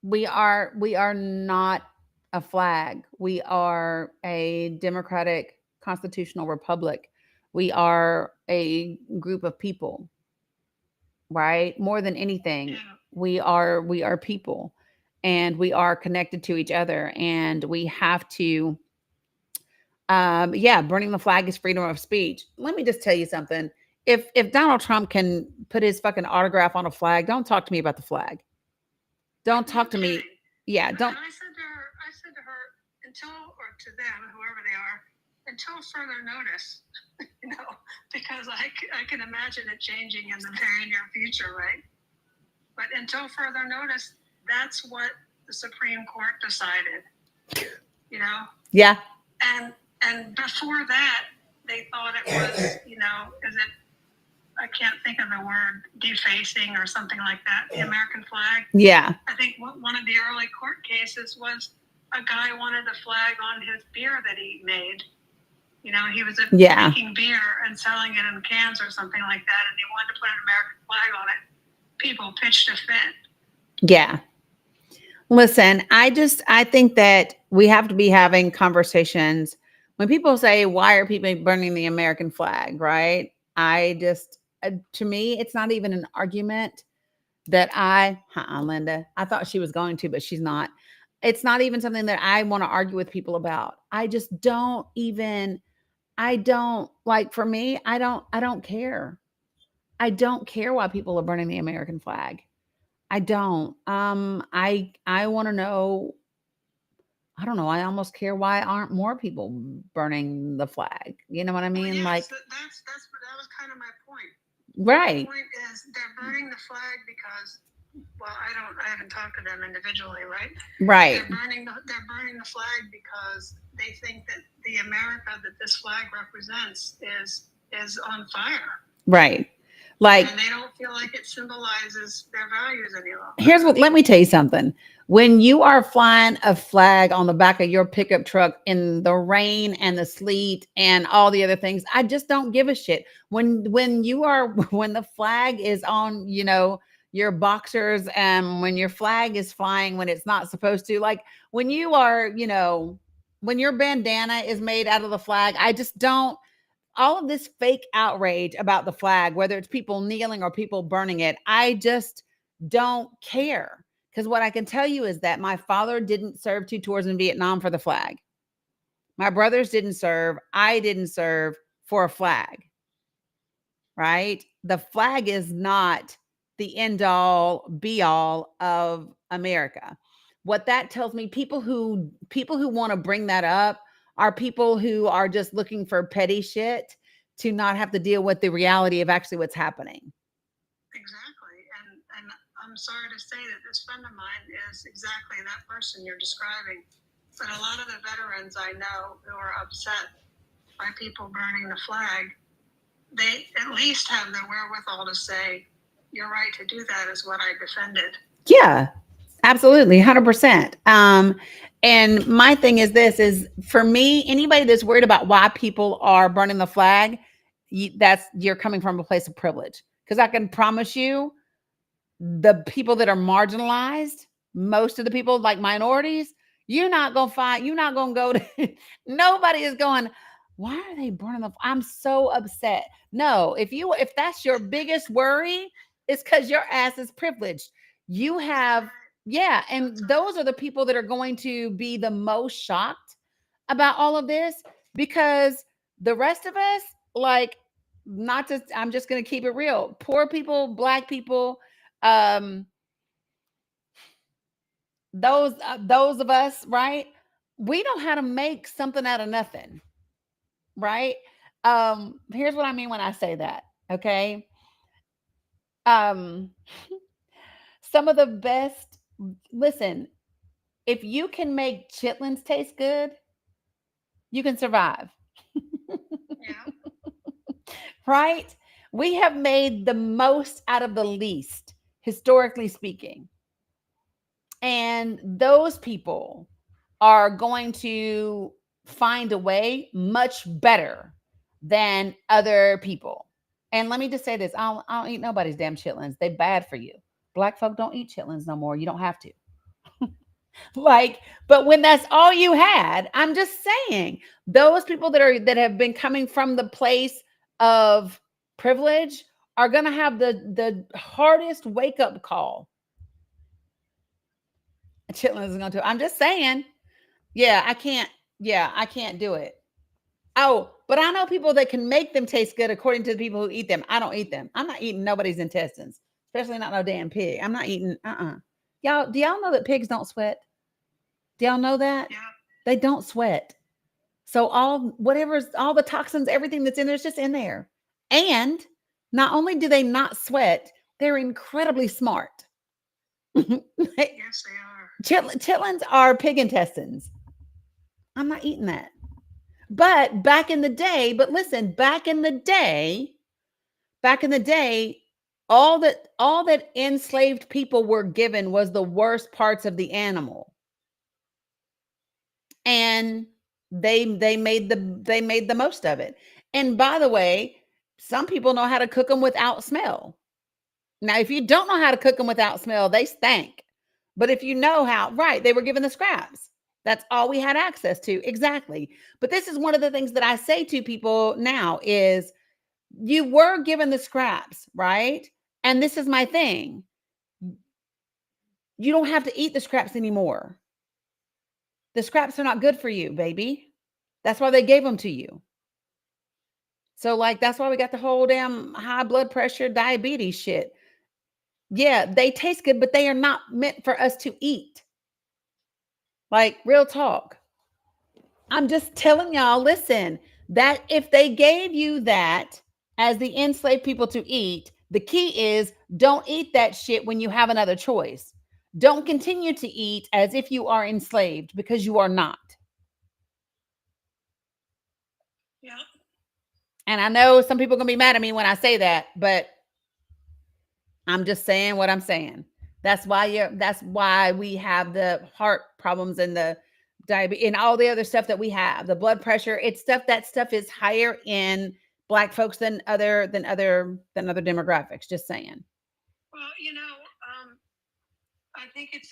We are not a flag. We are a democratic constitutional republic. We are a group of people, right? More than anything, we are people, and we are connected to each other, and we have to burning the flag is freedom of speech. Let me just tell you something. If Donald Trump can put his fucking autograph on a flag, don't talk to me about the flag. Don't talk to me. Yeah, don't. And I said to her, or to them, whoever they are, until further notice, because I can imagine it changing in the very near future, right? But until further notice, that's what the Supreme Court decided, you know, Yeah. and before that, they thought it was, you know, I can't think of the word, defacing or something like that, the American flag. Yeah. I think one of the early court cases was a guy wanted a flag on his beer that he made. You know, he was Yeah. making beer and selling it in cans or something like that, and he wanted to put an American flag on it. People pitched a fit. Yeah. Listen, I think that we have to be having conversations. When people say, why are people burning the American flag? Right. To me, it's not even an argument that Linda, I thought she was going to, but she's not. It's not even something that I want to argue with people about. I just don't even, for me, I don't care. I don't care why people are burning the American flag. I don't. I want to know. I don't know. I almost care why aren't more people burning the flag? You know what I mean? Well, Like, yes, that was kind of my point. right, The point is they're burning the flag because, well, I haven't talked to them individually, right? right, They're burning the flag because they think that the America that this flag represents is on fire. right. Like, And they don't feel like it symbolizes their values any longer. let me tell you something. When you are flying a flag on the back of your pickup truck in the rain and the sleet and all the other things, I just don't give a shit. When the flag is on, your boxers, and when your flag is flying when it's not supposed to, like when you are, when your bandana is made out of the flag, I just don't. All of this fake outrage about the flag, whether it's people kneeling or people burning it, I just don't care. Because what I can tell you is that my father didn't serve 2 tours in Vietnam for the flag. My brothers didn't serve. I didn't serve for a flag. Right? The flag is not the end all be all of America. What that tells me, people who want to bring that up are people who are just looking for petty shit to not have to deal with the reality of actually what's happening. Exactly. And I'm sorry to say that this friend of mine is exactly that person you're describing. But a lot of the veterans I know who are upset by people burning the flag, they at least have the wherewithal to say, you're right to do that is what I defended. Yeah, absolutely. 100%. And my thing is this is, for me, anybody that's worried about why people are burning the flag, you're coming from a place of privilege. Because I can promise you, the people that are marginalized, most of the people like minorities, you're not going to go to, nobody is going, why are they burning the, I'm so upset. No, if that's your biggest worry, it's because your ass is privileged. You have, yeah. And those are the people that are going to be the most shocked about all of this, because the rest of us, like, I'm just going to keep it real. Poor people, Black people, those of us, right? We know how to make something out of nothing, right? Here's what I mean when I say that. Okay. Some of the best, listen, if you can make chitlins taste good, you can survive. Yeah. Right? We have made the most out of the least, historically speaking. And those people are going to find a way much better than other people. And let me just say this, I don't eat nobody's damn chitlins. They bad for you. Black folk don't eat chitlins no more. You don't have to. Like, but when that's all you had, I'm just saying, those people that have been coming from the place of privilege are going to have the hardest wake up call. Chitlins is going to. I'm just saying. Yeah, I can't. Yeah, I can't do it. Oh, but I know people that can make them taste good according to the people who eat them. I don't eat them. I'm not eating nobody's intestines, especially not no damn pig. I'm not eating. Y'all, do y'all know that pigs don't sweat? Do y'all know that? Yeah. They don't sweat. So all the toxins, everything that's in there is just in there. And not only do they not sweat, they're incredibly smart. Yes, they are. Chitlins are pig intestines. I'm not eating that. But back in the day, but listen, back in the day, all that enslaved people were given was the worst parts of the animal. And they made the most of it. And by the way, some people know how to cook them without smell. Now, if you don't know how to cook them without smell, they stink. But if you know how, right, they were given the scraps. That's all we had access to. Exactly. But this is one of the things that I say to people now is you were given the scraps, right? And this is my thing. You don't have to eat the scraps anymore. The scraps are not good for you, baby. That's why they gave them to you. So, like, that's why we got the whole damn high blood pressure, diabetes shit. Yeah, they taste good, but they are not meant for us to eat. Like, real talk. I'm just telling y'all, listen, that if they gave you that as the enslaved people to eat, the key is don't eat that shit when you have another choice. Don't continue to eat as if you are enslaved, because you are not. Yeah. And I know some people are going to be mad at me when I say that, but I'm just saying what I'm saying. That's why we have the heart problems and the diabetes and all the other stuff that we have, the blood pressure. That stuff is higher in Black folks than other demographics. Just saying. Well, I think it's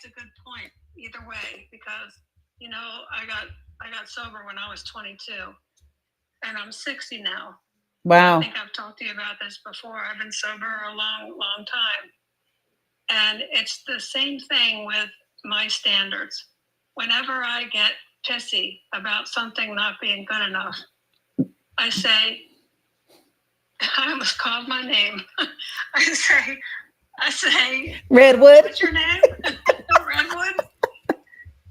a good point either way, because I got sober when I was 22, and I'm 60 now. Wow. I think I've talked to you about this before. I've been sober a long, long time. And it's the same thing with my standards. Whenever I get pissy about something not being good enough, I say, I almost called my name. I say, Redwood. What's your name? Redwood?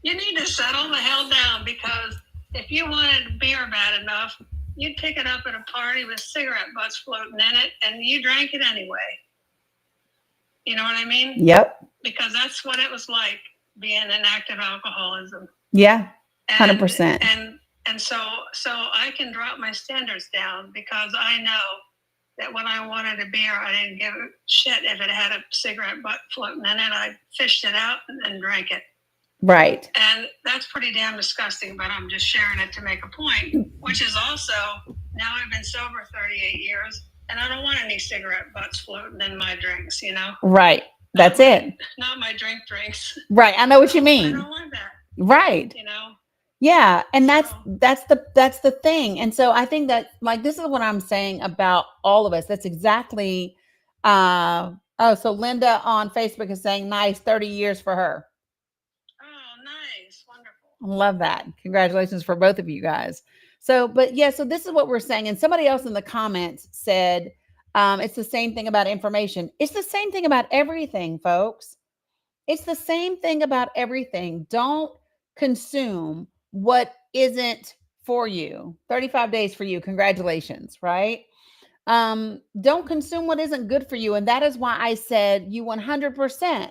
You need to settle the hell down, because if you wanted beer bad enough, you'd pick it up at a party with cigarette butts floating in it, and you drank it anyway. You know what I mean? Yep. Because that's what it was like being in active alcoholism. Yeah. 100%. And so I can drop my standards down, because I know that when I wanted a beer, I didn't give a shit if it had a cigarette butt floating in it. I fished it out and drank it. Right. And that's pretty damn disgusting, but I'm just sharing it to make a point, which is also, now I've been sober 38 years, and I don't want any cigarette butts floating in my drinks, Right. That's it. Not my drinks. Right. I know what you mean. I don't want that. Right. Yeah. And that's the thing. And so I think that, like, this is what I'm saying about all of us. That's exactly, so Linda on Facebook is saying, nice, 30 years for her. Oh, nice. Wonderful. Love that. Congratulations for both of you guys. So, but yeah, so this is what we're saying. And somebody else in the comments said, it's the same thing about information. It's the same thing about everything, folks. It's the same thing about everything. Don't consume what isn't for you. 35 days for you. Congratulations, right? Don't consume what isn't good for you. And that is why I said you 100%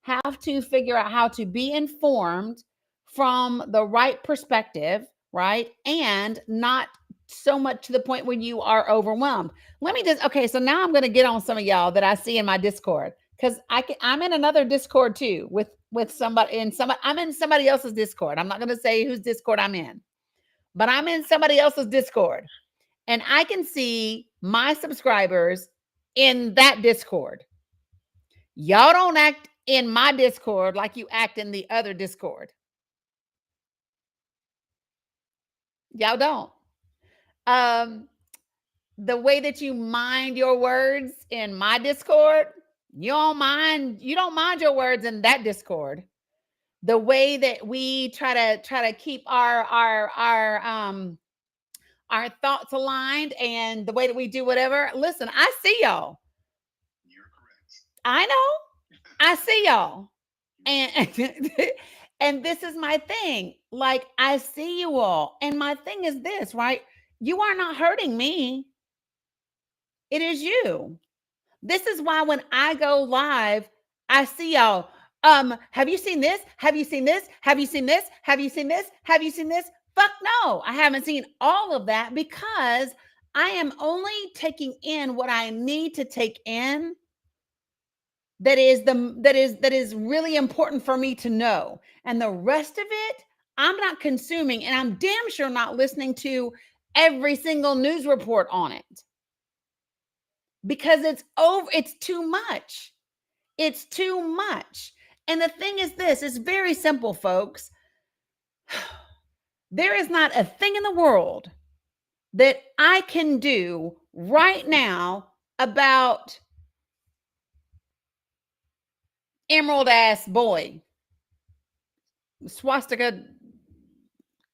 have to figure out how to be informed from the right perspective, right? And not so much to the point where you are overwhelmed. Okay, so now I'm going to get on some of y'all that I see in my Discord, because I'm in another Discord too with somebody, I'm in somebody else's Discord. I'm not going to say whose Discord I'm in, but I'm in somebody else's Discord, and I can see my subscribers in that Discord. Y'all don't act in my Discord like you act in the other Discord. Y'all don't. The way that you mind your words in my Discord, you don't mind your words in that Discord. The way that we try to keep our thoughts aligned, and the way that we do whatever. Listen, I see y'all. You're correct. I know. I see y'all. And and this is my thing. Like, I see you all. And my thing is this, right? You are not hurting me. It is you. This is why when I go live, I see y'all. Have you seen this? Have you seen this? Have you seen this? Have you seen this? Have you seen this? Fuck no, I haven't seen all of that because I am only taking in what I need to take in that is really important for me to know. And the rest of it, I'm not consuming, and I'm damn sure not listening to every single news report on it. Because it's too much. It's too much. And the thing is this, it's very simple, folks. There is not a thing in the world that I can do right now about Emerald ass boy, swastika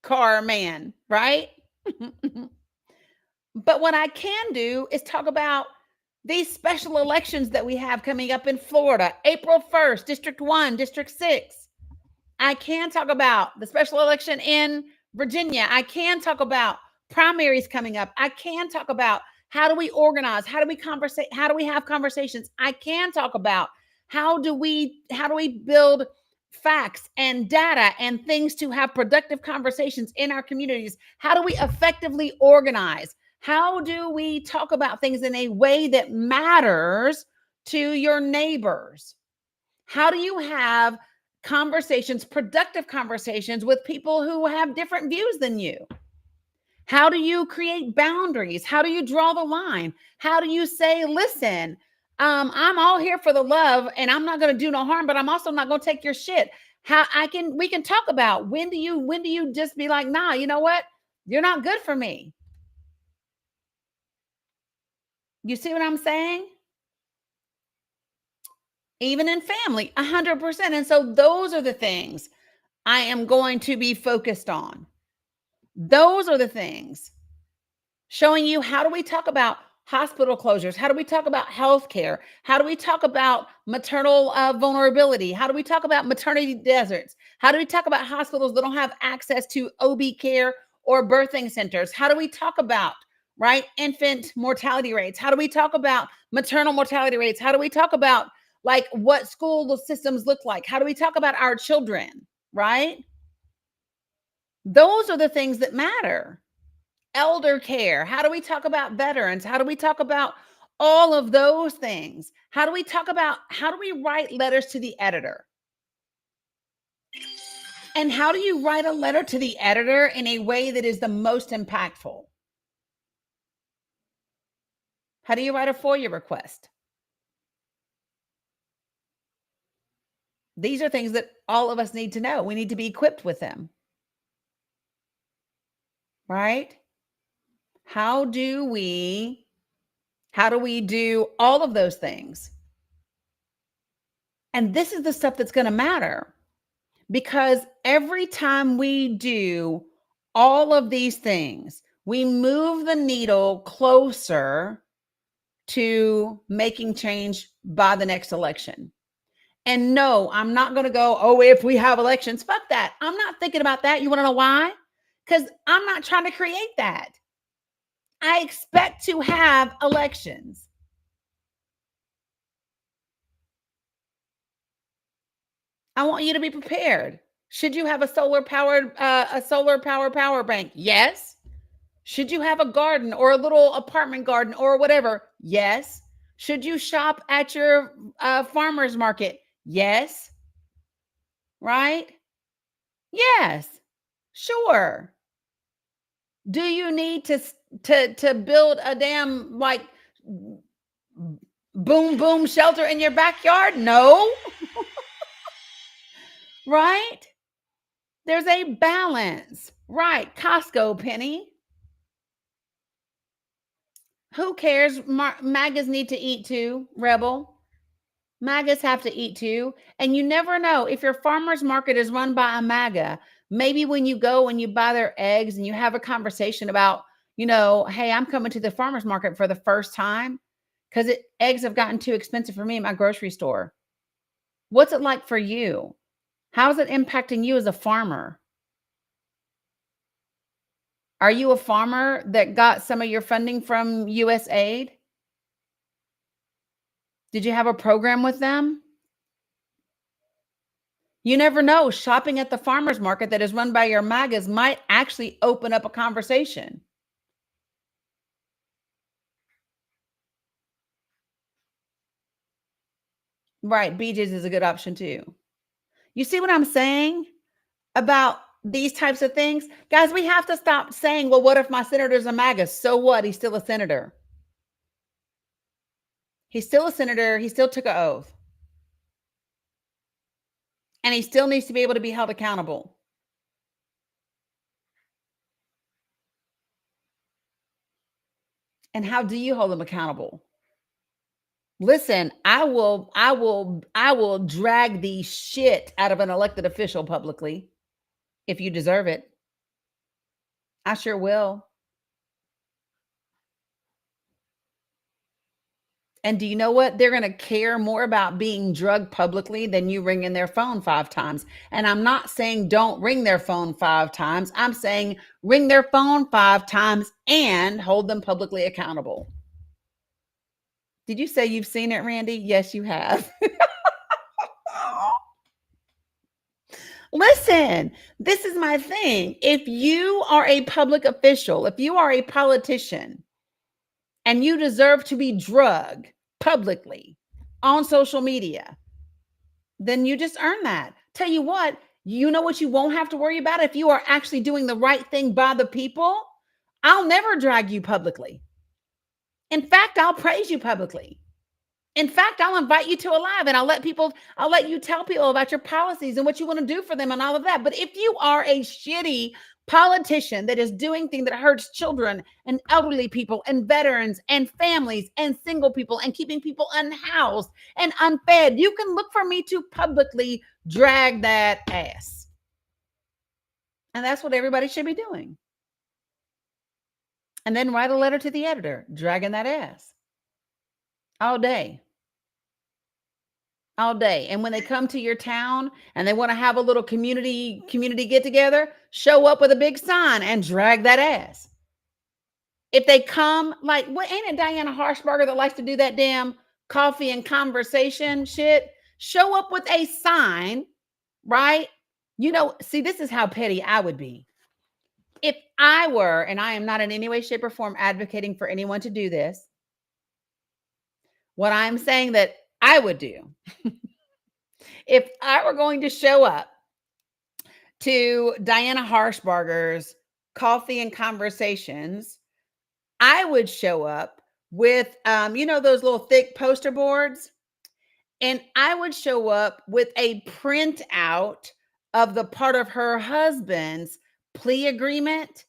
car man, right? But what I can do is talk about these special elections that we have coming up in Florida, April 1st, District 1, District 6. I can talk about the special election in Virginia. I can talk about primaries coming up. I can talk about how do we organize? How do we conversate? How do we have conversations? I can talk about how do we build facts and data and things to have productive conversations in our communities? How do we effectively organize? How do we talk about things in a way that matters to your neighbors? How do you have conversations, productive conversations with people who have different views than you? How do you create boundaries? How do you draw the line? How do you say, listen, I'm all here for the love and I'm not going to do no harm, but I'm also not going to take your shit. We can talk about when do you just be like, nah, you know what? You're not good for me. You see what I'm saying? Even in family, 100%. And so those are the things I am going to be focused on. Those are the things showing you how do we talk about hospital closures? How do we talk about healthcare? How do we talk about maternal vulnerability? How do we talk about maternity deserts? How do we talk about hospitals that don't have access to OB care or birthing centers? How do we talk about, right, infant mortality rates? How do we talk about maternal mortality rates? How do we talk about like what school systems look like? How do we talk about our children, right? Those are the things that matter. Elder care. How do we talk about veterans? How do we talk about all of those things? How do we write letters to the editor? And how do you write a letter to the editor in a way that is the most impactful? How do you write a FOIA request? These are things that all of us need to know. We need to be equipped with them. Right? How do we do all of those things? And this is the stuff that's going to matter, because every time we do all of these things, we move the needle closer to making change by the next election. And no, I'm not going to go, oh, if we have elections, fuck that. I'm not thinking about that. You want to know why? Because I'm not trying to create that. I expect to have elections. I want you to be prepared. Should you have a solar power power bank? Yes. Should you have a garden or a little apartment garden or whatever? Yes. Should you shop at your farmer's market? Yes. Right? Yes. Sure. Do you need to build a damn like boom shelter in your backyard? No. Right? There's a balance. Right. Costco, Penny. Who cares? MAGAs need to eat too, Rebel. MAGAs have to eat too. And you never know if your farmer's market is run by a MAGA. Maybe when you go and you buy their eggs and you have a conversation about, hey, I'm coming to the farmer's market for the first time because eggs have gotten too expensive for me in my grocery store. What's it like for you? How is it impacting you as a farmer? Are you a farmer that got some of your funding from USAID? Did you have a program with them? You never know. Shopping at the farmer's market that is run by your MAGAs might actually open up a conversation. Right. BJ's is a good option too. You see what I'm saying about these types of things? Guys, we have to stop saying, well, what if my senator's a MAGA? So what? He's still a senator. He's still a senator. He still took an oath. And he still needs to be able to be held accountable. And how do you hold them accountable? Listen, I will drag the shit out of an elected official publicly if you deserve it. I sure will. And do you know what? They're going to care more about being drugged publicly than you ringing their phone 5 times. And I'm not saying don't ring their phone 5 times. I'm saying ring their phone 5 times and hold them publicly accountable. Did you say you've seen it, Randy? Yes, you have. Listen, this is my thing. If you are a public official, if you are a politician, and you deserve to be drugged publicly on social media, then you just earn that. Tell you what you won't have to worry about if you are actually doing the right thing by the people. I'll never drag you publicly. In fact, I'll praise you publicly. In fact, I'll invite you to a live and I'll let you tell people about your policies and what you want to do for them and all of that. But if you are a shitty politician that is doing things that hurts children and elderly people and veterans and families and single people and keeping people unhoused and unfed, you can look for me to publicly drag that ass. And that's what everybody should be doing. And then write a letter to the editor, dragging that ass all day. All day. And when they come to your town and they want to have a little community get together, show up with a big sign and drag that ass. If they come, like, what, ain't it Diana Harshbarger that likes to do that damn coffee and conversation shit? Show up with a sign, right? See, this is how petty I would be. If I were, and I am not in any way, shape, or form advocating for anyone to do this, what I'm saying that I would do, if I were going to show up to Diana Harshbarger's Coffee and Conversations, I would show up with, those little thick poster boards, and I would show up with a printout of the part of her husband's plea agreement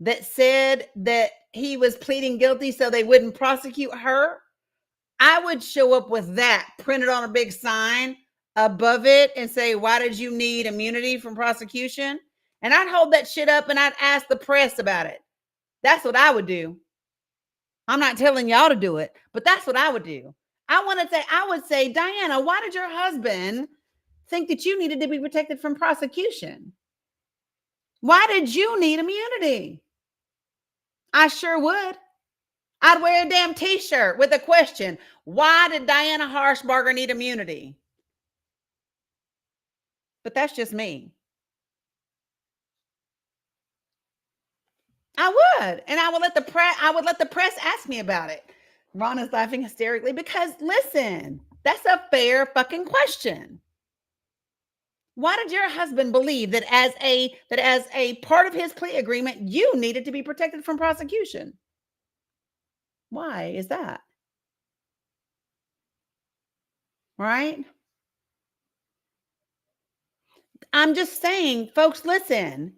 that said that he was pleading guilty so they wouldn't prosecute her. I would show up with that printed on a big sign above it and say, why did you need immunity from prosecution? And I'd hold that shit up and I'd ask the press about it. That's what I would do. I'm not telling y'all to do it, but that's what I would do. I would say, Diana, why did your husband think that you needed to be protected from prosecution? Why did you need immunity? I sure would. I'd wear a damn t-shirt with a question. Why did Diana Harshbarger need immunity? But that's just me. I would. And I would let the press ask me about it. Ron is laughing hysterically because listen, that's a fair fucking question. Why did your husband believe that as a part of his plea agreement, you needed to be protected from prosecution? Why is that? Right? I'm just saying, folks, listen.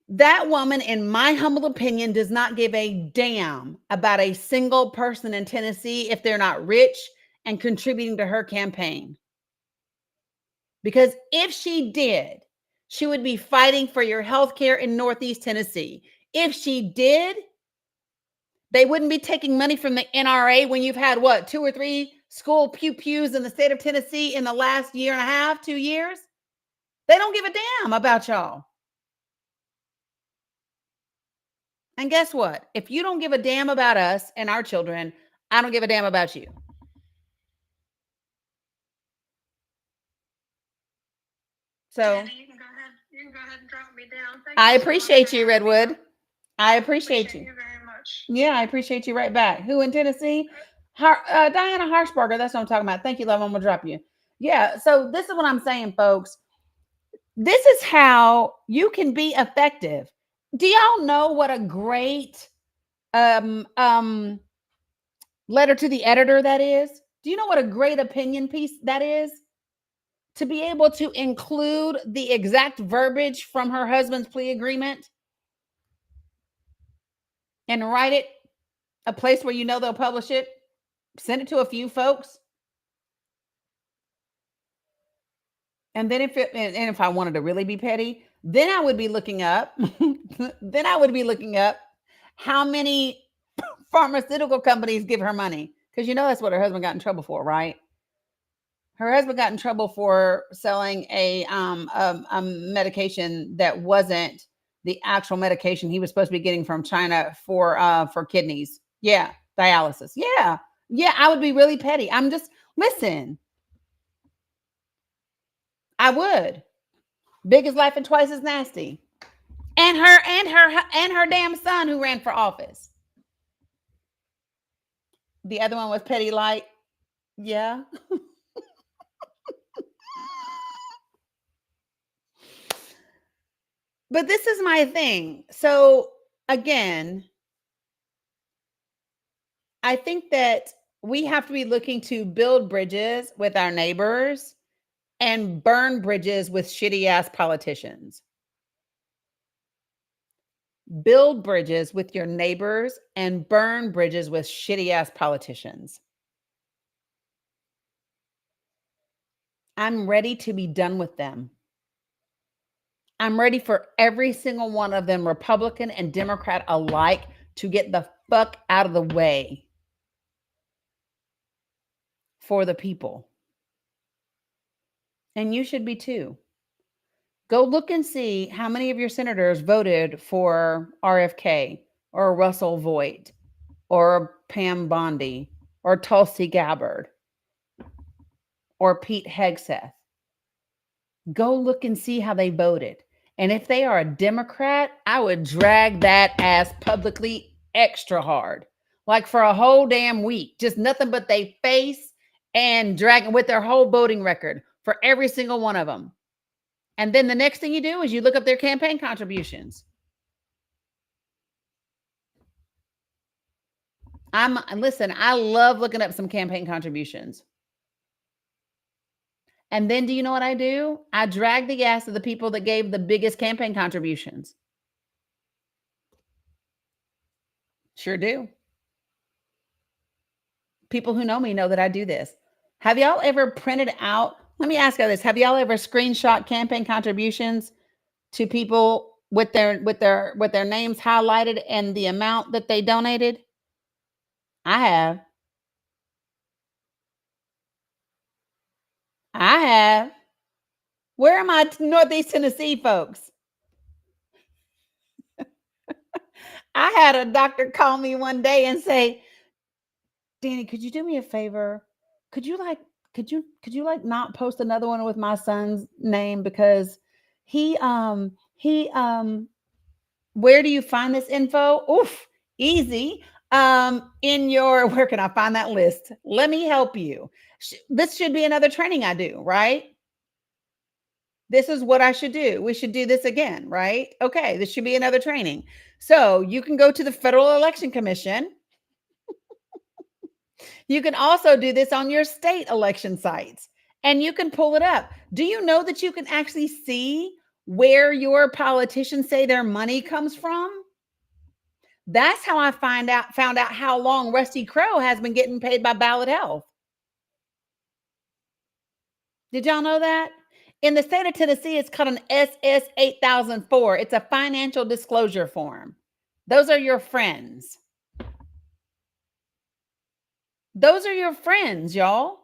That woman, in my humble opinion, does not give a damn about a single person in Tennessee if they're not rich and contributing to her campaign. Because if she did, she would be fighting for your health care in Northeast Tennessee. If she did, they wouldn't be taking money from the NRA when you've had, 2 or 3 school pews in the state of Tennessee in the last year and a half, 2 years? They don't give a damn about y'all. And guess what? If you don't give a damn about us and our children, I don't give a damn about you. So Sandy, you can go ahead. You can go ahead and drop me down. Thank I you so much appreciate for you, having me. Redwood. I I appreciate you. you very much. Yeah, I appreciate you right back. Who in Tennessee? Diana Harshbarger. That's what I'm talking about. Thank you, love. I'm gonna drop you. Yeah. So this is what I'm saying, folks. This is how you can be effective. Do y'all know what a great letter to the editor that is? Do you know what a great opinion piece that is? To be able to include the exact verbiage from her husband's plea agreement and write it a place where you know they'll publish it, send it to a few folks. And then if I wanted to really be petty, then I would be looking up how many pharmaceutical companies give her money, because you know that's what her husband got in trouble for, right? Her husband got in trouble for selling a medication that wasn't the actual medication he was supposed to be getting from China for kidneys. Yeah, dialysis. Yeah, I would be really petty. I'm just listen. I would. Big as life and twice as nasty. And her damn son who ran for office. The other one was petty light. Yeah. But this is my thing. So again, I think that we have to be looking to build bridges with our neighbors and burn bridges with shitty ass politicians. Build bridges with your neighbors and burn bridges with shitty ass politicians. I'm ready to be done with them. I'm ready for every single one of them, Republican and Democrat alike, to get the fuck out of the way for the people. And you should be too. Go look and see how many of your senators voted for RFK or Russell Voigt or Pam Bondi or Tulsi Gabbard or Pete Hegseth. Go look and see how they voted. And if they are a Democrat, I would drag that ass publicly extra hard, like for a whole damn week, just nothing but they face and dragging with their whole voting record for every single one of them. And then the next thing you do is you look up their campaign contributions. Listen, I love looking up some campaign contributions. And then do you know what I do? I drag the ass of the people that gave the biggest campaign contributions. Sure do. People who know me know that I do this. Have y'all ever printed out? Let me ask you this. Have y'all ever screenshot campaign contributions to people with their names highlighted and the amount that they donated? I have. I have. Where are my Northeast Tennessee folks? I had a doctor call me one day and say, Danny, could you do me a favor? Could you not post another one with my son's name, because he where do you find this info? Oof, easy. In your, where can I find that list? Let me help you. This should be another training I do, right? This is what I should do. We should do this again, right? Okay, this should be another training. So you can go to the Federal Election Commission. You can also do this on your state election sites, and you can pull it up. Do you know that you can actually see where your politicians say their money comes from? That's how I found out how long Rusty Crowe has been getting paid by Ballot Health. Did y'all know that? In the state of Tennessee, it's called an SS 8004. It's a financial disclosure form. Those are your friends. Those are your friends, y'all.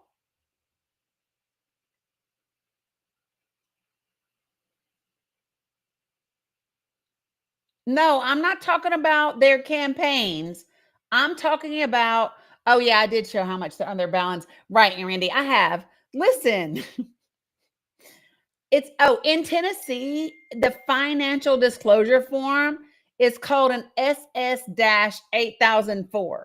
No, I'm not talking about their campaigns. I'm talking about, oh yeah, I did show how much on their balance. Right, Randy, I have. Listen, in Tennessee, the financial disclosure form is called an SS-8004.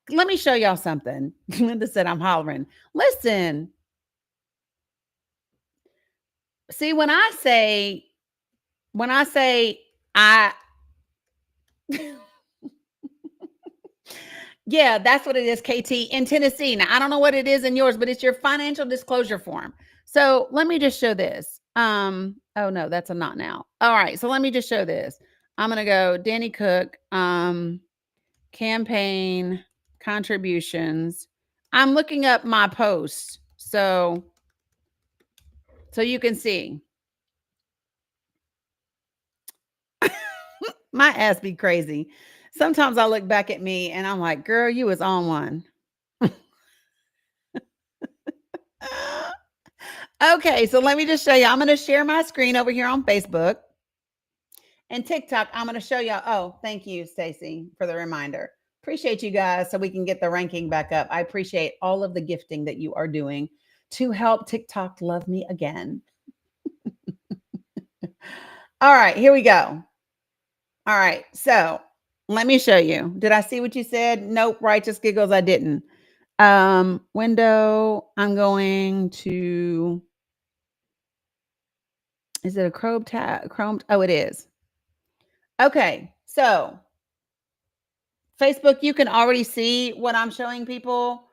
Let me show y'all something. Linda said I'm hollering. Listen. See, when I say I yeah, that's what it is, KT, in Tennessee. Now, I don't know what it is in yours, but it's your financial disclosure form. So let me just show this. Oh no, that's a not now. All right, so let me just show this. I'm gonna go Danny Cook, campaign contributions. I'm looking up my post, so you can see. My ass be crazy. Sometimes I look back at me and I'm like, girl, you was on one. Okay, so let me just show you. I'm going to share my screen over here on Facebook and TikTok. I'm going to show y'all. Oh, thank you, Stacy, for the reminder. Appreciate you guys so we can get the ranking back up. I appreciate all of the gifting that you are doing to help TikTok love me again. All right, here we go. All right, so let me show you. Did I see what you said? Nope, righteous giggles, I didn't. Window, I'm going to, is it a Chrome tab? Chrome? Oh, it is. Okay, so Facebook, you can already see what I'm showing people.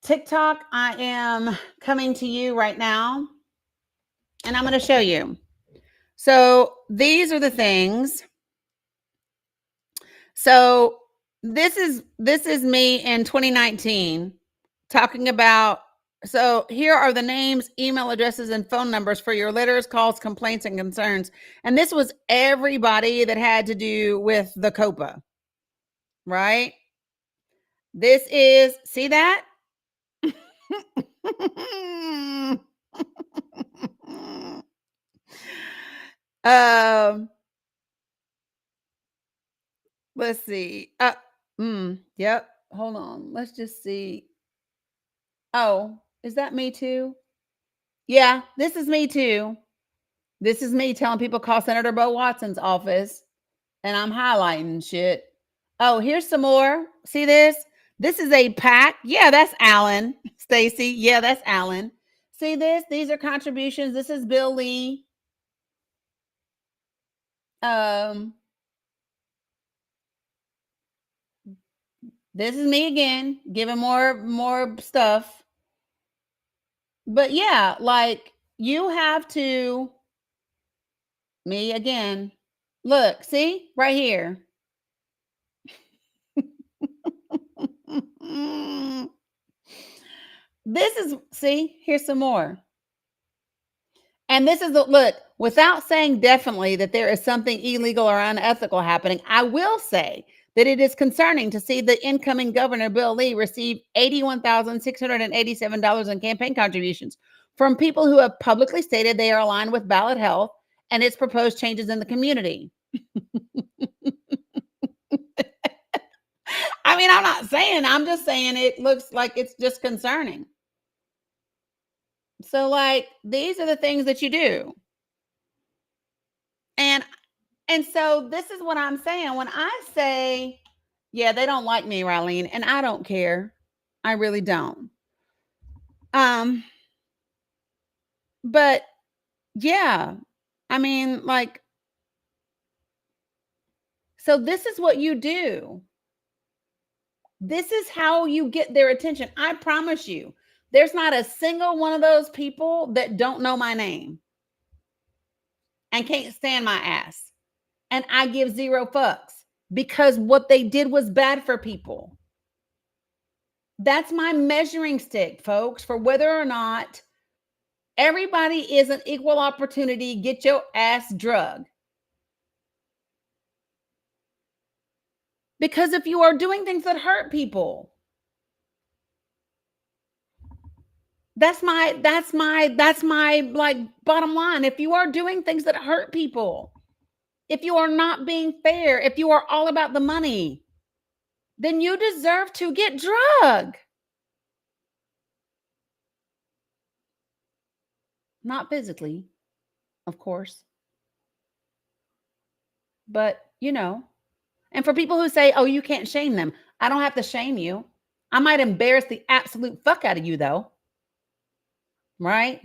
TikTok, I am coming to you right now, and I'm going to show you. So these are the things. So this is me in 2019 talking about. So here are the names, email addresses, and phone numbers for your letters, calls, complaints, and concerns. And this was everybody that had to do with the COPA, right? This is, see that? Let's see. Yep. Hold on. Let's just see. Oh, is that me too? Yeah, this is me too. This is me telling people call Senator Bo Watson's office, and I'm highlighting shit. Oh, here's some more. See this? This is a pack. Yeah, that's Alan. Stacy. Yeah, that's Alan. See this? These are contributions. This is Bill Lee. This is me again, giving more stuff. But yeah, like you have to, me again. Look, see right here. This is, see, here's some more. And this is the look, without saying definitely that there is something illegal or unethical happening, I will say that it is concerning to see the incoming governor, Bill Lee, receive $81,687 in campaign contributions from people who have publicly stated they are aligned with Ballot Health and its proposed changes in the community. I mean, I'm not saying, I'm just saying it looks like it's just concerning. So, like, these are the things that you do. And so this is what I'm saying. When I say, yeah, they don't like me, Rylene, and I don't care. I really don't. But yeah, I mean, like, so this is what you do. This is how you get their attention. I promise you, there's not a single one of those people that don't know my name and can't stand my ass. And I give zero fucks because what they did was bad for people. That's my measuring stick, folks, for whether or not everybody is an equal opportunity, get your ass drugged. Because if you are doing things that hurt people, that's my like bottom line. If you are doing things that hurt people, if you are not being fair, if you are all about the money, then you deserve to get drugged. Not physically, of course, but and for people who say, oh, you can't shame them, I don't have to shame you. I might embarrass the absolute fuck out of you, though. Right?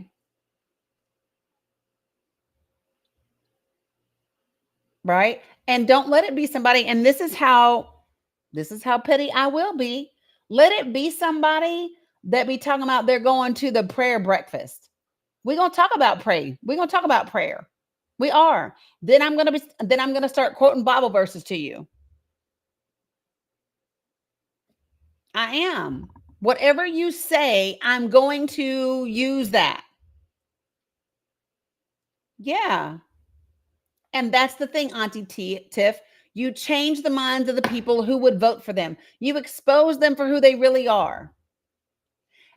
Right? And don't let it be somebody, and this is how petty I will be. Let it be somebody that be talking about they're going to the prayer breakfast. We're going to talk about pray. We're going to talk about prayer. We are. Then I'm going to start quoting Bible verses to you. I am. Whatever you say, I'm going to use that. Yeah. And that's the thing, Auntie Tiff. You change the minds of the people who would vote for them. You expose them for who they really are.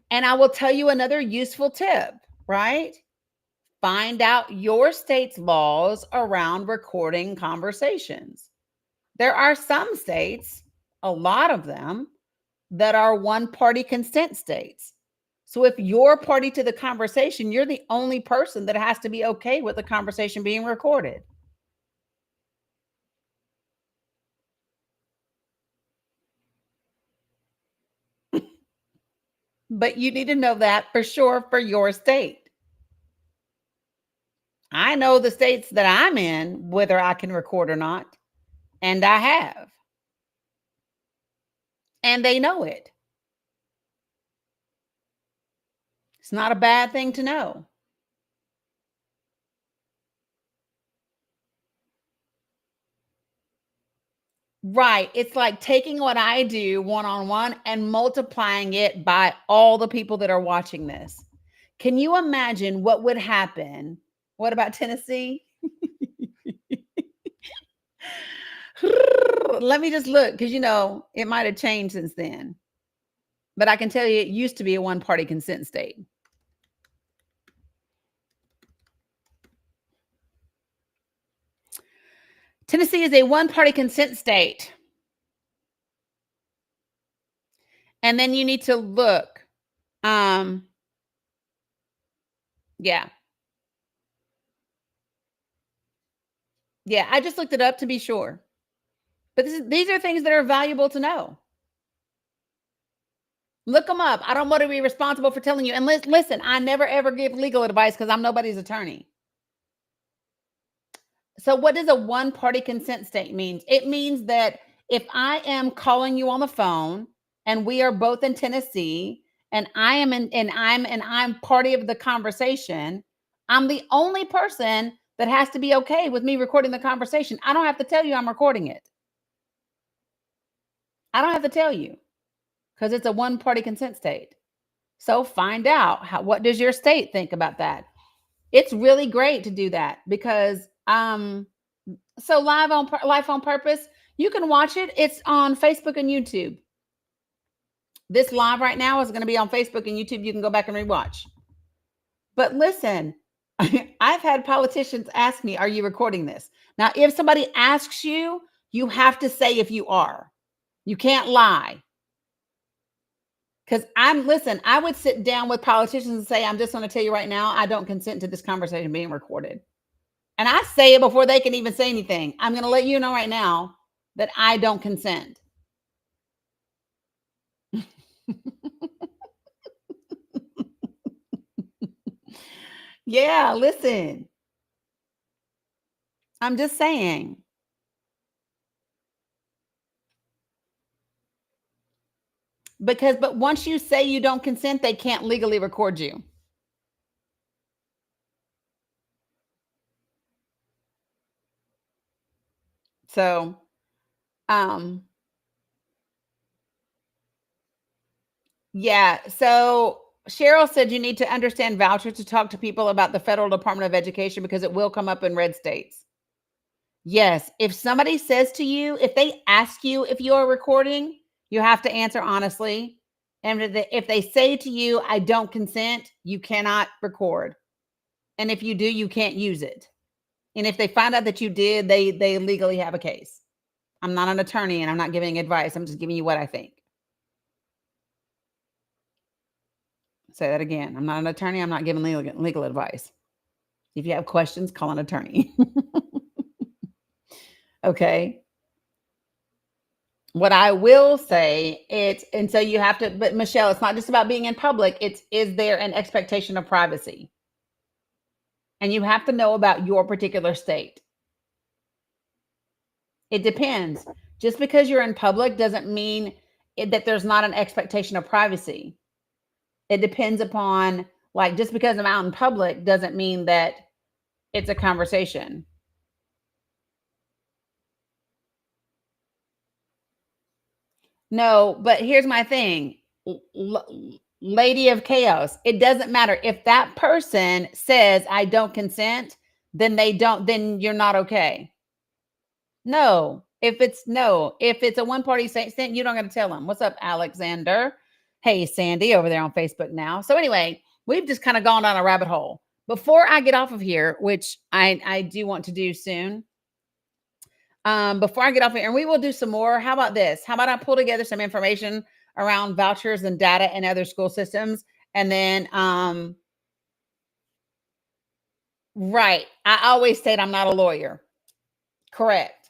And I will tell you another useful tip, right? Find out your state's laws around recording conversations. There are some states, a lot of them, that are one-party consent states. So if you're party to the conversation, you're the only person that has to be okay with the conversation being recorded. But you need to know that for sure for your state. I know the states that I'm in, whether I can record or not, and I have. And they know it. It's not a bad thing to know. Right. It's like taking what I do one-on-one and multiplying it by all the people that are watching this. Can you imagine what would happen? What about Tennessee? Let me just look, because it might have changed since then. But I can tell you it used to be a one-party consent state. Tennessee is a one-party consent state. And then you need to look. Yeah. Yeah, I just looked it up to be sure. But these are things that are valuable to know. Look them up. I don't want to be responsible for telling you. And listen, I never ever give legal advice because I'm nobody's attorney. So what does a one-party consent state mean? It means that if I am calling you on the phone and we are both in Tennessee and I'm party of the conversation, I'm the only person that has to be okay with me recording the conversation. I don't have to tell you I'm recording it. I don't have to tell you because it's a one-party consent state. So find out what does your state think about that? It's really great to do that because so Life on Purpose, you can watch it. It's on Facebook and YouTube. This live right now is going to be on Facebook and YouTube. You can go back and rewatch. But listen, I've had politicians ask me, are you recording this? Now, if somebody asks you, you have to say if you are. You can't lie. Because I would sit down with politicians and say, I'm just going to tell you right now, I don't consent to this conversation being recorded. And I say it before they can even say anything. I'm going to let you know right now that I don't consent. Yeah, listen. I'm just saying. But once you say you don't consent, they can't legally record you. So, yeah. So Cheryl said you need to understand vouchers to talk to people about the Federal Department of Education because it will come up in red states. Yes. If somebody says to you, if they ask you if you are recording, you have to answer honestly. And if they say to you, I don't consent, you cannot record. And if you do, you can't use it. And if they find out that you did, they legally have a case. I'm not an attorney and I'm not giving advice. I'm just giving you what I think. Say that again. I'm not an attorney. I'm not giving legal advice. If you have questions, call an attorney. Okay. What I will say, and so you have to, but Michelle, it's not just about being in public. Is there an expectation of privacy? And you have to know about your particular state. It depends. Just because you're in public doesn't mean that there's not an expectation of privacy. It depends upon, like, just because I'm out in public doesn't mean that it's a conversation. No, but here's my thing. Lady of Chaos. It doesn't matter if that person says I don't consent, then you're not okay. No, if it's a one party consent, you don't got to tell them. What's up, Alexander? Hey, Sandy over there on Facebook now. So anyway, we've just kind of gone down a rabbit hole. Before I get off of here, which I do want to do soon, before I get off here, and we will do some more. How about this? How about I pull together some information around vouchers and data and other school systems, and then right. I always said I'm not a lawyer. Correct.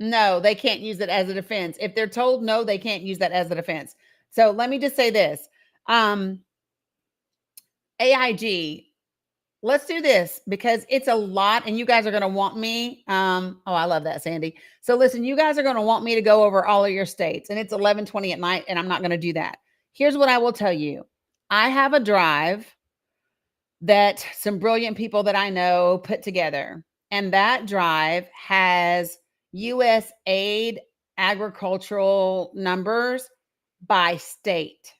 No, they can't use it as a defense. If they're told no, they can't use that as a defense. So let me just say this. AIG, let's do this because it's a lot and you guys are going to want me. Oh, I love that, Sandy. So listen, you guys are going to want me to go over all of your states, and it's 11:20 at night, and I'm not going to do that. Here's what I will tell you. I have a drive that some brilliant people that I know put together, and that drive has USAID agricultural numbers by state.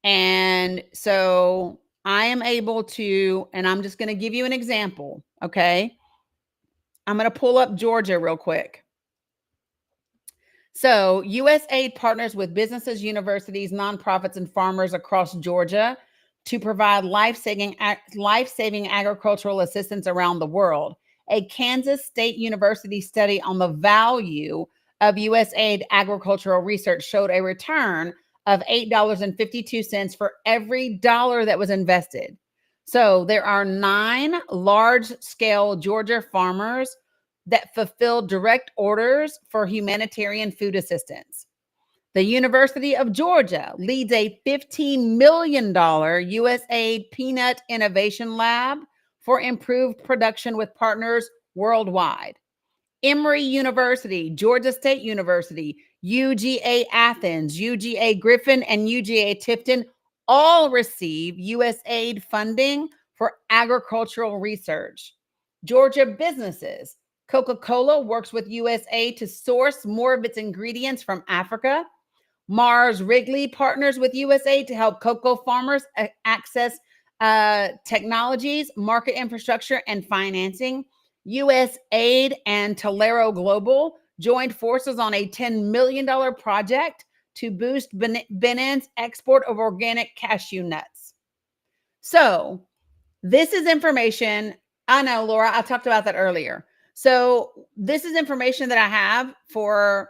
And so I am able to, and I'm just going to give you an example. Okay. I'm going to pull up Georgia real quick. So USAID partners with businesses, universities, nonprofits, and farmers across Georgia to provide life-saving agricultural assistance around the world. A Kansas State University study on the value of USAID agricultural research showed a return of $8.52 for every dollar that was invested. So there are 9 large-scale Georgia farmers that fulfilled direct orders for humanitarian food assistance. The University of Georgia leads a $15 million USAID Peanut Innovation Lab for improved production with partners worldwide. Emory University, Georgia State University, UGA Athens, UGA Griffin, and UGA Tifton all receive USAID funding for agricultural research. Georgia businesses, Coca-Cola works with USAID to source more of its ingredients from Africa. Mars Wrigley partners with USAID to help cocoa farmers access technologies, market infrastructure, and financing. USAID and Tolero Global joined forces on a $10 million project to boost Benin's export of organic cashew nuts. So this is information. I know, Laura, I talked about that earlier. So this is information that I have for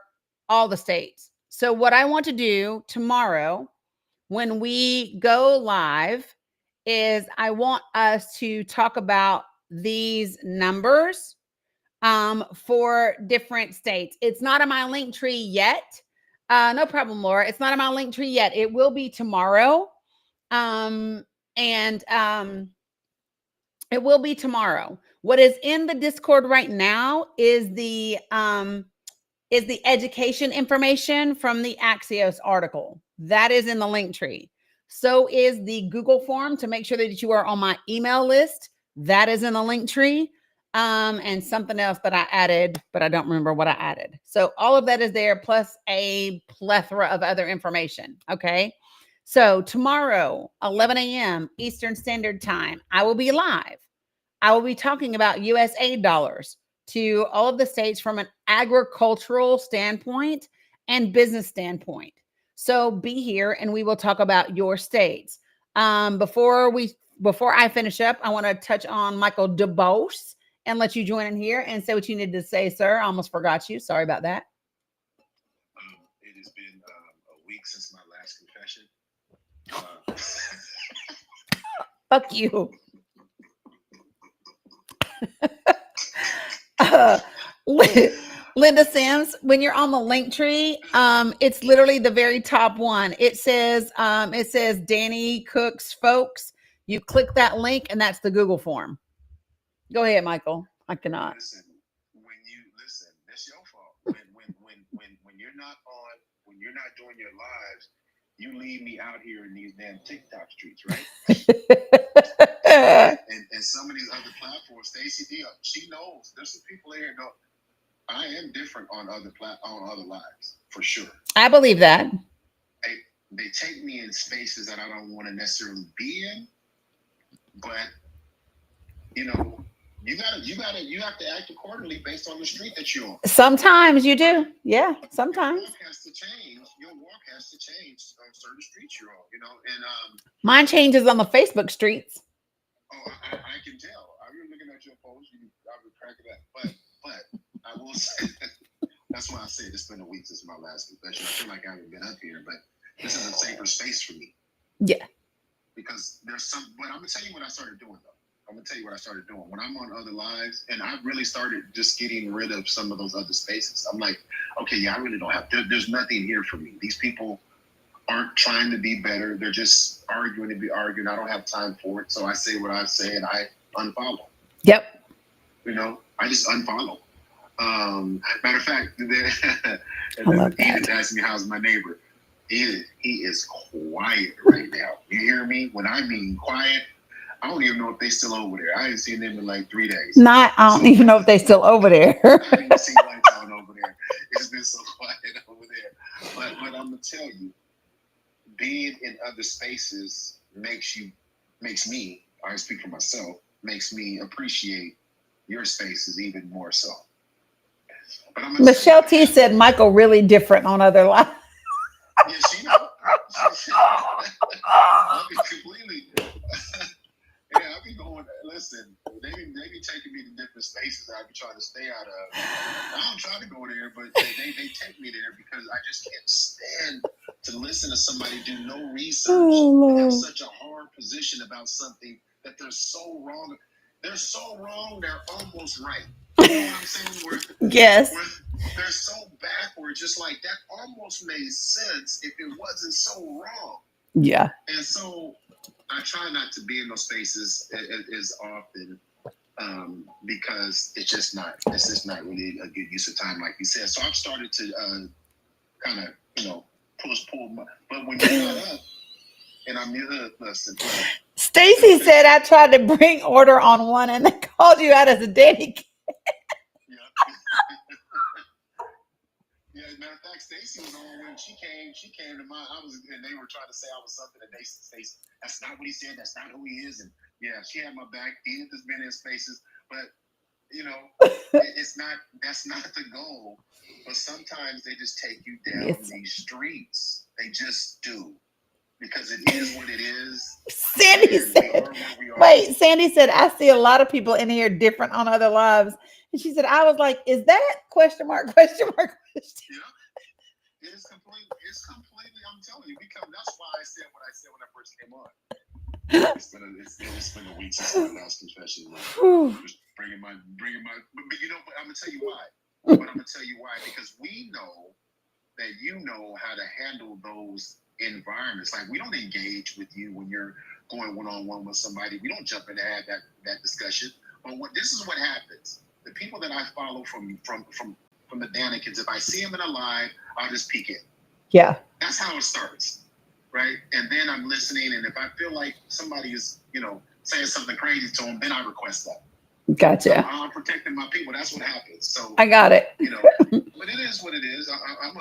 all the states. So what I want to do tomorrow when we go live is I want us to talk about these numbers for different states. It's not on my link tree yet. No problem, Laura. It's not on my link tree yet. It will be tomorrow. It will be tomorrow. What is in the Discord right now is the education information from the Axios article. That is in the link tree. So is the Google form to make sure that you are on my email list. That is in the link tree. And something else that I added, but I don't remember what I added. So all of that is there, plus a plethora of other information. Okay. So tomorrow, 11 a.m. Eastern Standard Time, I will be live. I will be talking about USAID dollars to all of the states from an agricultural standpoint and business standpoint. So be here and we will talk about your states. Before I finish up, I want to touch on Michael DeBose and let you join in here and say what you needed to say, sir. I almost forgot you. Sorry about that. It has been a week since my last confession. Fuck you. Uh, Linda Sims, when you're on the link tree, it's literally the very top one. It says Danny Cooks folks. You click that link and that's the Google form. Go ahead, Michael. I cannot. Listen, that's your fault. When you're not on, when you're not doing your lives, you leave me out here in these damn TikTok streets, right? and some of these other platforms, Stacey D, she knows. There's some people here know I am different on other lives for sure. I believe that. They take me in spaces that I don't want to necessarily be in, but you know, you have to act accordingly based on the street that you're on. Sometimes you do. Yeah, sometimes. Your walk has to change. Your walk has to change on certain streets you're on, you know, and Mine changes on the Facebook streets. oh, I can tell. I was looking at your post, I was cracking up. But I will say that's why I said it's been a week since my last confession. I feel like I haven't been up here, but this is a safer space for me. Yeah. Because there's some, but I'm gonna tell you what I started doing though. I'm gonna tell you what I started doing when I'm on other lives, and I really started just getting rid of some of those other spaces. I'm like, okay, yeah, I really don't have. There's nothing here for me. These people aren't trying to be better. They're just arguing to be arguing. I don't have time for it. So I say what I say, and I unfollow. Yep. You know, I just unfollow. Matter of fact, Edith asked me how's my neighbor. He is quiet right now. You hear me? When I mean quiet, I don't even know if they still over there. I ain't seen them in like 3 days. I don't even know if they still over there. I haven't even seen lights on over there. It's been so quiet over there. But I'm gonna tell you, being in other spaces makes me, I speak for myself, makes me appreciate your spaces even more so. But I'm Michelle T said Michael really different on other lives. Yeah, she know. I'll be completely. Yeah, I'll be going. Listen, they be taking me to different spaces I be trying to stay out of. I don't try to go there, but they take me there because I just can't stand to listen to somebody do no research and have such a hard position about something that they're so wrong. They're so wrong, they're almost right. You know what I'm saying? Yes. They're so backward, just like that almost made sense if it wasn't so wrong. Yeah. And so I try not to be in those spaces as often because it's just not really a good use of time, like you said. So I've started to kind of, you know, pull my, but when you're not up and I'm listen. Stacy said I tried to bring order on one and they called you out as a Danny. Yeah, as a matter of fact, Stacy was on when she came to mine. And they were trying to say I was something, and they said, that's not what he said, that's not who he is. And yeah, she had my back. Edith has been in spaces, but you know, that's not the goal. But sometimes they just take you down these streets. They just do. Because it is what it is. Sandy said, wait, Sandy said, I see a lot of people in here different on other lives. And she said, I was like, is that question mark, question mark, question? Yeah. It's completely, I'm telling you, that's why I said what I said when I first came on. It's been a week since my last confession. Just bringing my, but you know, but I'm going to tell you why. Because we know that you know how to handle those environments. Like we don't engage with you when you're going one-on-one with somebody. We don't jump in to have that discussion. But this is what happens. The people that I follow from the Danikins, if I see them in a live, I'll just peek in. Yeah. That's how it starts. Right? And then I'm listening, and if I feel like somebody is, you know, saying something crazy to them, then I request that. Gotcha. So I'm protecting my people. That's what happens. So I got it. You know, but it is what it is. I'm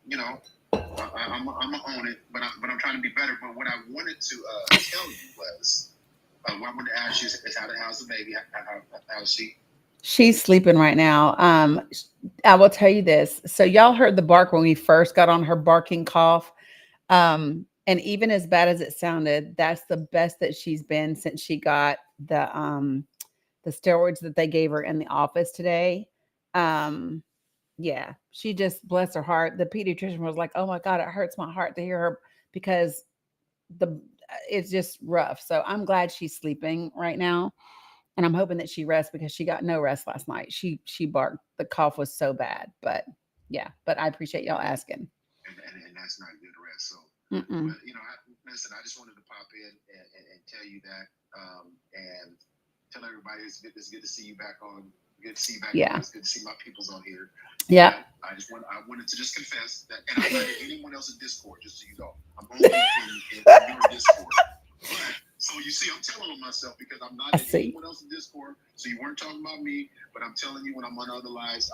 you know, I'm gonna own it, but I'm trying to be better. But what I wanted to tell you was, what I wanted to ask you is how's the baby? How's she? She's sleeping right now. I will tell you this. So y'all heard the bark when we first got on her barking cough. And even as bad as it sounded, that's the best that she's been since she got the steroids that they gave her in the office today. yeah, she just, bless her heart. The pediatrician was like, "Oh my God, it hurts my heart to hear her because it's just rough." So I'm glad she's sleeping right now, and I'm hoping that she rests because she got no rest last night. She barked. The cough was so bad, but yeah. But I appreciate y'all asking. And that's not good rest. So, Mm-mm. but listen, I just wanted to pop in and tell you that, and tell everybody it's good to see you back on. Good to see you back Yeah. on. It's good to see my peoples on here. Yeah. I wanted to just confess that, and I'm not in anyone else's Discord, just so you know. I'm only in your Discord. But, so you see, I'm telling on myself because I'm not in anyone else's Discord. So you weren't talking about me, but I'm telling you when I'm on other lives,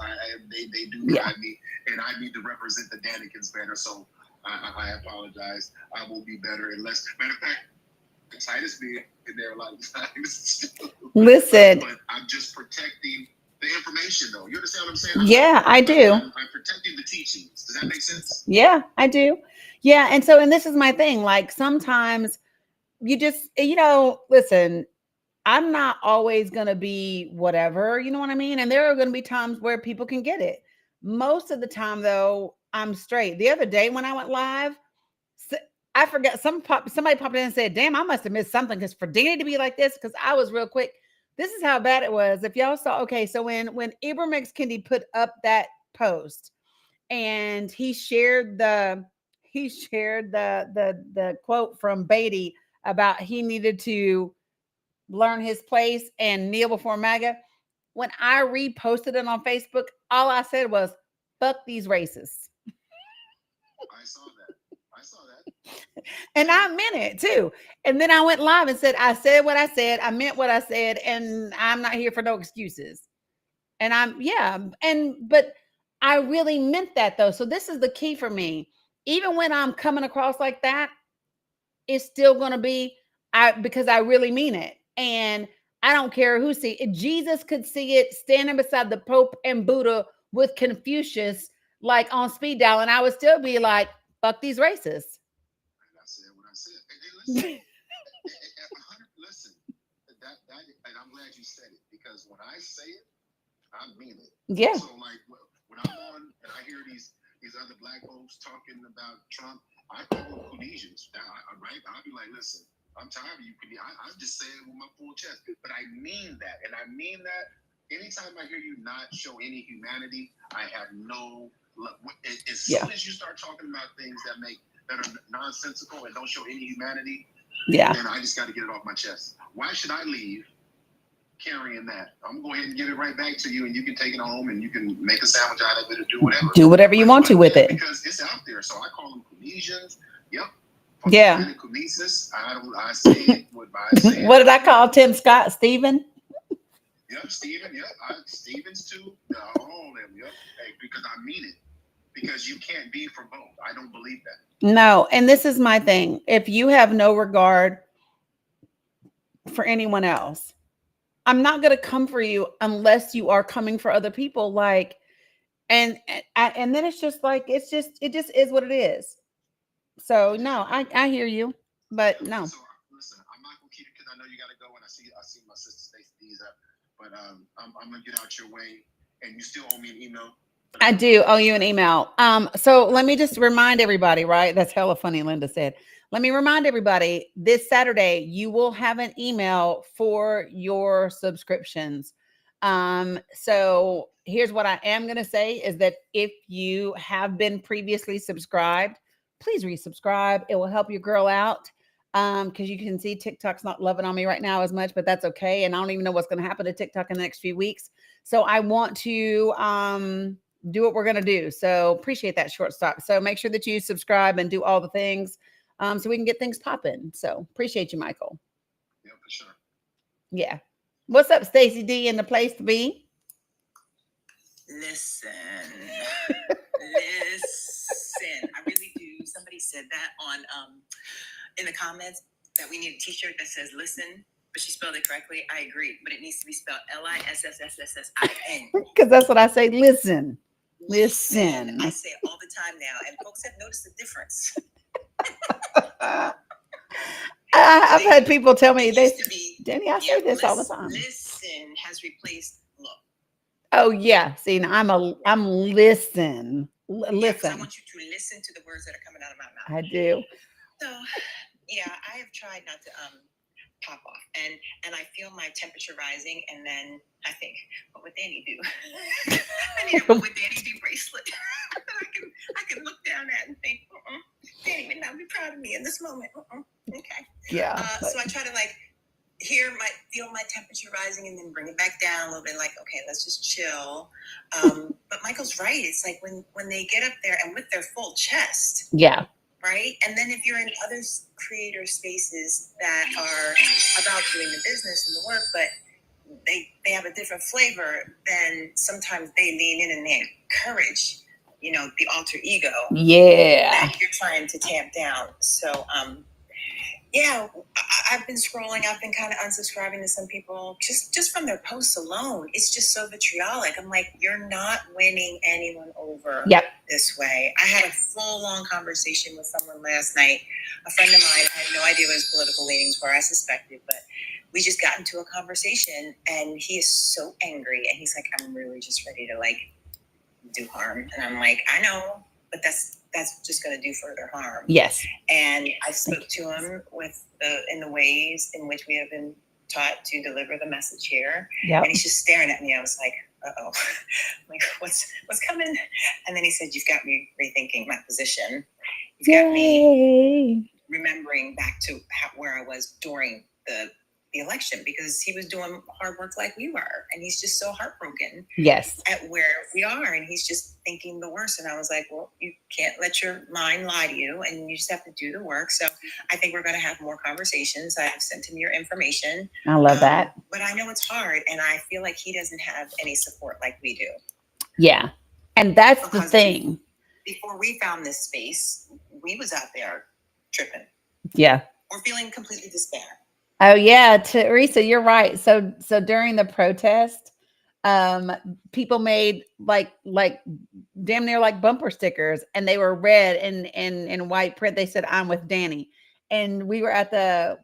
they do drive me, and I need to represent the Danikins better. So I apologize. I will be better. Unless, matter of fact, Titus being in there a lot of times. Listen. But I'm just protecting the information, though. You understand what I'm saying? Yeah, I do. I'm protecting the teachings. Does that make sense? Yeah, I do. Yeah. And so, and this is my thing. Like sometimes you just, listen, I'm not always going to be whatever, you know what I mean? And there are going to be times where people can get it. Most of the time, though, I'm straight. The other day when I went live, I forgot somebody popped in and said, "Damn, I must have missed something because for Dini to be like this," because I was real quick. This is how bad it was. If y'all saw, okay, so when Ibram X Kendi put up that post and he shared the quote from Beatty about he needed to learn his place and kneel before MAGA. When I reposted it on Facebook, all I said was, "Fuck these racists." I saw that. And I meant it too. And then I went live and said, "I said what I said. I meant what I said. And I'm not here for no excuses." And but I really meant that though. So this is the key for me. Even when I'm coming across like that, it's still going to be because I really mean it. And I don't care who sees it. Jesus could see it standing beside the Pope and Buddha with Confucius, like on speed dial. And I would still be like, "Fuck these racists." And I said what I said. And listen, and I'm glad you said it because when I say it, I mean it. Yeah. So like when I'm on and I hear these other black folks talking about Trump, I call them Tunisians, right? I'll be like, "Listen, I'm tired of you. I just say it with my full chest, but I mean that, and I mean that. Anytime I hear you not show any humanity, I have no. As soon as you start talking about things that are nonsensical and don't show any humanity, then I just got to get it off my chest. Why should I leave carrying that? I'm going to go ahead and give it right back to you, and you can take it home, and you can make a sandwich out of it or do whatever. Do whatever you want to with it. Because it's out there. So I call them Tunisians. Yep. Yeah. Kinesis. I say it with my saying. What did I call Tim Scott? Steven? Yep, Steven. Yep. Stevens too. All of them. Yep. Hey, because I mean it. Because you can't be for both. I don't believe that. No. And this is my thing. If you have no regard for anyone else, I'm not going to come for you unless you are coming for other people. Like, and then it's just like, it just is what it is. So no, I hear you, but no. So listen, I'm not gonna keep it because I know you gotta go, and I see my sister Stacey D's up, but I'm gonna get out your way, and you still owe me an email. I do owe you an email. So let me just remind everybody, right? That's hella funny, Linda said. Let me remind everybody, this Saturday, you will have an email for your subscriptions. So here's what I am going to say is that if you have been previously subscribed, please resubscribe. It will help your girl out. Because you can see TikTok's not loving on me right now as much, but that's okay. And I don't even know what's going to happen to TikTok in the next few weeks. So I want to do what we're going to do. So appreciate that shortstop. So make sure that you subscribe and do all the things so we can get things popping. So appreciate you, Michael. Yeah, for sure. Yeah. What's up, Stacey D in the place to be? Listen. I really do. Somebody said that on in the comments that we need a t-shirt that says listen, but she spelled it correctly. I agree, but it needs to be spelled LISSSSSIN. Because that's what I say. Listen. Listen. I say it all the time now, and folks have noticed the difference. I've had people tell me Danny, I say this all the time. Listen has replaced look. Oh yeah. See, now I'm listen. Yeah, 'cause I Listen. want you to listen to the words that are coming out of my mouth. I do. So, yeah, I have tried not to pop off, and I feel my temperature rising, and then I think, what would Danny do? I need a what would Danny do bracelet that I can look down at and think, Danny would not be proud of me in this moment. Okay. Yeah. So I try to like feel my temperature rising and then bring it back down a little bit, like, okay, let's just chill. But Michael's right. It's like when they get up there and with their full chest, Yeah. right? And then if you're in other creator spaces that are about doing the business and the work, but they have a different flavor, then sometimes they lean in and they encourage, the alter ego Yeah. that you're trying to tamp down. So, yeah, I've been scrolling. I've been kind of unsubscribing to some people just from their posts alone. It's just so vitriolic. I'm like, you're not winning anyone over Yep. this way. I had a full long conversation with someone last night, a friend of mine. I had no idea what his political leanings were. I suspected, but we just got into a conversation, and he is so angry, and he's like, I'm really just ready to like do harm. And I'm like, I know, but that's just going to do further harm. Yes. And I spoke to him in the ways in which we have been taught to deliver the message here. Yep. And he's just staring at me. I was like, uh-oh, like what's coming? And then he said, you've got me rethinking my position. You've got me remembering back to where I was during the election, because he was doing hard work like we were, and he's just so heartbroken Yes. at where we are, and he's just thinking the worst. And I was like, well, you can't let your mind lie to you, and you just have to do the work. So I think we're going to have more conversations. I have sent him your information. I love that. But I know it's hard, and I feel like he doesn't have any support like we do. Yeah. And that's the Because thing. Before we found this space, we was out there tripping Yeah. or feeling completely despair. Oh yeah, Teresa, you're right. So during the protest, people made like damn near like bumper stickers, and they were red and in white print. They said, "I'm with Danny." And we were at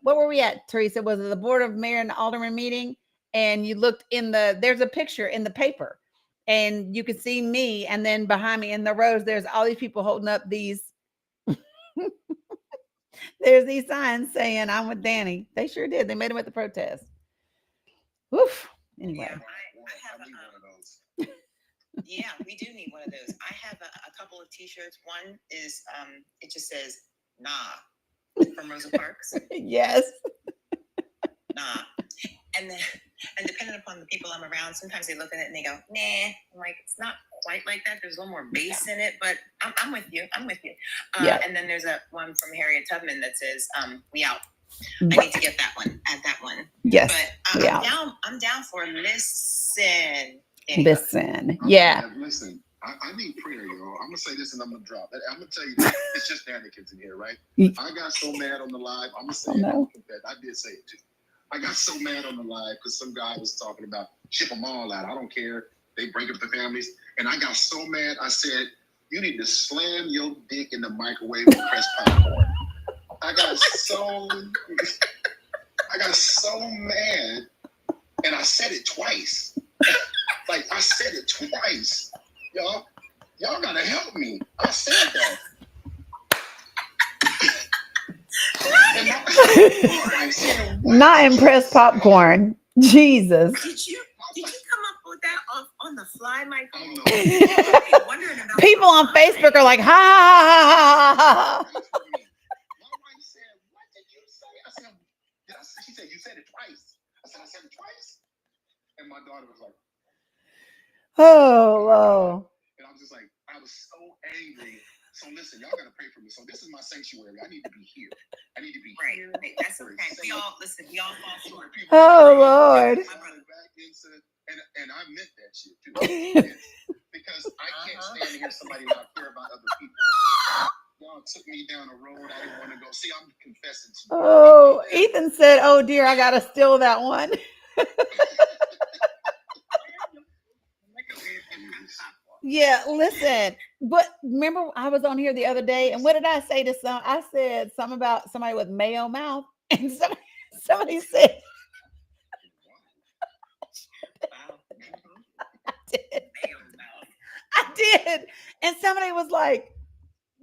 what were we at, Teresa? Was it the Board of Mayor and Alderman meeting? And you looked there's a picture in the paper, and you could see me, and then behind me in the rows, there's all these people holding up these there's these signs saying I'm with Danny. They sure did. They made them at the protest. Woof. Anyway. Yeah, I have I need one of those. Yeah, we do need one of those. I have a couple of T-shirts. One is it just says "Nah" from Rosa Parks. Yes. Nah. And depending upon the people I'm around, sometimes they look at it and they go, "Nah." I'm like, it's not quite like that. There's a little more bass in it, but I'm with you. I'm with you. Yeah. And then there's a one from Harriet Tubman that says, "We out." I need to get that one. Add that one. Yes. But we I'm out. down. I'm down for listen. Danny, Listen. Yeah. Listen, I need prayer, y'all. I'm gonna say this and I'm gonna drop it. I'm gonna tell you this. It's just Danikins in here, right? I got so mad on the live. I'm gonna say it. no. I did say it too. I got so mad on the live because some guy was talking about ship them all out. I don't care. They break up the families. And I got so mad. I said, you need to slam your dick in the microwave and press popcorn. I got so mad. And I said it twice. Like, I said it twice. Y'all gotta help me. I said that. Not impressed popcorn. Jesus. Did you come up with that on the fly, Michael? I don't know. I'm wondering about People on Facebook are like, ha ha ha ha ha. My wife said, what did you say? I said, she said, you said it twice. I said it twice. And my daughter was like, Oh. and I was just like, I was so angry. So listen, y'all gotta pray for me. So this is my sanctuary. I need to be here. I need to be right. here. That's okay. We all fall short. Oh Lord. And I meant that shit too. Because I can't stand to hear somebody not care about other people. Y'all took me down a road I didn't want to go. See, I'm confessing to you. Oh, Ethan said, "Oh dear, I gotta steal that one." Yeah, listen. But remember, I was on here the other day, and what did I say to some? I said something about somebody with mayo mouth, and somebody said, Wow. did. Mayo mouth. I did. And somebody was like,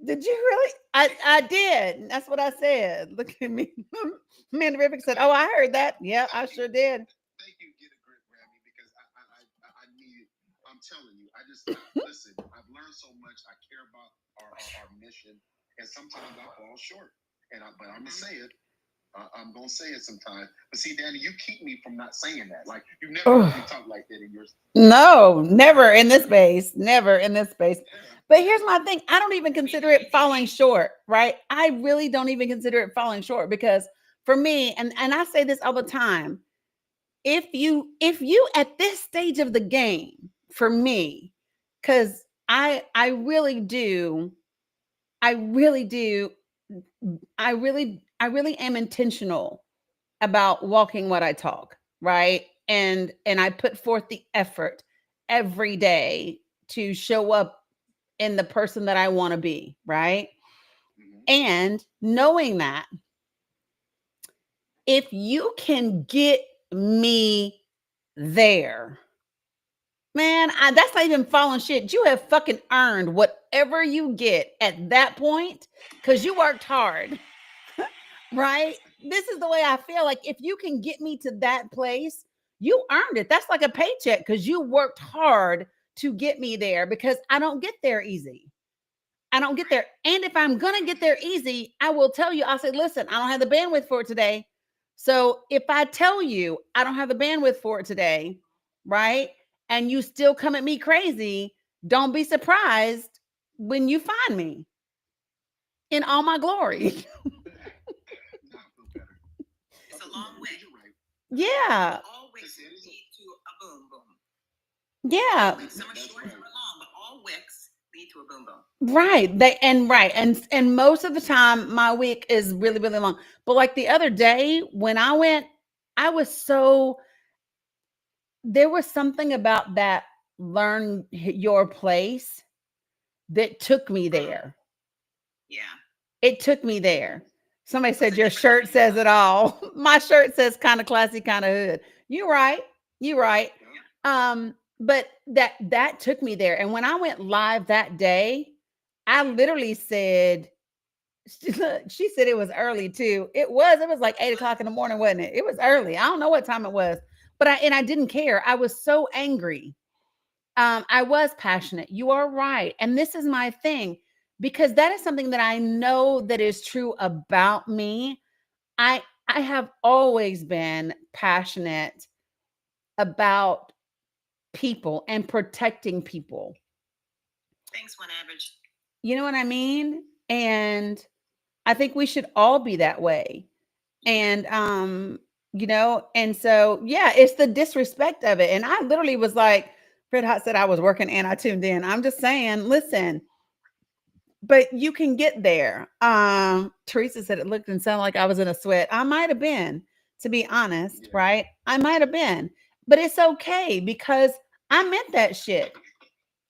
did you really? I did. And that's what I said. Look at me. Me and Rivik said, oh, I heard that. Yeah, I sure did. Thank you, Get a Grip, Grammy, because I need it. I'm telling you, listen, I've learned so much. I care about our mission, and sometimes I fall short. But I'm gonna say it. I'm gonna say it sometimes. But see, Danny, you keep me from not saying that. Like you never heard me talk like that in yours. No, never in this space. Never in this space. But here's my thing. I don't even consider it falling short, right? I really don't even consider it falling short because for me, and I say this all the time, if you at this stage of the game, for me, because I really am intentional about walking what I talk, right? And I put forth the effort every day to show up in the person that I want to be, right? And knowing that if you can get me there, man, that's not even falling shit. You have fucking earned whatever you get at that point because you worked hard, right? This is the way I feel. Like if you can get me to that place, you earned it. That's like a paycheck because you worked hard to get me there because I don't get there easy. I don't get there. And if I'm going to get there easy, I will tell you, I'll say, listen, I don't have the bandwidth for it today. So if I tell you I don't have the bandwidth for it today, right? And you still come at me crazy, don't be surprised when you find me in all my glory. It's a long way. Yeah. All wicks lead to a boom boom. Yeah. Some are short, some are long, but all wicks lead to a boom boom. Right. And most of the time my week is really, really long. But like the other day when I went, there was something about that learn your place that took me there. Yeah. It took me there. Somebody said your shirt says it all. My shirt says kind of classy, kind of hood. You're right. But that took me there. And when I went live that day, I literally said, she said it was early too. It was like 8 o'clock in the morning, wasn't it? It was early. I don't know what time it was, but I didn't care. I was so angry. I was passionate. You are right. And this is my thing, because that is something that I know that is true about me. I have always been passionate about people and protecting people. Thanks, one average. You know what I mean? And I think we should all be that way. And and so yeah, it's the disrespect of it. And I literally was like, Fred Hot said I was working and I tuned in. I'm just saying, listen, but you can get there. Teresa said it looked and sounded like I was in a sweat. I might have been, to be honest, right? I might have been, but it's okay because I meant that shit.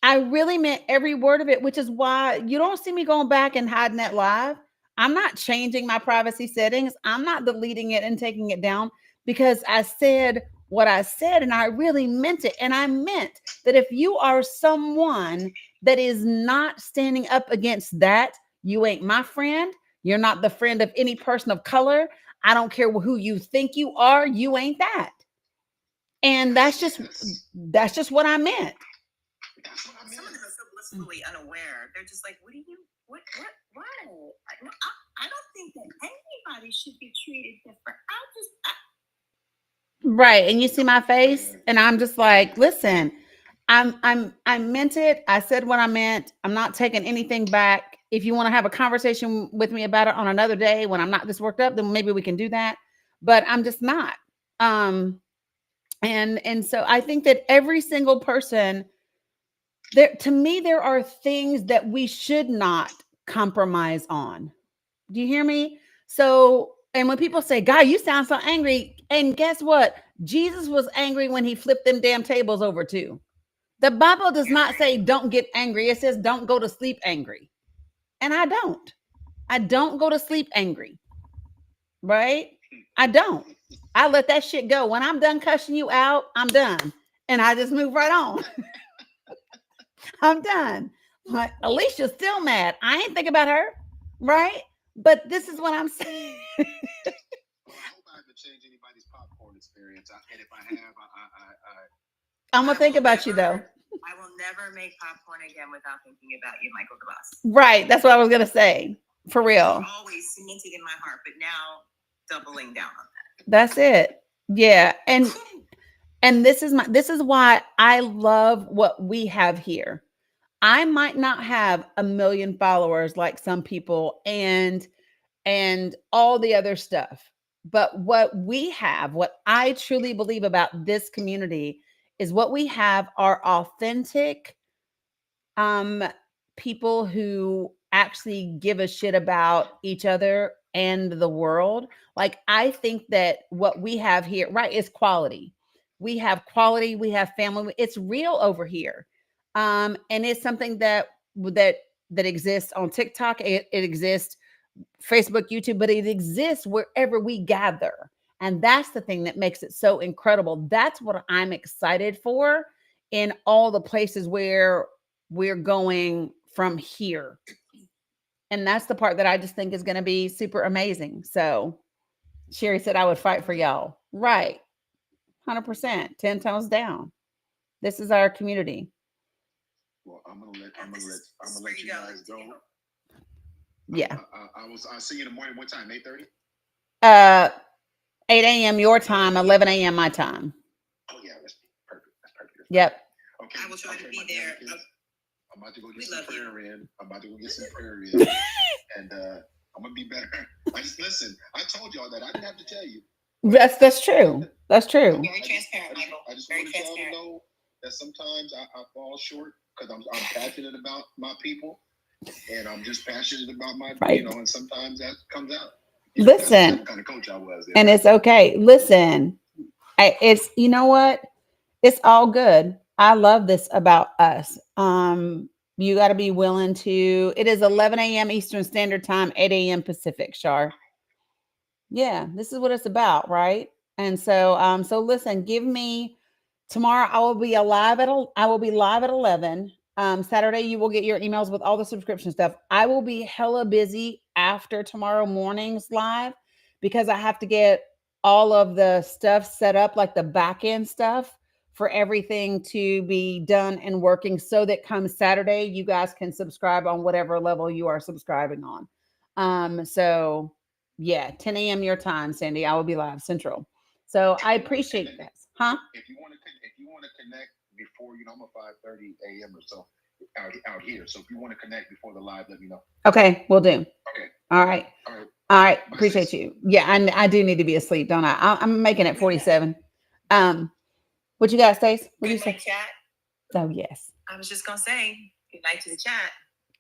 I really meant every word of it, which is why you don't see me going back and hiding that live. I'm not changing my privacy settings. I'm not deleting it and taking it down because I said what I said and I really meant it. And I meant that if you are someone that is not standing up against that, you ain't my friend. You're not the friend of any person of color. I don't care who you think you are. You ain't that. And that's just what I meant. Some of them are so blissfully unaware. They're just like, what? Why? I don't think that anybody should be treated different. Right. And you see my face and I'm just like, listen, I meant it. I said what I meant. I'm not taking anything back. If you want to have a conversation with me about it on another day when I'm not this worked up, then maybe we can do that. But I'm just not. And so I think that every single person to me, there are things that we should not compromise on. Do you hear me? So, and when people say, God, you sound so angry. And guess what? Jesus was angry when he flipped them damn tables over too. The Bible does not say don't get angry. It says don't go to sleep angry. And I don't go to sleep angry. Right? I don't. I let that shit go. When I'm done cussing you out, I'm done. And I just move right on. I'm done. Like, Alicia's still mad. I ain't think about her, right? But this is what I'm saying. Well, I hope I haven't changed anybody's popcorn experience. And if I have, I'm gonna think about you though. I will never make popcorn again without thinking about you, Michael DeBoss. Right. That's what I was gonna say. For real. It's always cemented in my heart, but now doubling down on that. That's it. Yeah. And this is why I love what we have here. I might not have 1 million followers like some people and all the other stuff. But what we have, what I truly believe about this community is what we have are authentic people who actually give a shit about each other and the world. Like, I think that what we have here, right, is quality. We have quality, we have family. It's real over here. And it's something that exists on TikTok. It exists Facebook, YouTube, but it exists wherever we gather. And that's the thing that makes it so incredible. That's what I'm excited for in all the places where we're going from here. And that's the part that I just think is going to be super amazing. So Sherry said I would fight for y'all. Right. 100%. 10 tones down. This is our community. well, I'm gonna let you guys go. Yeah. I'll see you in the morning. What time? 8:30? 8 a.m. your time, 11 a.m. my time. Oh yeah, that's perfect. That's perfect. Yep. Okay. I will try to be my there. grandkids, I'm about to go We get some love you. prayer in. And I'm gonna be better. I just listen. I told y'all that. I didn't have to tell you. That's true. That's true. Very transparent, Michael. I just Very wanted y'all to transparent. know that sometimes I fall short because I'm passionate about my people, and I'm just passionate about my, Right. and sometimes that comes out. Listen. That's the kind of coach I was. And it's okay. Listen, it's, you know what? It's all good. I love this about us. You got to be willing to, it is 11 a.m. Eastern Standard Time, 8 a.m. Pacific, Shar. Yeah, this is what it's about, right? And so, so listen, give me tomorrow. I will be live at 11. Saturday, you will get your emails with all the subscription stuff. I will be hella busy after tomorrow morning's live because I have to get all of the stuff set up, like the back end stuff for everything to be done and working so that come Saturday, you guys can subscribe on whatever level you are subscribing on. So yeah, 10 a.m. your time, Sandy. I will be live Central. So I appreciate that. Huh? If you want to connect before, I'm at 5:30 a.m. or so out here. So if you want to connect before the live, let me know. Okay, we'll do. Okay. All right. All right. All right. Bye, Appreciate sis. you. Yeah, I do need to be asleep, don't I? I'm making it 47. What you got, Stace? What do you Good say? night, chat. Oh, yes. I was just gonna say good night to the chat.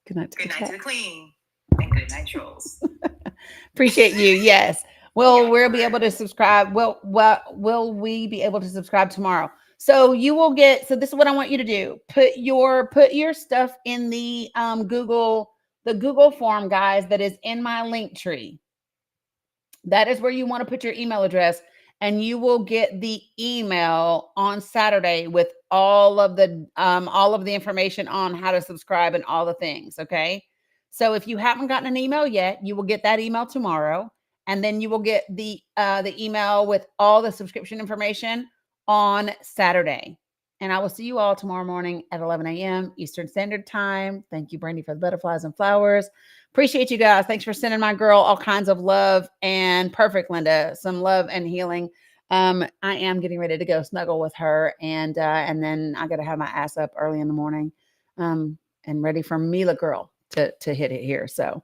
Good night. Good night to the queen. And good night, trolls. Appreciate you. Yes. Well, we'll be able to subscribe. Well, will we be able to subscribe tomorrow? So you will get, so this is what I want you to do. Put your stuff in the Google form, guys, that is in my link tree. That is where you want to put your email address, and you will get the email on Saturday with all of the information on how to subscribe and all the things. Okay. So if you haven't gotten an email yet, you will get that email tomorrow, and then you will get the email with all the subscription information on Saturday. And I will see you all tomorrow morning at 11 a.m. Eastern Standard Time. Thank you, Brandy, for the butterflies and flowers. Appreciate you guys. Thanks for sending my girl all kinds of love and perfect, Linda, some love and healing. I am getting ready to go snuggle with her, and then I got to have my ass up early in the morning, and ready for Mila girl to hit it here. So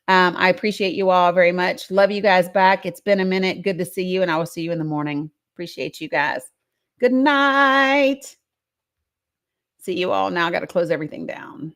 I appreciate you all very much. Love you guys back. It's been a minute. Good to see you, and I will see you in the morning. Appreciate you guys. Good night. See you all. Now I got to close everything down.